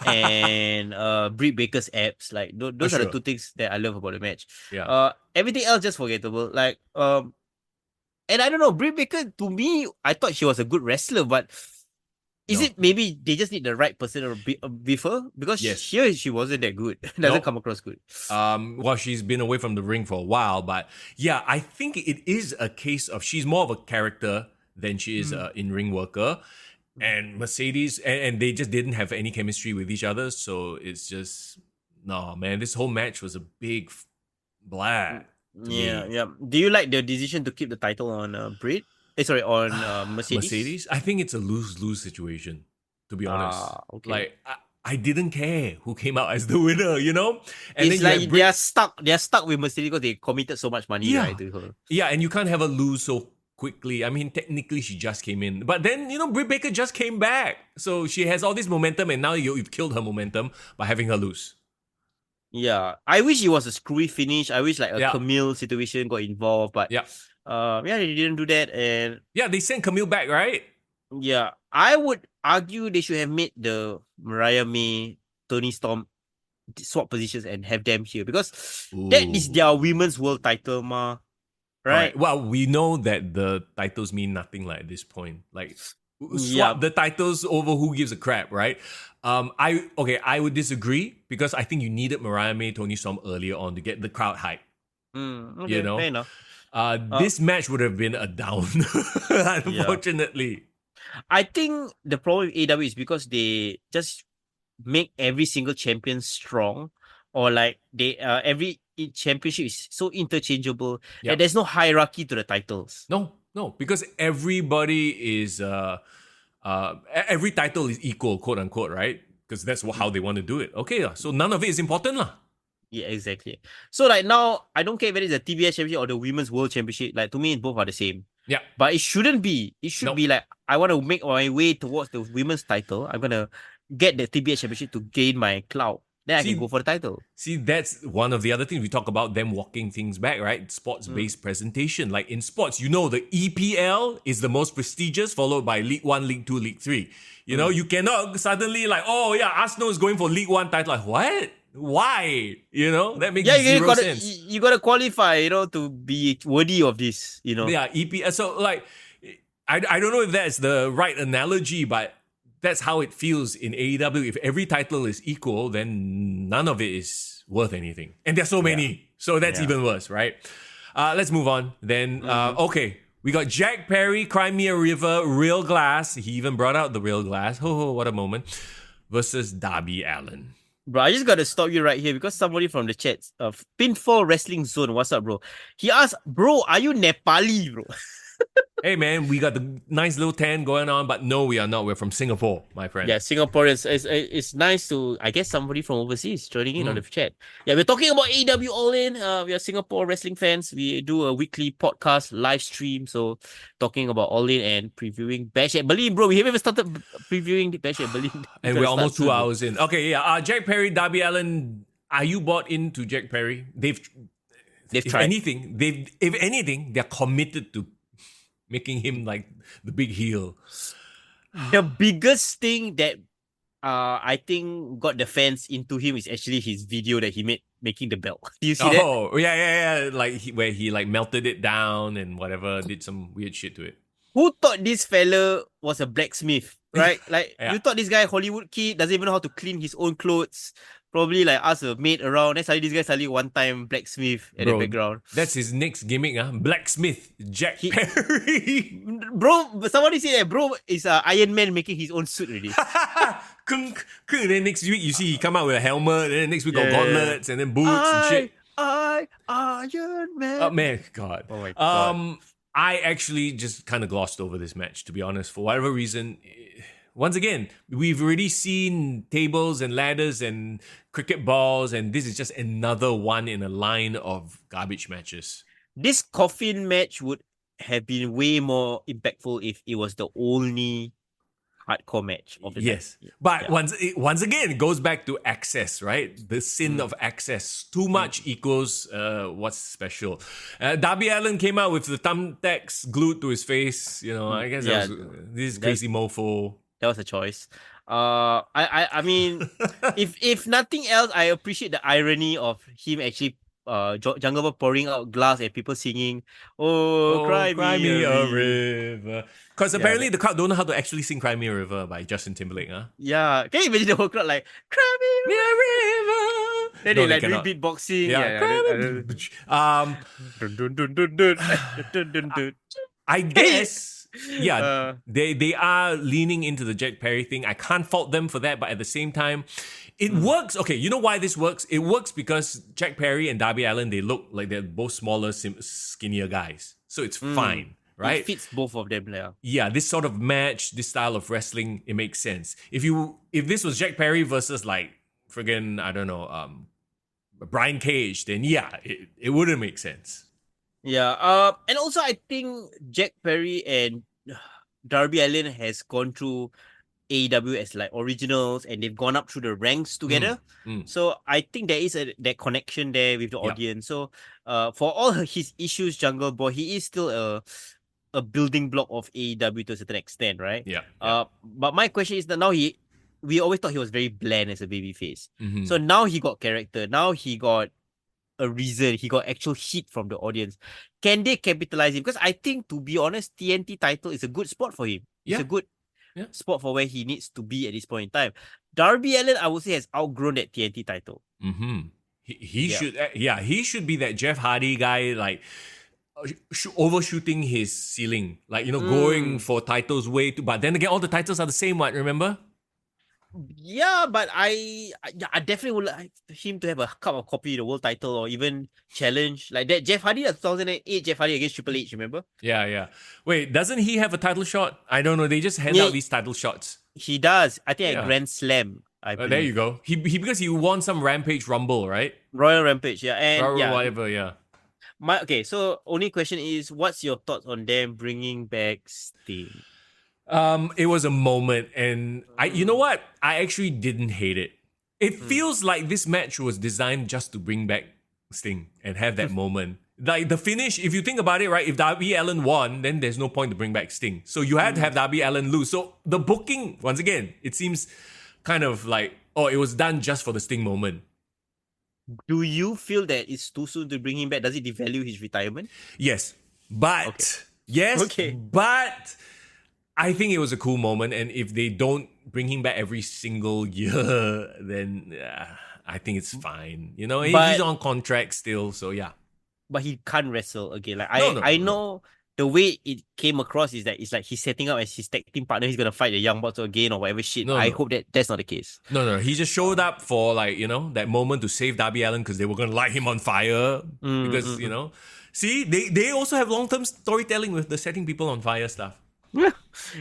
and Britt Baker's abs. Like those are the sure, two things that I love about the match. yeah. Everything else just forgettable. Like and I don't know, Britt Baker, to me, I thought she was a good wrestler, but is No. it maybe they just need the right person with her? Because Yes. here she wasn't that good. Doesn't come across good. Well, she's been away from the ring for a while, but yeah, I think it is a case of she's more of a character than she is an in-ring worker. And Mercedes, and they just didn't have any chemistry with each other, so it's just no, man. This whole match was a big blah to me. Yeah. Do you like the decision to keep the title on Britt? Sorry, on Mercedes. Mercedes, I think it's a lose-lose situation, to be honest. Okay. Like I didn't care who came out as the winner, you know? And It's then you like have Britt, they're stuck with Mercedes because they committed so much money, right, to her. yeah, and you can't have her lose so quickly. I mean, technically she just came in. But then, Britt Baker just came back. So she has all this momentum and now you've killed her momentum by having her lose. Yeah. I wish it was a screwy finish. I wish like a Camille situation got involved, but Yeah. they didn't do that. And yeah, they sent Camille back, right? yeah, I would argue they should have made the Mariah May, Tony Storm swap positions and have them here because that is their women's world title, ma. Right? Well, we know that the titles mean nothing like at this point. Like swap the titles over who gives a crap, right? I would disagree because I think you needed Mariah May, Tony Storm earlier on to get the crowd hype. Okay, fair enough. This match would have been a down, unfortunately. I think the problem with AEW is because they just make every single champion strong, or like they every championship is so interchangeable that there's no hierarchy to the titles. No, because everybody is every title is equal, quote unquote, right? Because that's how they want to do it. Okay, so none of it is important, lah. Yeah, exactly. So like now, I don't care whether it's the TBS championship or the Women's World Championship. Like to me, both are the same. Yeah. But it shouldn't be. It should be like, I want to make my way towards the women's title. I'm gonna get the TBS championship to gain my clout. Then I can go for the title. See, that's one of the other things we talk about them walking things back, right? Sports-based presentation. Like in sports, the EPL is the most prestigious, followed by League 1, League 2, League 3. You cannot suddenly like, oh yeah, Arsenal is going for League 1 title. Like, what? Why? That makes zero sense. You gotta qualify, to be worthy of this, Yeah, EPL. So like, I don't know if that's the right analogy, but that's how it feels in AEW. If every title is equal, then none of it is worth anything. And there's so many. So that's even worse, right? Let's move on. Then, okay. We got Jack Perry, Crimea River, Real Glass. He even brought out the Real Glass. Oh, what a moment. Versus Darby Allin. Bro, I just got to stop you right here because somebody from the chat of Pinfall Wrestling Zone, what's up, bro? He asked, bro, are you Nepali, bro? Hey, man, we got the nice little tan going on, but no, we are not. We're from Singapore, my friend. Yeah, Singaporeans. It's nice to, I guess, somebody from overseas joining in on the chat. Yeah, we're talking about AEW All In. We are Singapore wrestling fans. We do a weekly podcast live stream. So, talking about All In and previewing Bash at Berlin, bro. We haven't even started previewing the Bash at Berlin. And we're almost 2 hours in. Okay, yeah. Jack Perry, Darby Allin. Are you bought into Jack Perry? They've tried. If anything, they're committed to making him like the big heel. The biggest thing that I think got the fans into him is actually his video that he made making the belt. Do you see that? Oh, yeah. Like where he like melted it down and whatever, did some weird shit to it. Who thought this fella was a blacksmith, right? Like, you thought this guy, Hollywood kid, doesn't even know how to clean his own clothes. Probably like ask a maid around. Then suddenly this guy one-time blacksmith at the background. That's his next gimmick, blacksmith Jack Perry. Bro, somebody said that bro is Iron Man making his own suit already. Then next week you see he come out with a helmet, and then next week got gauntlets and then boots and shit. Iron Man. Oh man, God. Oh my God. I actually just kind of glossed over this match, to be honest, for whatever reason. Once again, we've already seen tables and ladders and cricket balls, and this is just another one in a line of garbage matches. This coffin match would have been way more impactful if it was the only hardcore match of the night. But once again, it goes back to access, right? The sin of access. Too much equals what's special. Darby Allin came out with the thumbtacks glued to his face. You know, I guess this is crazy mofo. That was a choice. I mean, if nothing else, I appreciate the irony of him actually Jungle Boy pouring out glass and people singing, cry me a river. Because apparently the crowd don't know how to actually sing Cry Me a River by Justin Timberlake, huh? Yeah. Can you imagine the whole crowd like, cry me a river? Then they like doing beatboxing. I guess... they are leaning into the Jack Perry thing. I can't fault them for that, but at the same time, it works. Okay, you know why this works? It works because Jack Perry and Darby Allin, they look like they're both smaller, skinnier guys. So it's fine, right? It fits both of them. Yeah, this sort of match, this style of wrestling, it makes sense. If this was Jack Perry versus like friggin', I don't know, Brian Cage, then it wouldn't make sense. Yeah, and also I think Jack Perry and Darby Allin has gone through AEW as like originals, and they've gone up through the ranks together. So I think there is that connection there with the audience. So for all his issues, Jungle Boy, he is still a building block of AEW to a certain extent, right? But my question is that now we always thought he was very bland as a babyface. So now he got character. Now he got a reason. He got actual heat from the audience. Can they capitalize him? Because I think, to be honest, TNT title is a good spot for him. It's a good spot for where he needs to be at this point in time. Darby Allin, I would say, has outgrown that TNT title. He should be that Jeff Hardy guy, like overshooting his ceiling, like going for titles way too. But then again, all the titles are the same one. Remember? Yeah, but I definitely would like him to have a cup of coffee, the world title, or even challenge like that. Jeff Hardy, 2008 Jeff Hardy against Triple H, remember? Yeah. Wait, doesn't he have a title shot? I don't know. They just hand out these title shots. He does. I think at Grand Slam. I believe. There you go. He because he won some Rampage Rumble, right? Royal Rampage, whatever. So only question is, what's your thoughts on them bringing back Sting? It was a moment, and you know what? I actually didn't hate it. It feels like this match was designed just to bring back Sting and have that moment. Like the finish, if you think about it, right? If Darby Allin won, then there's no point to bring back Sting. So you had to have Darby Allin lose. So the booking, once again, it seems kind of like, it was done just for the Sting moment. Do you feel that it's too soon to bring him back? Does it devalue his retirement? Yes, but I think it was a cool moment, and if they don't bring him back every single year, then I think it's fine. You know, he's But on contract still, so yeah. but he can't wrestle again. Like No, no, I no. know the way it came across is that it's like he's setting up as his tag team partner. He's gonna fight the Young Bucks again or whatever shit. No, I no. hope that that's not the case. No, no, he just showed up for like, that moment to save Darby Allin because they were going to light him on fire. Because, see, they also have long-term storytelling with the setting people on fire stuff.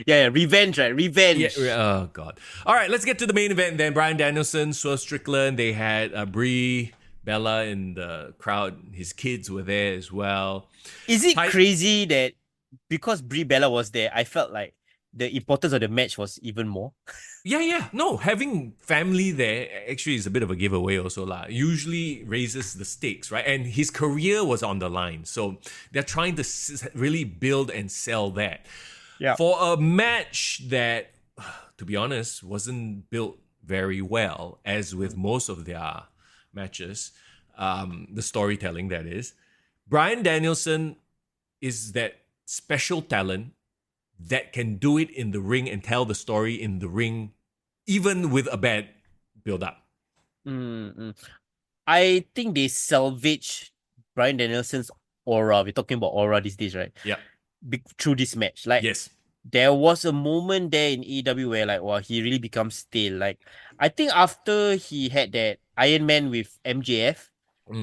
Yeah, revenge, right? Revenge. Yeah, oh, God. All right, let's get to the main event then. Bryan Danielson, Swerve Strickland, they had Brie, Bella in the crowd. His kids were there as well. Is it crazy that because Brie Bella was there, I felt like the importance of the match was even more? Yeah. No, having family there actually is a bit of a giveaway also lah. Usually raises the stakes, right? And his career was on the line. So they're trying to really build and sell that. Yeah. For a match that, to be honest, wasn't built very well, as with most of their matches, the storytelling that is, Bryan Danielson is that special talent that can do it in the ring and tell the story in the ring, even with a bad build-up. I think they salvage Bryan Danielson's aura. We're talking about aura these days, right? Yeah. Through this match. Like, yes. There was a moment there in AEW where like, wow, he really becomes stale. Like, I think after he had that Iron Man with MJF,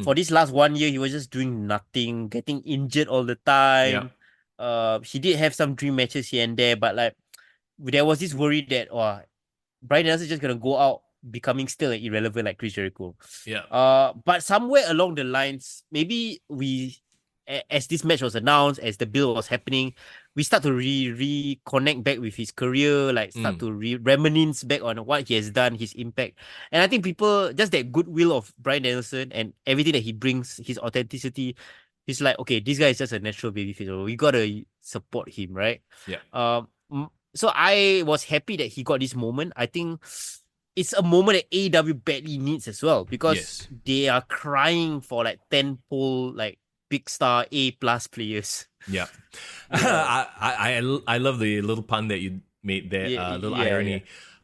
for this last 1 year, he was just doing nothing, getting injured all the time. Yeah. He did have some dream matches here and there, but like, there was this worry that, Bryan Danielson is just gonna go out becoming still irrelevant like Chris Jericho. Yeah. But somewhere along the lines, maybe as this match was announced, as the build was happening, we start to reconnect back with his career, like start to reminisce back on what he has done, his impact. And I think people, just that goodwill of Bryan Danielson and everything that he brings, his authenticity, he's like, okay, this guy is just a natural babyface. So we gotta support him, right? Yeah. So I was happy that he got this moment. I think it's a moment that AEW badly needs as well, because they are crying for like 10-pole, like big star A+ players. Yeah. I love the little pun that you made there, little irony.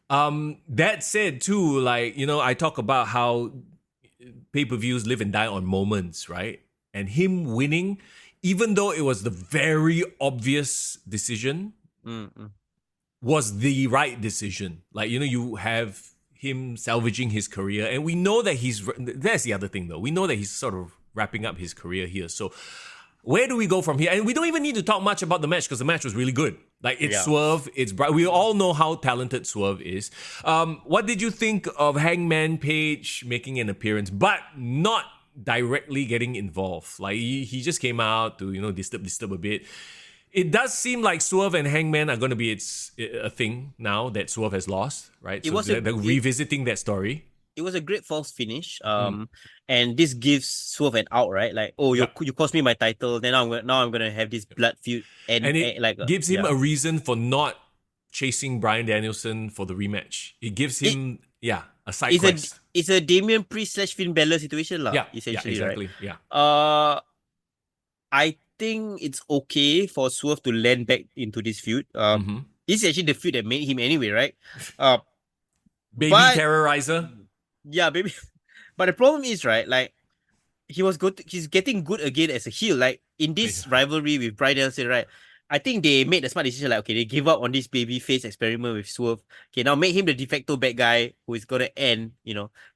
Yeah. That said too, like, I talk about how pay-per-views live and die on moments, right? And him winning, even though it was the very obvious decision, was the right decision. Like, you have him salvaging his career, and we know that that's the other thing though. We know that he's sort of wrapping up his career here. So where do we go from here? And we don't even need to talk much about the match because the match was really good. Like, it's Swerve, it's Brian. We all know how talented Swerve is. What did you think of Hangman Page making an appearance, but not directly getting involved? Like, he just came out to, disturb a bit. It does seem like Swerve and Hangman are going to be a thing now that Swerve has lost, right? They're revisiting that story. It was a great false finish. And this gives Swerve an out, right? Like, you cost me my title. Then now I'm gonna have this blood feud, and it gives him a reason for not chasing Bryan Danielson for the rematch. It gives him a side quest. It's a Damian Priest / Finn Balor situation, lah. Yeah, essentially, exactly. Right? Yeah. I think it's okay for Swerve to land back into this feud. This is actually the feud that made him anyway, right? Baby terrorizer. Yeah, baby. But the problem is, right, like, he's getting good again as a heel. Like, in this rivalry with Bryan Danielson, right, I think they made the smart decision, like, okay, they give up on this babyface experiment with Swerve. Okay, now make him the de facto bad guy who is going to end,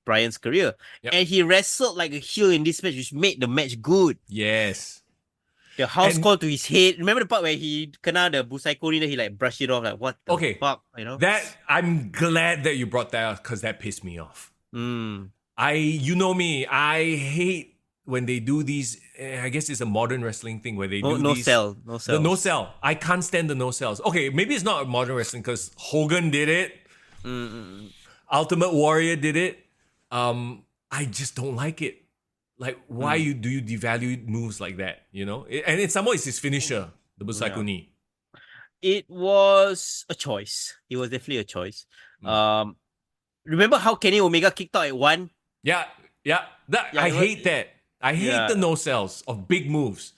Bryan's career. Yep. And he wrestled like a heel in this match, which made the match good. Yes. The house call to his head. Remember the part where he kena the busaikori, then he like brushed it off, like, what the fuck, That, I'm glad that you brought that up because that pissed me off. You know me, I hate when they do these. I guess it's a modern wrestling thing where they do these. No sell. The no sell. I can't stand the no sells. Okay, maybe it's not modern wrestling because Hogan did it. Ultimate Warrior did it. I just don't like it. Like, why do you devalue moves like that? And it's some more it's his finisher, the Busaiko knee. It was a choice. It was definitely a choice. Remember how Kenny Omega kicked out at 1? Yeah. I hate that. I hate the no sells of big moves.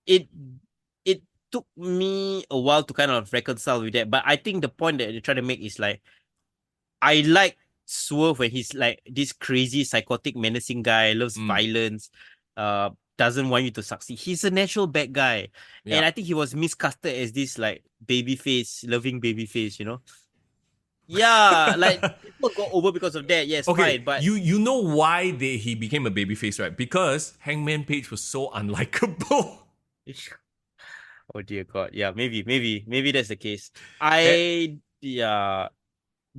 It took me a while to kind of reconcile with that. But I think the point that they're trying to make is like, I like Swerve when he's like this crazy, psychotic, menacing guy, loves violence, doesn't want you to succeed. He's a natural bad guy. And I think he was miscasted as this like loving baby face, you know? Yeah, like people got over because of that. Yes, Okay, fine, but you know why he became a babyface, right? Because Hangman Page was so unlikable. oh dear God, yeah, maybe that's the case. Yeah,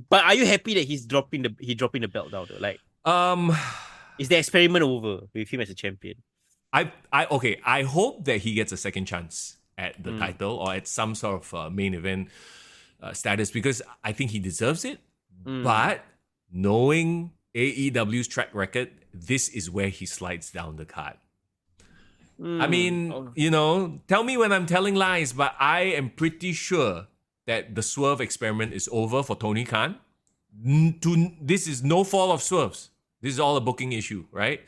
but are you happy that he's dropping the belt down though? Like, is the experiment over with him as a champion? I hope that he gets a second chance at the title or at some sort of main event status because I think he deserves it. But knowing AEW's track record, this is where he slides down the card. I mean, you know, tell me when I'm telling lies, but I am pretty sure that the Swerve experiment is over for Tony Khan. This is no fault of Swerve's. This is all a booking issue, right?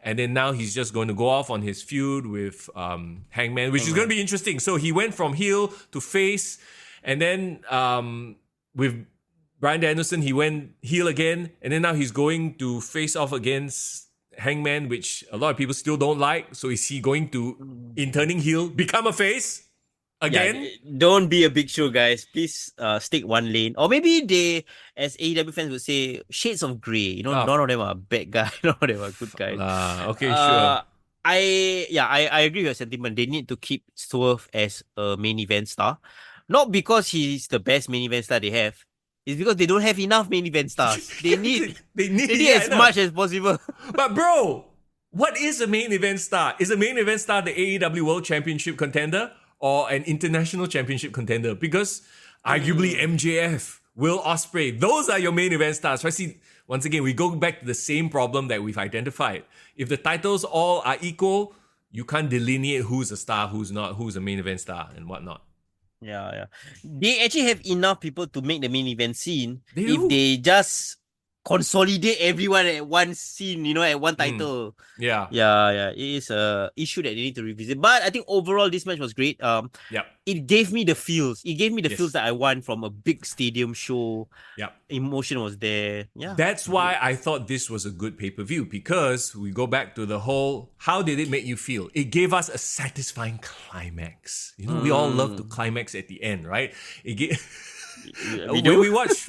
And then now he's just going to go off on his feud with Hangman, which is going to be interesting. So he went from heel to face, and then with Bryan Danielson, he went heel again, and then now he's going to face off against Hangman, which a lot of people still don't like. So is he going to, in turning heel, become a face again? Yeah, don't be a big show, guys. Please stick one lane. Or maybe they, as AEW fans would say, shades of grey. You know, none of them are bad guys, none of them are good guys. Okay, sure. I agree with your sentiment. They need to keep Swerve as a main event star. Not because he's the best main event star they have. It's because they don't have enough main event stars. They need as much as possible. But bro, what is a main event star? Is a main event star the AEW World Championship contender or an international championship contender? Because arguably MJF, Will Ospreay, those are your main event stars. Right? See, once again, we go back to the same problem that we've identified. If the titles all are equal, you can't delineate who's a star, who's not, who's a main event star, and whatnot. Yeah. They actually have enough people to make the main event scene if they just consolidate everyone at one scene, you know, at one title. Yeah. It is a issue that they need to revisit. But I think overall this match was great. It gave me the feels. It gave me the feels that I want from a big stadium show. Emotion was there. Yeah. That's why I thought this was a good pay-per-view, because we go back to the whole, how did it make you feel? It gave us a satisfying climax. You know, we all love to climax at the end, right? When we watch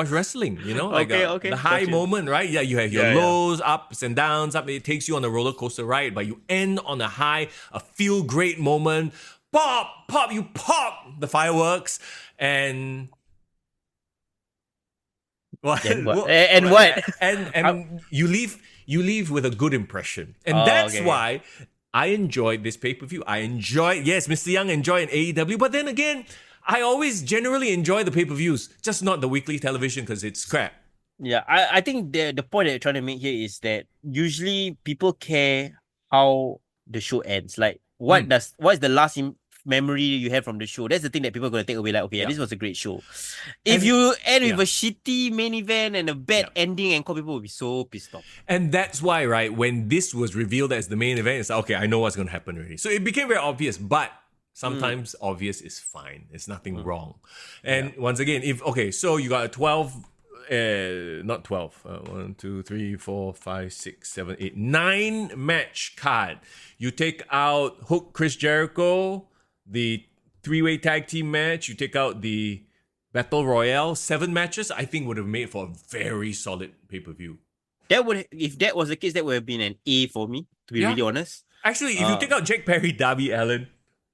wrestling, you know, like the high moment, right? Yeah, you have your lows, ups and downs. It takes you on a roller coaster ride, but you end on a high, a feel great moment. You pop the fireworks, and you leave with a good impression, and that's why I enjoyed this pay-per-view. Yes, Mr. Young enjoyed AEW, but then again, I always generally enjoy the pay-per-views, just not the weekly television because it's crap. Yeah, I think the point that you're trying to make here is that usually people care how the show ends. Like, what is the last memory you have from the show? That's the thing that people are going to take away. Like, okay, this was a great show. If you end with a shitty main event and a bad ending, and people will be so pissed off. And that's why, right, when this was revealed as the main event, it's like, okay, I know what's going to happen already. So it became very obvious, but sometimes obvious is fine. It's nothing wrong. And once again, so you got a 12, not 12, 1, 2, 3, 4, 5, 6, 7, 8, 9 match card. You take out Hook Chris Jericho, the 3-way tag team match. You take out the Battle Royale, 7 matches, I think would have made for a very solid pay-per-view. If that was the case, that would have been an A for me, to be really honest. Actually, if you take out Jack Perry, Darby Allin,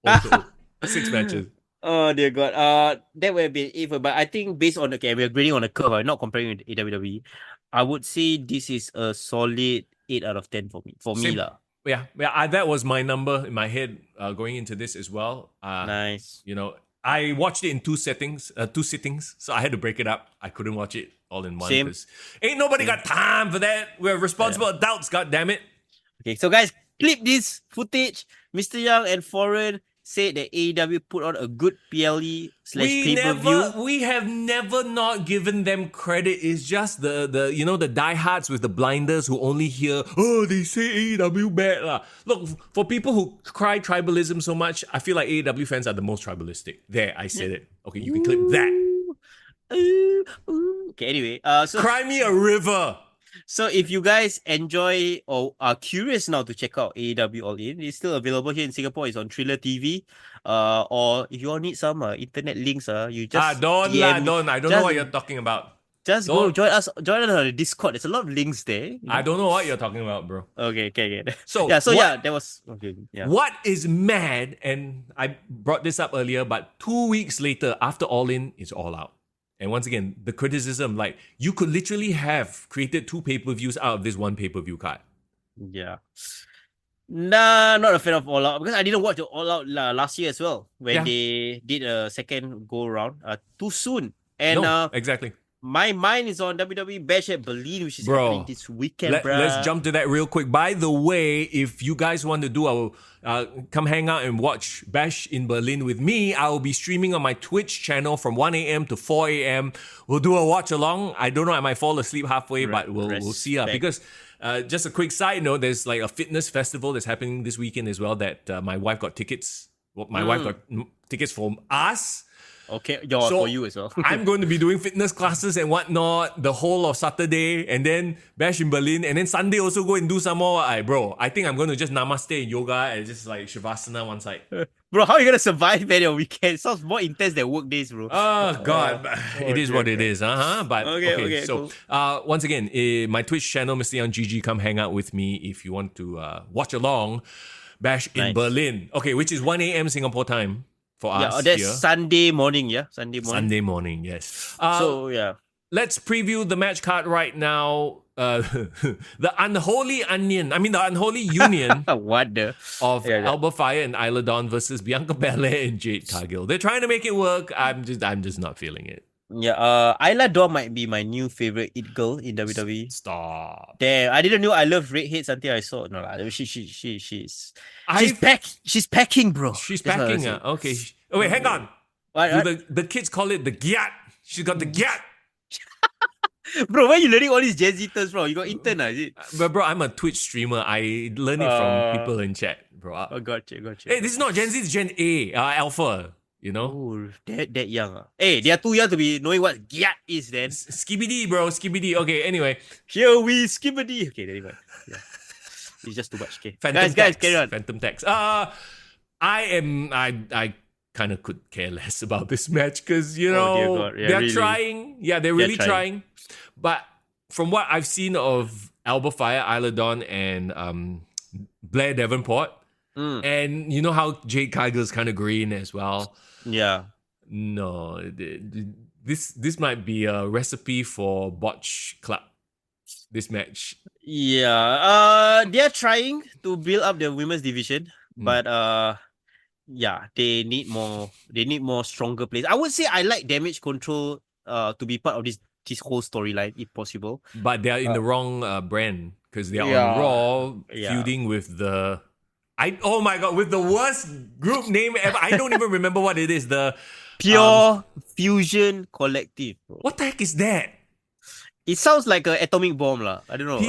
also 6 matches. Oh dear God. That would have been A for, but I think based on we're grading on a curve, not comparing with WWE. I would say this is a solid 8 out of 10 for me. Me lah. Yeah, that was my number in my head going into this as well. Nice. You know, I watched it in 2 sittings, so I had to break it up. I couldn't watch it all in one because ain't nobody got time for that. We're responsible adults, goddammit. Okay, so guys, clip this footage. Mr. Young and Foreign said that AEW put on a good PLE / pay-per-view. We have never not given them credit. It's just the diehards with the blinders who only hear, oh, they say AEW bad lah. Look, for people who cry tribalism so much, I feel like AEW fans are the most tribalistic. There, I said it. Okay, you can clip that. Okay, anyway, so cry me a river. So if you guys enjoy or are curious now to check out AEW All In, it's still available here in Singapore. It's on Thriller TV. Or if you all need some internet links, you just don't. I don't know what you're talking about. Just go join us on the Discord. There's a lot of links there. I don't know what you're talking about, bro. Okay. So that was okay. Yeah. What is mad, and I brought this up earlier, but 2 weeks later, after All In, it's All Out. And once again, the criticism, like, you could literally have created 2 pay-per-views out of this 1 pay-per-view card. Yeah. Nah, not a fan of All Out because I didn't watch the All Out last year as well when they did a second go around. Too soon. And exactly. My mind is on WWE Bash at Berlin, which is happening this weekend, bro. Let's jump to that real quick. By the way, if you guys want to do come hang out and watch Bash in Berlin with me, I will be streaming on my Twitch channel from 1 a.m. to 4 a.m. We'll do a watch along. I don't know, I might fall asleep halfway, but we'll see. Because just a quick side note, there's like a fitness festival that's happening this weekend as well that my wife got tickets. My wife got tickets from us. Okay, for you as well. I'm going to be doing fitness classes and whatnot the whole of Saturday, and then Bash in Berlin, and then Sunday also go and do some more. I think I'm going to just namaste and yoga and just like Shavasana one side. Bro, how are you going to survive that your weekend? It sounds more intense than work days, bro. Oh, God. It is what it is. But okay. So, cool. Once again, my Twitch channel, Mr. Young GG, come hang out with me if you want to watch along Bash in Berlin. Okay, which is 1 a.m. Singapore time. For us that's here. Sunday morning, Sunday morning, yes. Let's preview the match card right now. The unholy union of Alba Fire and Isla Dawn versus Bianca Belair and Jade Cargill. They're trying to make it work. I'm just not feeling it. Yeah, Isla Dawn might be my new favorite it girl in WWE. Stop. Damn, I didn't know I love redheads until I saw. She's packing, bro. She's packing. Okay. Oh wait, hang on. What? The kids call it the gyat. She's got the gyat. Bro, where you learning all these Gen Z terms from? You got intern, is it? But bro, I'm a Twitch streamer. I learn it from people in chat, bro. Gotcha. Hey, this is not Gen Z, it's Gen A, Alpha. You know? Oh, that young. Hey, they are too young to be knowing what gyat is then. Skibidi, bro. Skibidi. Okay, anyway. Here we skibidi. Okay, anyway. Yeah. It's just too much. Okay. Guys, carry on. Phantom Text. I kind of could care less about this match because, they're really trying. Yeah, they're really trying. But from what I've seen of Alba Fire, Isla Dawn, and Blair Davenport, and you know how Jade Cargill is kind of green as well. Yeah. No, this might be a recipe for botch club. This match. Yeah. They're trying to build up the women's division, but they need more. They need more stronger players. I would say I like Damage Control to be part of this whole storyline if possible. But they are in the wrong brand because they are on Raw feuding with the. Oh my god, with the worst group name ever. I don't even remember what it is. The Pure Fusion Collective. What the heck is that? It sounds like an atomic bomb lah. I don't know.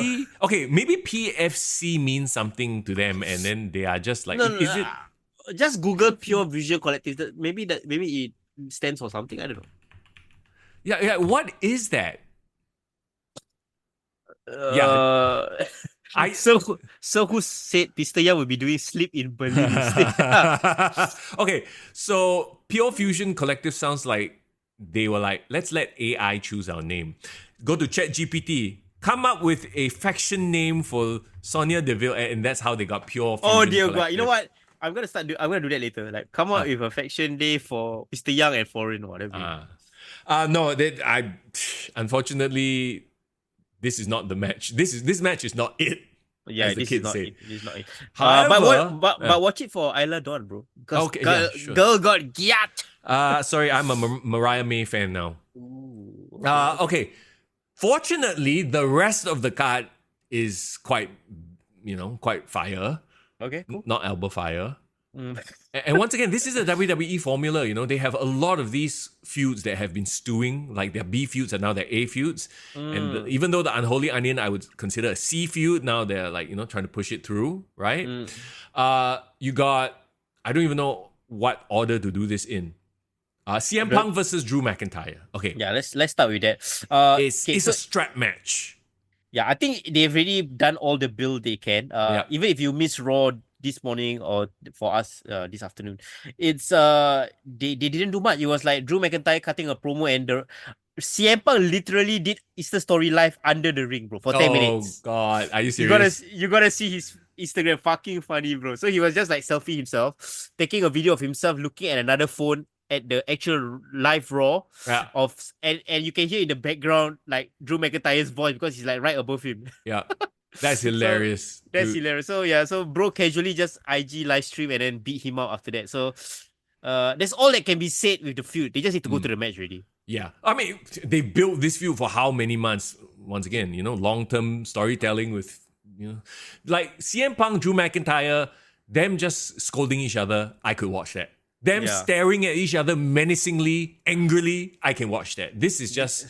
Okay, maybe PFC means something to them, and then they are just like, is it? Just Google Pure Fusion Collective. Maybe it stands for something. I don't know. Yeah. What is that? So who said Mr. Young will be doing Sleep in Berlin instead? Okay, so Pure Fusion Collective sounds like they were like, let's let AI choose our name. Go to ChatGPT, come up with a faction name for Sonya Deville, and that's how they got Pure Fusion Oh dear Collective. God! You know what? I'm gonna do that later. Like, come up with a faction name for Mr. Young and Foreign or whatever. No, unfortunately, this is not the match. This match is not it. Yeah, this is not it. This is not it. However, but watch it for Isla Dawn, bro. Okay, sure. Girl got gyat. Sorry, I'm a Mariah May fan now. Ooh, okay. Fortunately, the rest of the card is quite fire. Okay, cool. Not Alba Fire. And once again, this is a WWE formula. They have a lot of these feuds that have been stewing, like their B feuds are now their A feuds. And even though the Unholy Onion I would consider a C feud, now they're like, trying to push it through, right? You got, I don't even know what order to do this in. CM Punk versus Drew McIntyre. Okay. Yeah, let's start with that. It's a strap match. Yeah, I think they've already done all the build they can. Even if you miss Raw this morning or for us this afternoon, it's they didn't do much. It was like Drew McIntyre cutting a promo and the CM Punk literally did Easter Story live under the ring, bro, for 10 minutes. Oh God, are you serious? You gotta see his Instagram, fucking funny, bro. So he was just like selfie himself, taking a video of himself looking at another phone at the actual live Raw and you can hear in the background like Drew McIntyre's voice because he's like right above him. Yeah. That's hilarious. That's hilarious. So yeah, so bro casually just IG live stream and then beat him out after that. So that's all that can be said with the feud. They just need to go to the match already. Yeah. I mean, they built this feud for how many months? Once again, long-term storytelling with, like CM Punk, Drew McIntyre, them just scolding each other. I could watch that. Them staring at each other menacingly, angrily, I can watch that. This is just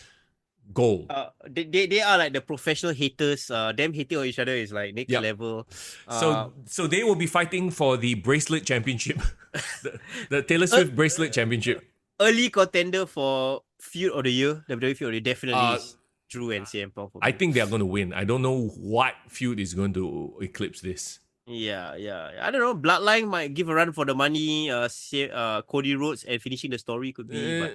gold. They are like the professional haters. Them hating on each other is like next level. So they will be fighting for the bracelet championship, the Taylor Swift bracelet championship. Early contender for feud of the year, WWE feud of the year, definitely is Drew and CM Punk. I think they are going to win. I don't know what feud is going to eclipse this. Yeah. I don't know. Bloodline might give a run for the money. Cody Rhodes and finishing the story could be.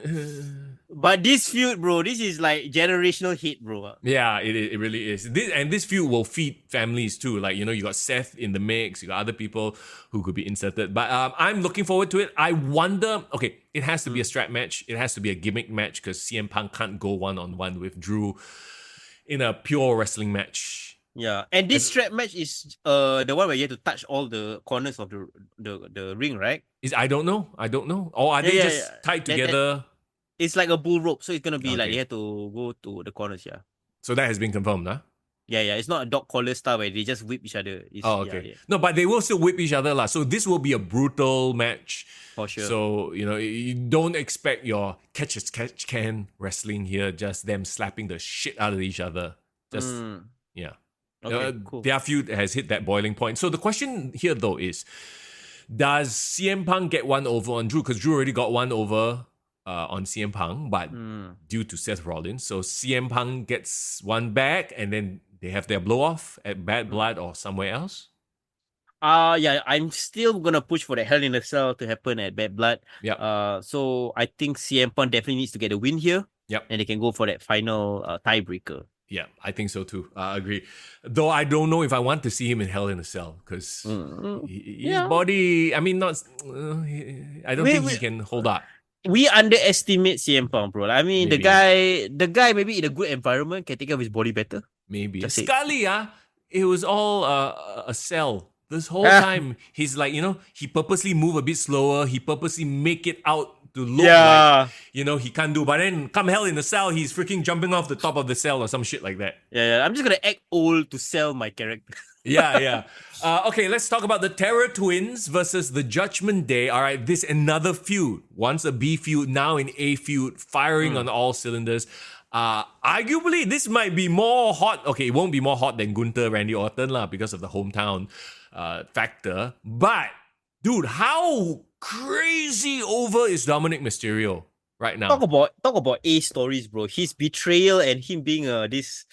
But this feud, bro, this is like generational hate, bro. Yeah, it really is. This feud will feed families too. Like, you got Seth in the mix. You got other people who could be inserted. But I'm looking forward to it. I wonder, okay, it has to be a strap match. It has to be a gimmick match because CM Punk can't go one-on-one with Drew in a pure wrestling match. Yeah, and this strap match is the one where you have to touch all the corners of the ring, right? I don't know. Or are they just tied together? It's like a bull rope, so it's gonna be like you have to go to the corners, yeah. So that has been confirmed, huh? Yeah. It's not a dog collar style where they just whip each other. Okay. Yeah. No, but they will still whip each other, lah. So this will be a brutal match. For sure. So, you don't expect your catch as catch can wrestling here, just them slapping the shit out of each other. Yeah. Okay, cool. Their feud has hit that boiling point. So the question here, though, is does CM Punk get one over on Drew? Because Drew already got one over on CM Punk, but due to Seth Rollins. So CM Punk gets one back, and then they have their blow-off at Bad Blood or somewhere else? Yeah, I'm still gonna push for the Hell in a Cell to happen at Bad Blood. Yeah. So I think CM Punk definitely needs to get a win here. Yep. And they can go for that final tiebreaker. Yeah, I think so too. I agree. Though I don't know if I want to see him in Hell in a Cell because his body, I mean, I don't think he can hold up. We underestimate CM Punk, bro. I mean, maybe. the guy maybe in a good environment can take care of his body better. Maybe. Scully, it was all a cell. This whole time, he's like, he purposely move a bit slower. He purposely make it out to look like, he can't do. But then come Hell in a Cell, he's freaking jumping off the top of the cell or some shit like that. Yeah. I'm just going to act old to sell my character. Yeah. Okay, let's talk about the Terror Twins versus the Judgment Day. All right, this another feud. Once a B feud, now an A feud, firing on all cylinders. Arguably, this might be more hot. Okay, it won't be more hot than Gunther, Randy Orton lah, because of the hometown factor. But, dude, how crazy over is Dominic Mysterio right now? Talk about A stories, bro. His betrayal and him being this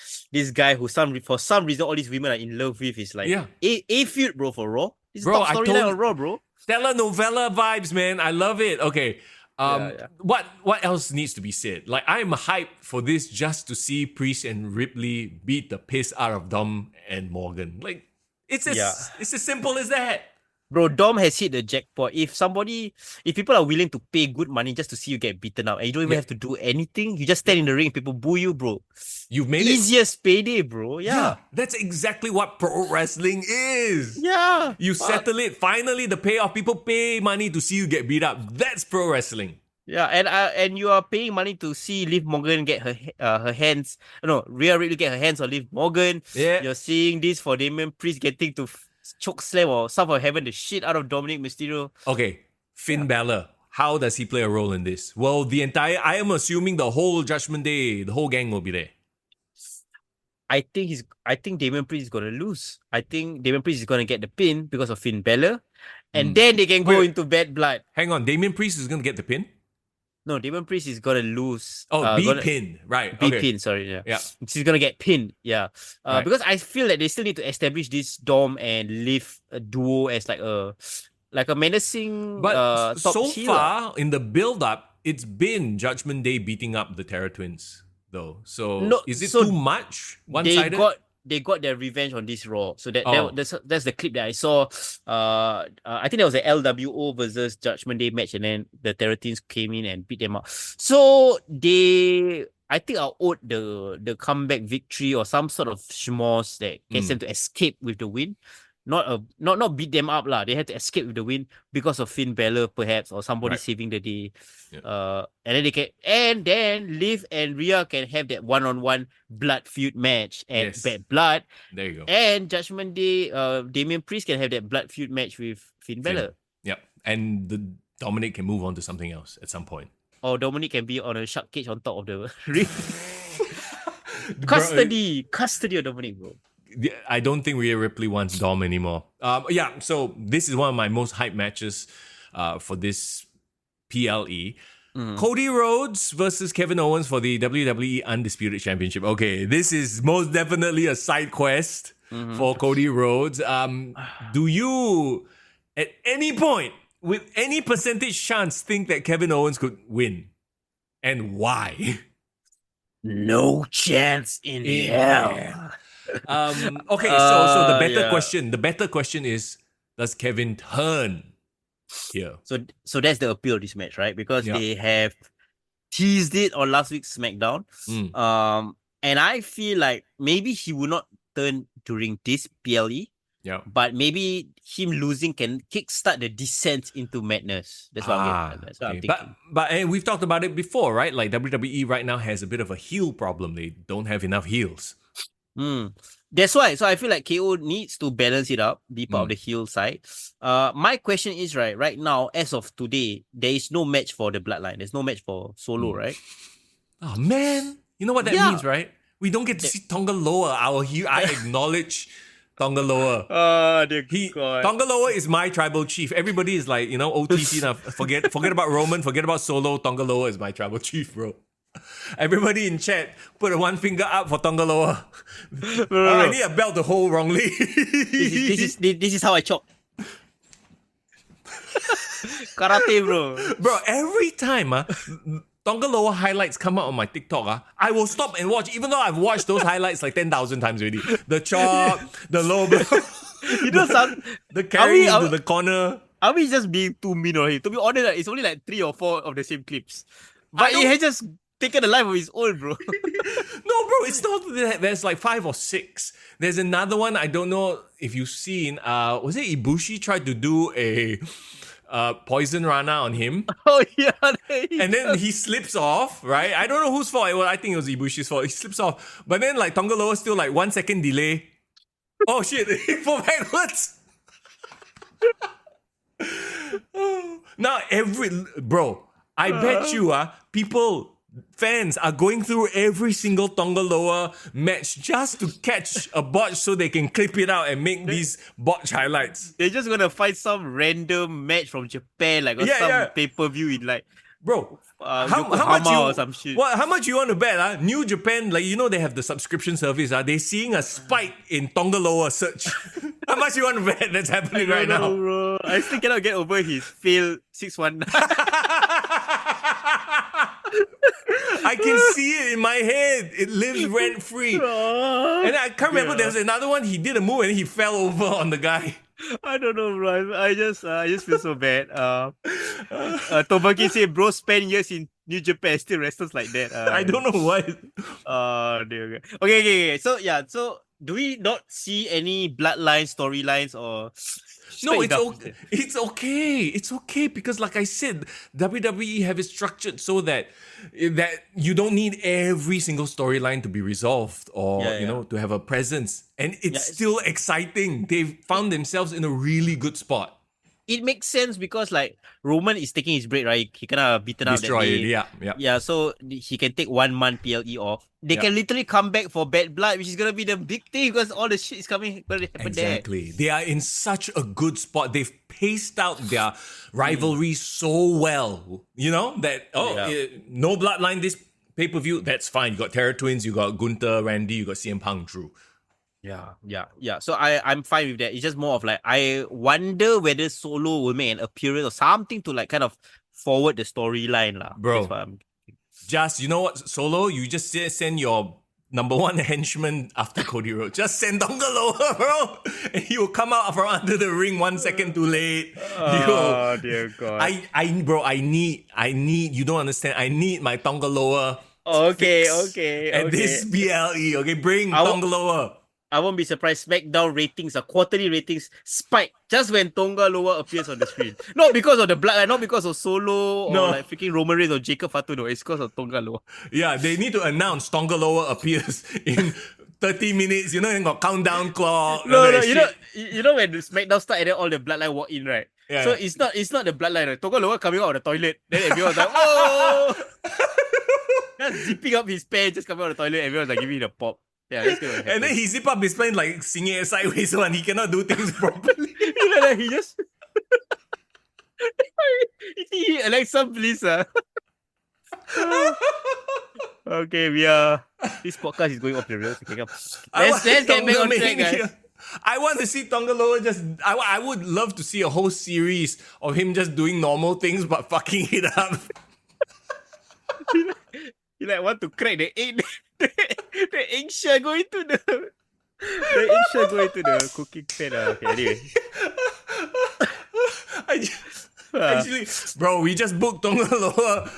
guy who for some reason all these women are in love with is like A feud, bro, for Raw. It's top storyline on Raw, bro. Telenovela vibes, man. I love it. Okay. What else needs to be said? Like, I'm hyped for this just to see Priest and Ripley beat the piss out of Dom and Morgan. Like, it's as simple as that. Bro, Dom has hit the jackpot. If people are willing to pay good money just to see you get beaten up and you don't even have to do anything, you just stand in the ring, people boo you, bro. You've made easiest payday, bro. Yeah. That's exactly what pro wrestling is. Yeah. You settle it. Finally, the payoff. People pay money to see you get beat up. That's pro wrestling. Yeah, and you are paying money to see Liv Morgan get her hands. No, Rhea Ripley get her hands on Liv Morgan. Yeah. You're seeing this for Damian Priest getting to choke slam or somehow having the shit out of Dominic Mysterio. Okay, Finn Balor. How does he play a role in this? Well, I am assuming the whole Judgment Day, the whole gang will be there. I think Damian Priest is gonna lose. I think Damian Priest is gonna get the pin because of Finn Balor, and then they can go into bad blood. Hang on, Damian Priest is gonna get the pin? No, Damian Priest is gonna lose. Pinned, right? Be pinned. Sorry, yeah. She's gonna get pinned. Yeah, Right. Because I feel that they still need to establish this Dom and Liv duo as like a menacing. But top so healer. far in the build-up, it's been Judgment Day beating up the Terror Twins, though. So is it too much one-sided? They got their revenge on this Raw. So that's the clip that I saw. I think there was a LWO versus Judgment Day match, and then the Terror Twins came in and beat them up. So I think are owed the comeback victory or some sort of schmoz that gets them to escape with the win. Not beat them up lah. They had to escape with the win because of Finn Balor perhaps, or somebody saving the day. Yeah. And then Liv and Rhea can have that one-on-one blood feud match at Bad Blood. There you go. And Judgment Day, Damian Priest can have that blood feud match with Finn Balor. Yep. And the Dominic can move on to something else at some point. Or Dominic can be on a shark cage on top of the ring. Custody of Dominic, bro. I don't think Rhea Ripley wants Dom anymore. So this is one of my most hyped matches for this PLE. Cody Rhodes versus Kevin Owens for the WWE Undisputed Championship. Okay, this is most definitely a side quest for Cody Rhodes. Do you, at any point, with any percentage chance, think that Kevin Owens could win? And why? No chance in hell. Okay, so the better question is, does Kevin turn here? So that's the appeal of this match, right? Because they have teased it on last week's SmackDown. And I feel like maybe he will not turn during this PLE. Yeah. But maybe him losing can kickstart the descent into madness. That's what I'm thinking. But we've talked about it before, right? Like WWE right now has a bit of a heel problem. They don't have enough heels. That's why. So I feel like KO needs to balance it up, be part of the heel side. My question is, right now, as of today, there is no match for the Bloodline. There's no match for Solo, right? Oh man, you know what that means, right? We don't get to see Tonga Loa, our heel. I acknowledge Tonga Loa. Tonga Loa is my tribal chief. Everybody is like, OTC now. Forget about Roman, forget about Solo. Tonga Loa is my tribal chief, bro. Everybody in chat, put one finger up for Tonga Loa. I need a belt to hold wrongly. This is how I chop. Karate, bro. Bro, every time Tonga Loa highlights come out on my TikTok, I will stop and watch, even though I've watched those highlights like 10,000 times already. The chop, the low blow, the carry into the corner. Are we just being too mean on him? To be honest, it's only like 3 or 4 of the same clips. But he has just taken a life of his own, bro. No, bro, it's not that. There's like 5 or 6. There's another one, I don't know if you've seen. Was it Ibushi tried to do a poison rana on him? Oh, yeah. And then he slips off, right? I don't know whose fault it was. I think it was Ibushi's fault. He slips off. But then like Tonga Loa still like 1 second delay. Oh shit, he fell backwards. Now bro, I bet you fans are going through every single Tonga Loa match just to catch a botch so they can clip it out and make these botch highlights. They're just gonna find some random match from Japan, like some pay-per-view in like, bro, how much you want to bet? New Japan, like they have the subscription service. They seeing a spike in Tonga Loa search. How much you want to bet that's happening right now? Bro. I still cannot get over his fail 619. I can see it in my head. It lives rent free. And I can't remember. There was another one. He did a move and he fell over on the guy. I don't know, bro. I just feel so bad. Tobaki said, bro, spent years in New Japan, still wrestles like that. I don't know why. Okay. So do we not see any bloodline storylines or? No, Straight it's up. okay. It's okay. It's okay because, like I said, WWE have it structured so that you don't need every single storyline to be resolved or Yeah. to have a presence, and Yeah, it's still exciting. They've found themselves in a really good spot. it makes sense because like Roman is taking his break, right? He kind of beaten out that Destroyed. day. Yeah. Yeah, so he can take 1 month PLE off. They Yeah. can literally come back for Bad Blood, which is gonna be the big thing because all the shit is gonna happen there. Exactly. They are in such a good spot. They've paced out their rivalry so well. That no bloodline this pay-per-view, that's fine. You got Terror Twins, you got Gunther, Randy, you got CM Punk, Drew. Yeah. So I'm fine with that. It's just more of like I wonder whether Solo will make an appearance or something to like kind of forward the storyline, lah. Bro. That's what I'm... Just, you know what, Solo, you just send your number one henchman after Cody Rhodes. Just send Tonga Loa, bro. And he will come out from under the ring 1 second too late. Oh, dear God. I need, you don't understand. I need my Tonga Loa. Okay. And this BLE, okay? Bring Tonga Loa. I won't be surprised. SmackDown ratings, quarterly ratings spike just when Tonga Loa appears on the screen. Not because of the bloodline, not because of Solo or like freaking Roman Reigns or Jacob Fatu. No, it's because of Tonga Loa. Yeah, they need to announce Tonga Loa appears in 30 minutes. And got countdown clock. No. You know when the SmackDown start and then all the bloodline walk in, right? Yeah. So it's not the bloodline. Right? Tonga Loa coming out of the toilet. Then everyone's like, oh! Just zipping up his pants, just coming out of the toilet. Everyone's like giving it a pop. Yeah, that's gonna happen. And then he zip up his pants like singing it sideways so he cannot do things properly. He just... he Alexa, please. Okay, this podcast is going off the rails. Okay, let's get back on track, guys. I want to see Tonga Loa I would love to see a whole series of him just doing normal things but fucking it up. You like want to crack the egg, the eggshell going to the eggshell going to the cooking pan. Okay, anyway. Actually, bro, we just booked Tonga Loa.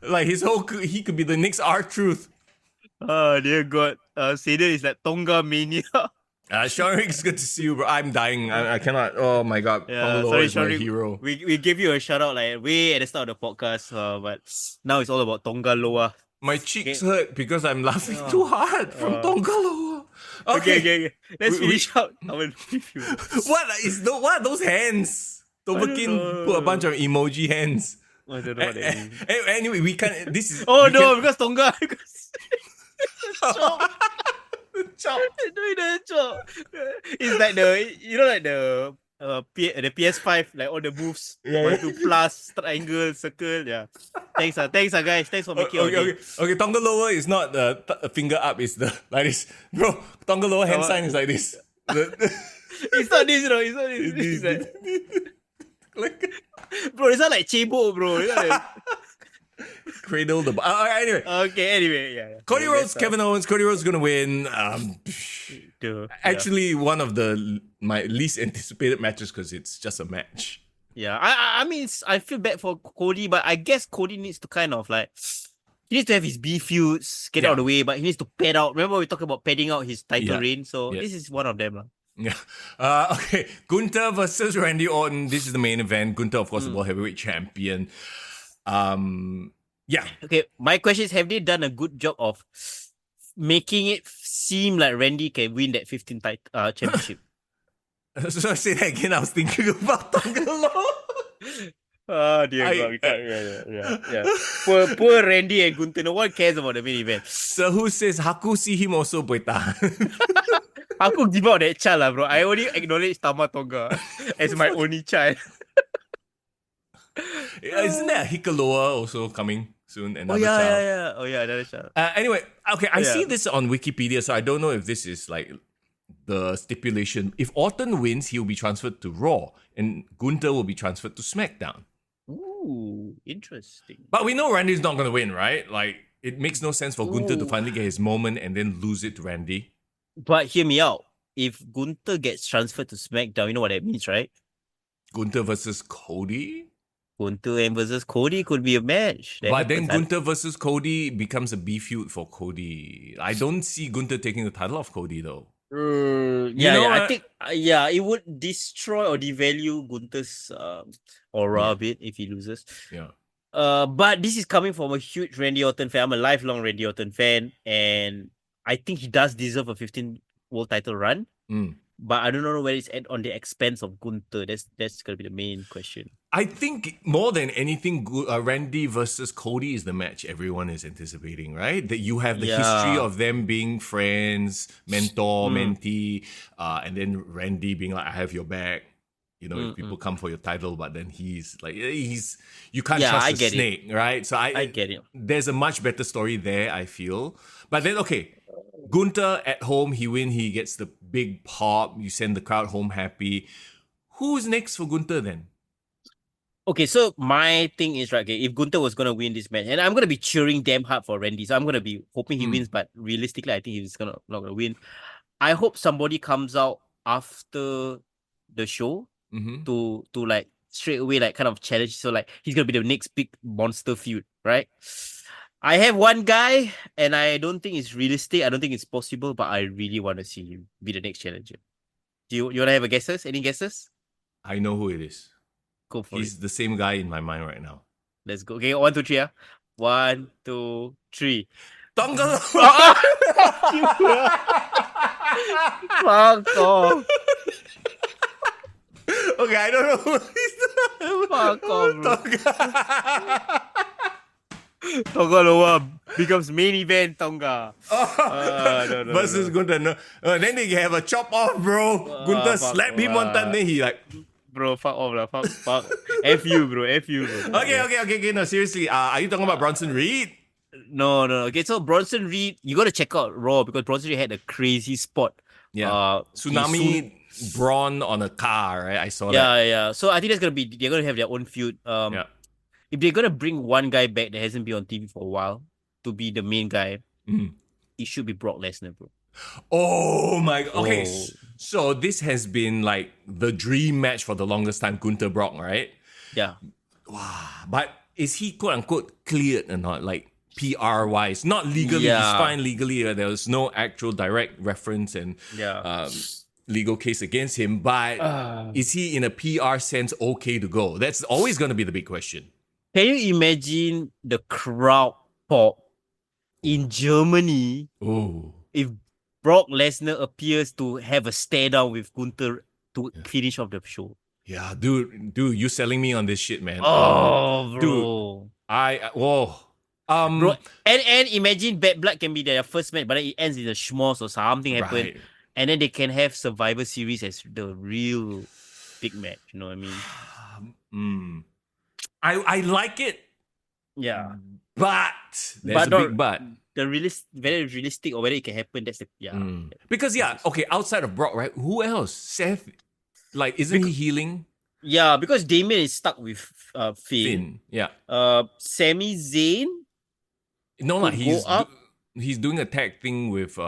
Like he could be the next R-Truth. Oh dear God. Sader is like Tonga mania. Sean Riggs, good to see you, bro. I'm dying. I cannot. Oh my God. Yeah, Tonga Loa is my hero. We gave you a shout out like way at the start of the podcast, but now it's all about Tonga Loa. My cheeks hurt because I'm laughing too hard from Tonga Loa. Okay. Let's finish out our review. What are those hands? Tobakin put a bunch of emoji hands. I don't know what that means. Anyway, we can't. This is. Because Tonga. Chop. Doing the chop. It's like the PS5, like all the moves. Yeah. 1, 2 plus, triangle, circle. Yeah. Thanks guys. Thanks for making it. Okay. Tonga Loa is not a finger up. It's like this, bro. Tonga Loa hand sign is like this. It's not this, bro. It's not this. Bro, it's not like Chebo, bro. It's not like... Cradle the. Anyway. Okay. Anyway, yeah. Cody Rhodes, Kevin Owens. Cody Rhodes is gonna win. Actually, one of my least anticipated matches because it's just a match. Yeah, I mean, I feel bad for Cody, but I guess Cody needs to kind of like, he needs to have his B feuds, get out of the way, but he needs to pad out. Remember we talked about padding out his title reign, so this is one of them. Yeah. Okay. Gunther versus Randy Orton. This is the main event. Gunther, of course, the World Heavyweight Champion. Yeah. Okay, my question is, have they done a good job of making it seem like Randy can win that 15th championship? So I say that again, I was thinking about Tonga Loa. Oh dear God, we can't. Yeah. Poor Randy and Gunther. No one cares about the main event. So who says Haku see him also boleh tahan? Aku give out that child, bro. I only acknowledge Tama Tonga as my only child. Isn't there a Hikaloa also coming soon? Another child. Yeah, another child. Anyway, okay, I see this on Wikipedia, so I don't know if this is like the stipulation. If Orton wins, he'll be transferred to Raw, and Gunther will be transferred to SmackDown. Ooh, interesting. But we know Randy's not going to win, right? Like, it makes no sense for Gunther to finally get his moment and then lose it to Randy. But hear me out. If Gunther gets transferred to SmackDown, you know what that means, right? Gunther versus Cody? Gunther versus Cody could be a match. But then Gunther versus Cody becomes a B feud for Cody. I don't see Gunther taking the title off Cody, though. You know, I think it would destroy or devalue Gunther's aura a bit if he loses. yeah. But this is coming from a huge Randy Orton fan. I'm a lifelong Randy Orton fan, and I think he does deserve a 15 world title run. But I don't know where it's at on the expense of Gunther. That's gonna be the main question. I think more than anything, Randy versus Cody is the match everyone is anticipating, right? That you have the history of them being friends, mentor, mentee, and then Randy being like, "I have your back." You know, if people come for your title, but then he's like, you can't trust a snake, right? So I get it. There's a much better story there, I feel. But then, okay, Gunther at home, he gets the big pop. You send the crowd home happy. Who's next for Gunther then? Okay, so my thing is, right, okay, if Gunther was going to win this match, and I'm going to be cheering damn hard for Randy, so I'm going to be hoping he wins, but realistically, I think he's not going to win. I hope somebody comes out after the show to like straight away like kind of challenge. So like he's going to be the next big monster feud, right? I have one guy, and I don't think it's realistic. I don't think it's possible, but I really want to see him be the next challenger. Do you want to have a guesses? Any guesses? I know who it is. Go for He's the same guy in my mind right now. Let's go. Okay, 1, 2, 3. 1, 2, 3. Tonga Loa! Fuck off. Okay, I don't know who he's. Fuck off, bro. Tonga Loa becomes main event Tonga. Versus Gunther. No. Then they have a chop off, bro. Gunther slap him one time, then he like... Bro, fuck off lah. Fuck. F you, bro. F you, bro. Okay. No, seriously. Are you talking about Bronson Reed? No. Okay, so Bronson Reed, you gotta check out Raw because Bronson Reed had a crazy spot. Yeah. Tsunami Braun on a car, right? I saw that. Yeah. So I think they're gonna have their own feud. If they're gonna bring one guy back that hasn't been on TV for a while to be the main guy, it should be Brock Lesnar, bro. Oh my god. Okay, so this has been like the dream match for the longest time, Gunther Brock, right? Yeah. Wow. But is he quote unquote cleared or not? Like PR wise, not legally. He's fine legally. There was no actual direct reference and legal case against him. But is he in a PR sense okay to go? That's always going to be the big question. Can you imagine the crowd pop in Germany if Brock Lesnar appears to have a stare down with Gunther to finish off the show? Yeah, dude, you selling me on this shit, man. Oh, bro. Dude, bro, and imagine Bad Blood can be their first match, but then it ends in a schmoz or something happen, and then they can have Survivor Series as the real big match. You know what I mean? I like it. Yeah, but there's a big but. Very realistic or whether it can happen. That's the Because outside of Brock, right? Who else? Seth, like, isn't he healing? Yeah, because Damien is stuck with Finn. Yeah. Sami Zayn. No, he's doing a tag thing with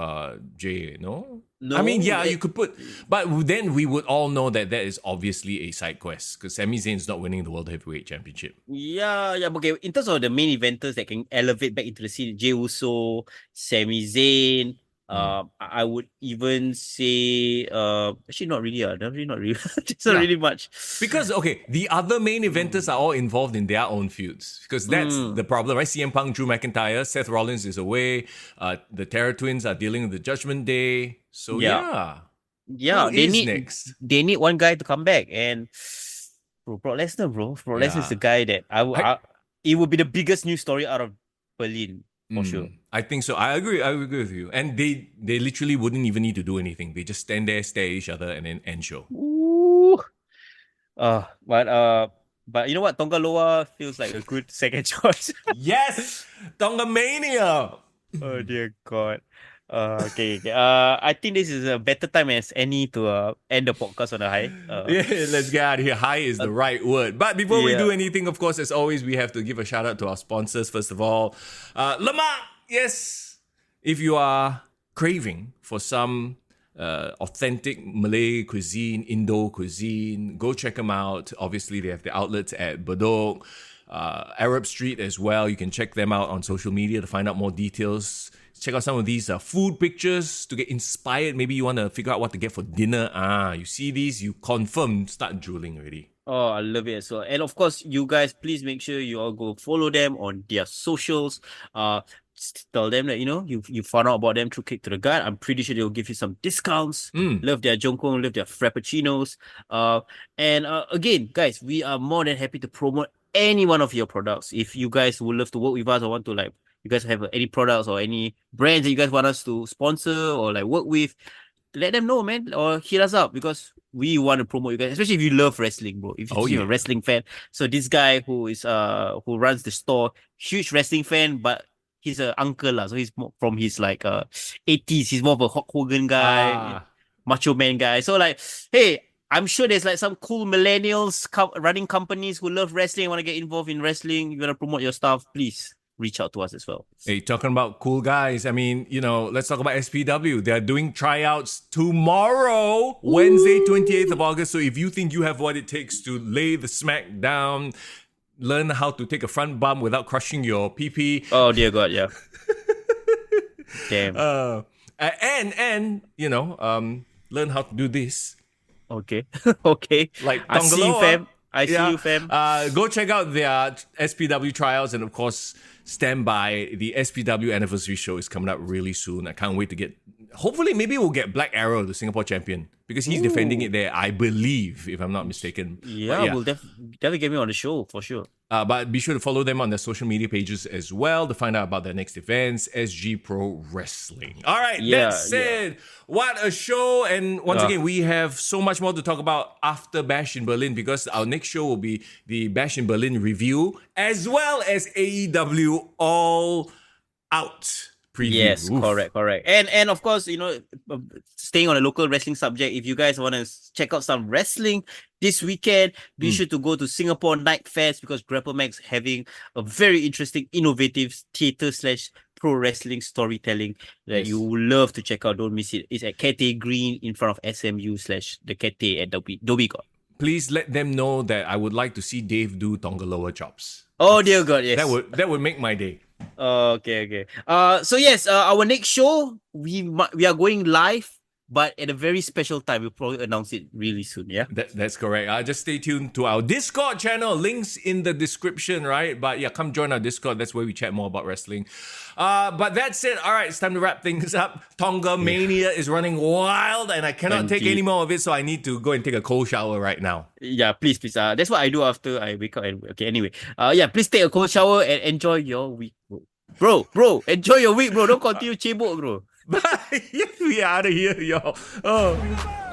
Jay. No. I mean, you could put, but then we would all know that is obviously a side quest because Sami Zayn's not winning the World Heavyweight Championship. Yeah. Okay, in terms of the main eventers that can elevate back into the scene, Jey Uso, Sami Zayn. I would even say, actually not really. Just not really much. Because the other main eventers are all involved in their own feuds. Because that's the problem, right? CM Punk, Drew McIntyre, Seth Rollins is away. The Terror Twins are dealing with the Judgment Day. So yeah, who they is need next? They need one guy to come back, and Brock Lesnar, Brock Lesnar is the guy that it would be the biggest news story out of Berlin. For sure. I think so. I agree with you. And they literally wouldn't even need to do anything. They just stand there, stare at each other, and then end show. Ooh. But you know what? Tonga Loa feels like a good second choice. Yes! Tonga Mania! Oh dear God. Okay. I think this is a better time as any to end the podcast on a high. Let's get out of here. High is the right word. But before we do anything, of course, as always, we have to give a shout out to our sponsors. First of all, Lemaq. Yes, if you are craving for some authentic Malay cuisine, Indo cuisine, go check them out. Obviously, they have the outlets at Bedok, Arab Street as well. You can check them out on social media to find out more details. check out some of these food pictures to get inspired. Maybe you want to figure out what to get for dinner. You see these, you confirm start drooling already. Oh, I love it as well. And of course, you guys, please make sure you all go follow them on their socials. Tell them that, you found out about them through Kick to the Gut. I'm pretty sure they'll give you some discounts. Love their jongkong, love their frappuccinos. And again, guys, we are more than happy to promote any one of your products. If you guys would love to work with us or want to you guys have any products or any brands that you guys want us to sponsor or work with, let them know, man, or hit us up, because we want to promote you guys, especially if you love wrestling, bro. If you're a wrestling fan. So this guy who who runs the store, huge wrestling fan, but he's an uncle, so he's more from his 80s. He's more of a Hulk Hogan guy, Macho Man guy. So hey, I'm sure there's some cool millennials running companies who love wrestling and want to get involved in wrestling. You want to promote your stuff, please reach out to us as well. Hey, talking about cool guys, I mean, let's talk about SPW. They're doing tryouts tomorrow, Wednesday, 28th of August. So if you think you have what it takes to lay the smack down, learn how to take a front bump without crushing your PP. Oh, dear God, yeah. Damn. Learn how to do this. Okay. Okay. Like I Tonga see you, Loa. fam. I see you, fam. Go check out their SPW trials, and of course, stand by. The SPW anniversary show is coming up really soon. I can't wait to get. Hopefully, maybe we'll get Black Arrow, the Singapore champion, because he's defending it there, I believe, if I'm not mistaken. Yeah, we'll definitely get me on the show for sure. But be sure to follow them on their social media pages as well to find out about their next events, SG Pro Wrestling. All right, that said, what a show. And once again, we have so much more to talk about after Bash in Berlin, because our next show will be the Bash in Berlin review, as well as AEW All Out preview. Yes, correct. And of course, staying on a local wrestling subject, if you guys want to check out some wrestling this weekend, be sure to go to Singapore Night Fest, because Grapplemax having a very interesting, innovative theater/pro wrestling storytelling that you will love to check out. Don't miss it. It's at Cathay Green in front of SMU/the Cathay at Dhoby Ghaut. Please let them know that I would like to see Dave do Tonga Loa chops. Oh, dear God, yes. That would make my day. Okay. So yes, our next show, we are going live, but at a very special time. We'll probably announce it really soon, yeah? That's correct. Just stay tuned to our Discord channel. Links in the description, right? But yeah, come join our Discord. That's where we chat more about wrestling. But that's it. All right, it's time to wrap things up. Tonga Mania is running wild, and I cannot take any more of it, so I need to go and take a cold shower right now. Yeah, please. That's what I do after I wake up. Okay, anyway. Please take a cold shower and enjoy your week, bro. Bro, enjoy your week, bro. Don't continue cebok, bro. Bye. We are out of here, y'all. Oh.